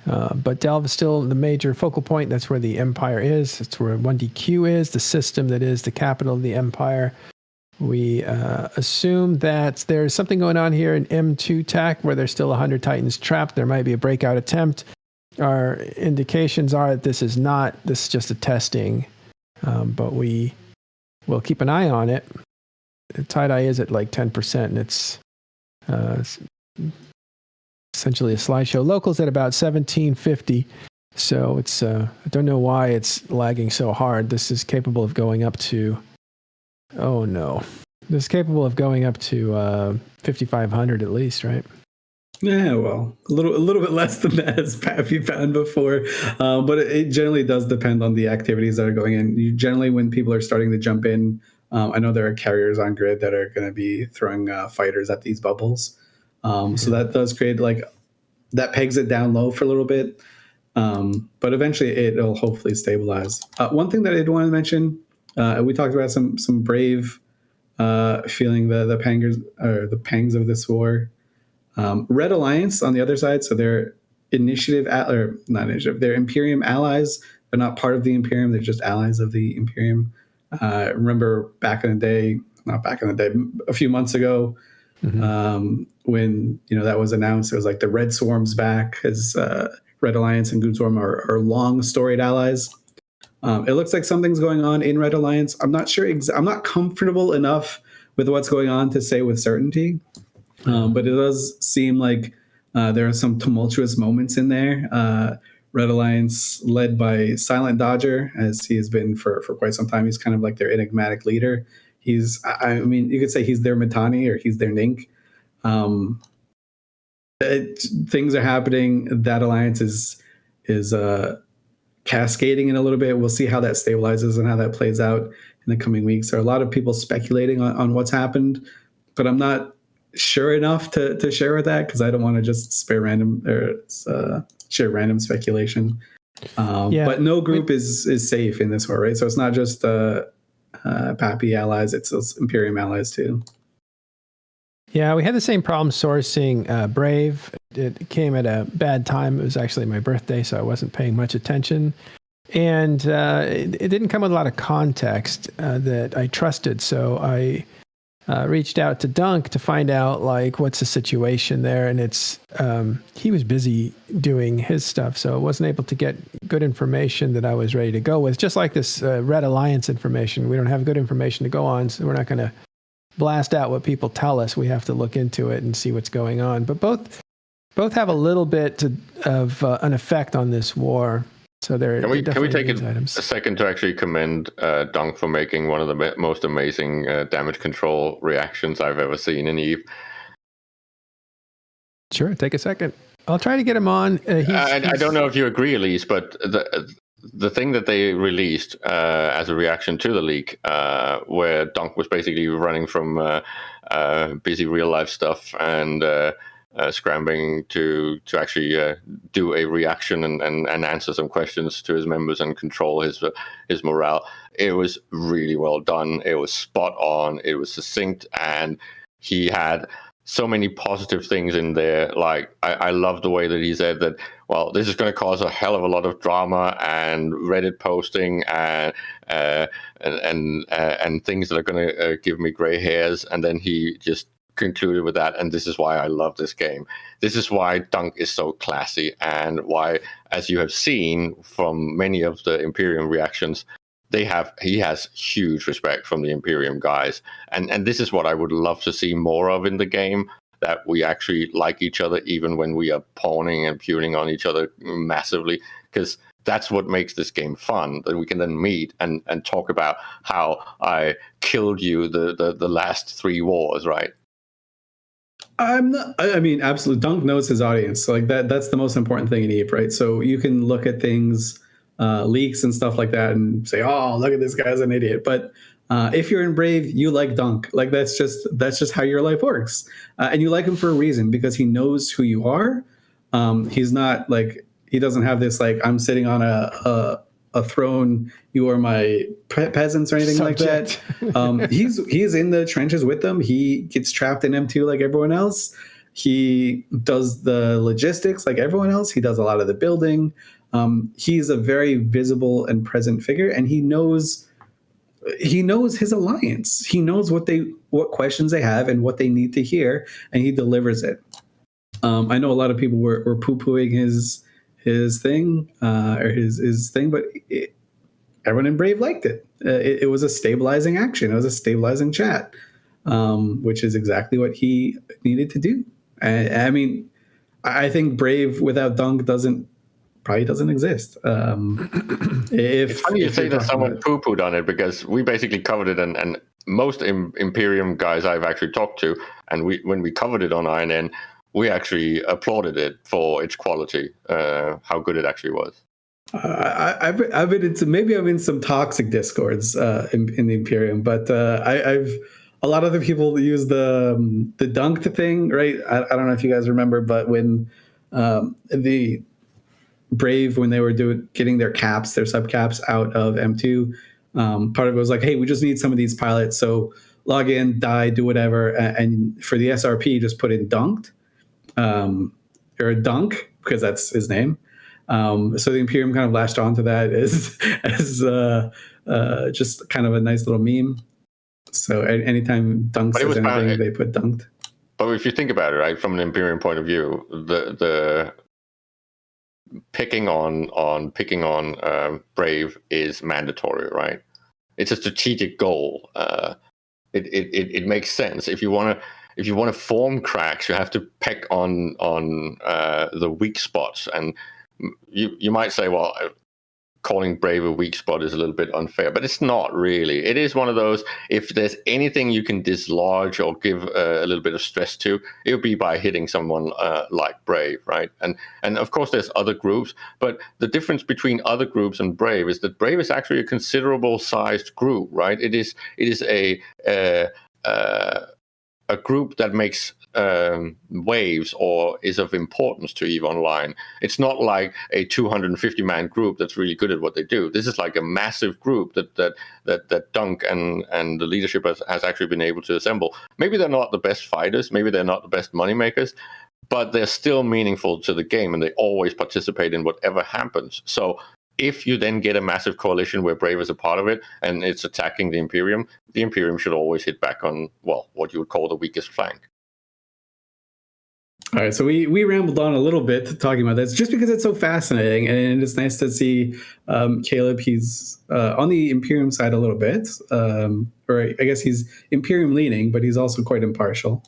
But Delve is still the major focal point. That's where the Empire is. That's where 1DQ is, the system that is the capital of the Empire. We assume that there's something going on here in M2 TAC where there's still 100 Titans trapped. There might be a breakout attempt. Our indications are that this is just a testing, but we will keep an eye on it. Tie-dye is at like 10%, and it's essentially a slideshow. Locals at about 1750. So it's, I don't know why it's lagging so hard. This is capable of going up to, oh no. This is capable of going up to 5,500 at least, right? Yeah, well, a little bit less than that, as Pappy found before. But it generally does depend on the activities that are going in. Generally, when people are starting to jump in, I know there are carriers on grid that are going to be throwing fighters at these bubbles. So that does create, like, that pegs it down low for a little bit. But eventually it'll hopefully stabilize. One thing that I did want to mention, we talked about some brave feeling the pangs of this war. Red Alliance on the other side, so they're they're Imperium allies. They're not part of the Imperium, they're just allies of the Imperium. Remember a few months ago, when that was announced, it was like the Red Swarm's back, as Red Alliance and Goon Swarm are long storied allies. It looks like something's going on in Red Alliance. I'm not sure. I'm not comfortable enough with what's going on to say with certainty. But it does seem like there are some tumultuous moments in there. Red Alliance, led by Silent Dodger, as he has been for quite some time. He's kind of like their enigmatic leader. You could say he's their Mittani, or he's their Nink. Things are happening. That alliance is cascading in a little bit. We'll see how that stabilizes and how that plays out in the coming weeks. There are a lot of people speculating on what's happened, but I'm not sure enough to share with that because I don't want to just share random speculation. But no group is safe in this war, right? So it's not just Pappy allies; it's those Imperium allies too. Yeah, we had the same problem sourcing Brave. It came at a bad time. It was actually my birthday, so I wasn't paying much attention. And it didn't come with a lot of context that I trusted. So I reached out to Dunk to find out, like, what's the situation there. And it's he was busy doing his stuff, so I wasn't able to get good information that I was ready to go with. Just like this Red Alliance information. We don't have good information to go on, so we're not going to blast out what people tell us. We have to look into it and see what's going on. But both have a little bit of an effect on this war. So can we take a second to actually commend Dunk for making one of the most amazing damage control reactions I've ever seen in EVE? Sure, take a second. I'll try to get him on. I don't know if you agree, Elise, but the thing that they released as a reaction to the leak, where Dunk was basically running from busy real life stuff and scrambling to actually do a reaction and answer some questions to his members and control his morale. It was really well done. It was spot on. It was succinct, and he had so many positive things in there. Like I love the way that he said that, well, this is going to cause a hell of a lot of drama and Reddit posting and things that are going to give me gray hairs. And then he just concluded with that, and this is why I love this game. This is why Dunk is so classy, and why, as you have seen from many of the Imperium reactions, he has huge respect from the Imperium guys, and this is what I would love to see more of in the game, that we actually like each other even when we are pawning and puning on each other massively, because that's what makes this game fun, that we can then meet and talk about how I killed you the last 3 wars, right? I mean, absolutely. Dunk knows his audience. So like that's the most important thing in EVE, right? So you can look at things, leaks and stuff like that, and say, "Oh, look at this guy's an idiot." But if you're in Brave, you like Dunk. Like that's just how your life works, and you like him for a reason, because he knows who you are. He's not like, he doesn't have this like, I'm sitting on a throne, you are my peasants or anything Subject. like that. He's in the trenches with them. He gets trapped in M2 like everyone else. He does the logistics like everyone else. He does a lot of the building. He's a very visible and present figure, and he knows his alliance. He knows what questions they have and what they need to hear, and he delivers it. I know a lot of people were poo-pooing his thing, but everyone in Brave liked it. It was a stabilizing action. It was a stabilizing chat, which is exactly what he needed to do. I mean, I think Brave without Dunk probably doesn't exist. It's funny you say that someone poo-pooed on it, because we basically covered it, and most Imperium guys I've actually talked to, and when we covered it on INN, we actually applauded it for its quality, how good it actually was. I've been into, maybe I'm in some toxic discords in the Imperium, but I've a lot of the people use the Dunk thing, right? I don't know if you guys remember, but when the Brave, when they were getting their subcaps out of M2, part of it was like, hey, we just need some of these pilots, so log in, die, do whatever, and for the SRP, just put in Dunked. Or Dunk, because that's his name. So the Imperium kind of latched onto that as just kind of a nice little meme. So anytime Dunk says anything, they put Dunked. But if you think about it, right, from an Imperium point of view, the picking on Brave is mandatory, right? It's a strategic goal. It makes sense. If you want to form cracks, you have to pick on the weak spots, and you might say, well, calling Brave a weak spot is a little bit unfair, but it's not really. It is one of those, if there's anything you can dislodge or give a little bit of stress to, it would be by hitting someone like Brave, right? And of course there's other groups, but the difference between other groups and Brave is that Brave is actually a considerable sized group, right? It is a a group that makes waves or is of importance to EVE Online. It's not like a 250-man group that's really good at what they do. This is like a massive group that Dunk and the leadership has actually been able to assemble. Maybe they're not the best fighters, maybe they're not the best money makers, but they're still meaningful to the game, and they always participate in whatever happens. So if you then get a massive coalition where Brave is a part of it, and it's attacking the Imperium should always hit back on, well, what you would call the weakest flank. All right, so we rambled on a little bit talking about this, just because it's so fascinating, and it's nice to see Caleb. He's on the Imperium side a little bit, or I guess he's Imperium leaning, but he's also quite impartial.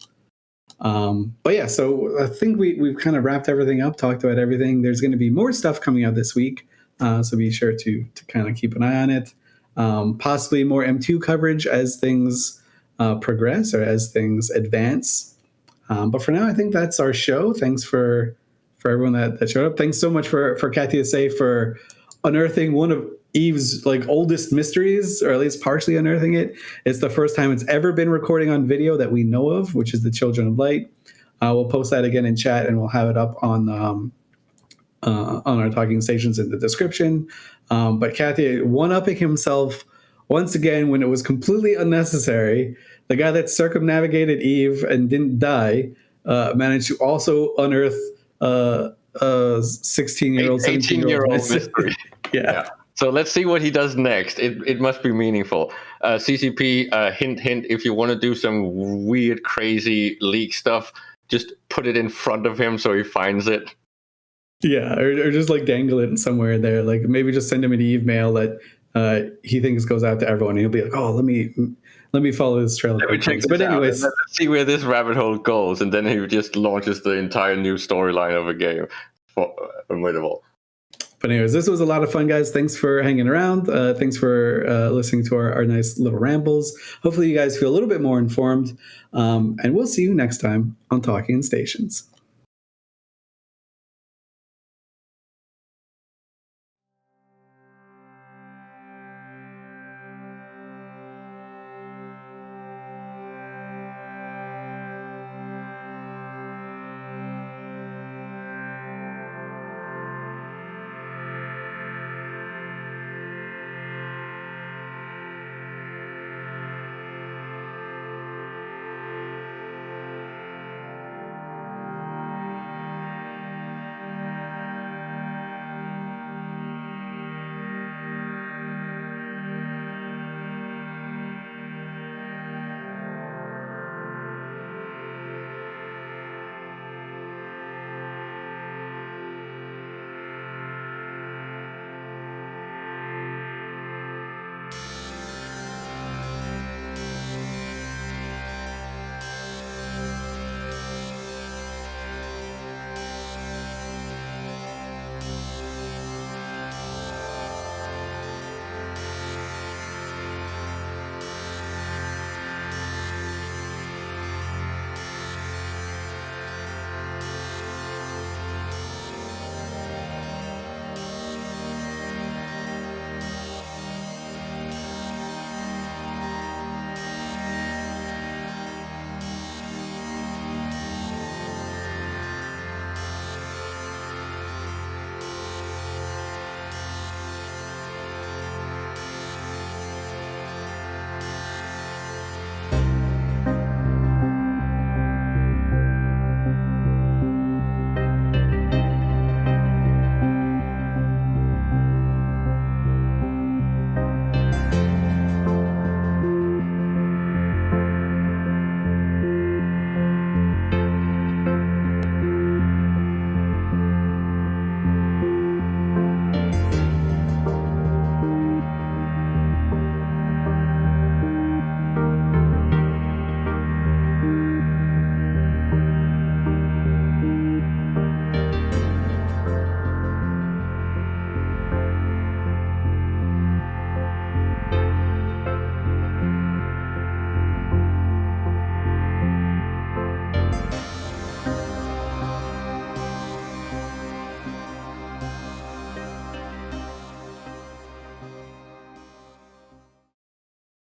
But yeah, so I think we've kind of wrapped everything up, talked about everything. There's going to be more stuff coming out this week, so be sure to kind of keep an eye on it. Possibly more M2 coverage as things progress or as things advance. But for now, I think that's our show. Thanks for everyone that showed up. Thanks so much for Katya Say for unearthing one of Eve's like oldest mysteries, or at least partially unearthing it. It's the first time it's ever been recording on video that we know of, which is the Children of Light. We'll post that again in chat, and we'll have it up on our talking stations in the description. But Katya one-upping himself once again when it was completely unnecessary. The guy that circumnavigated Eve and didn't die managed to also unearth a 16-year-old, 17-year-old mystery. Yeah. So let's see what he does next. It must be meaningful. CCP, hint, if you want to do some weird, crazy leak stuff, just put it in front of him so he finds it. Yeah, or just like dangle it somewhere there. Like maybe just send him an Eve mail that he thinks goes out to everyone, and he'll be like, "Oh, let me follow this trail." Let me check this but out, anyways, let's see where this rabbit hole goes, and then he just launches the entire new storyline of a game. Formidable. But anyways, this was a lot of fun, guys. Thanks for hanging around. Thanks for listening to our nice little rambles. Hopefully you guys feel a little bit more informed. And we'll see you next time on Talking Stations.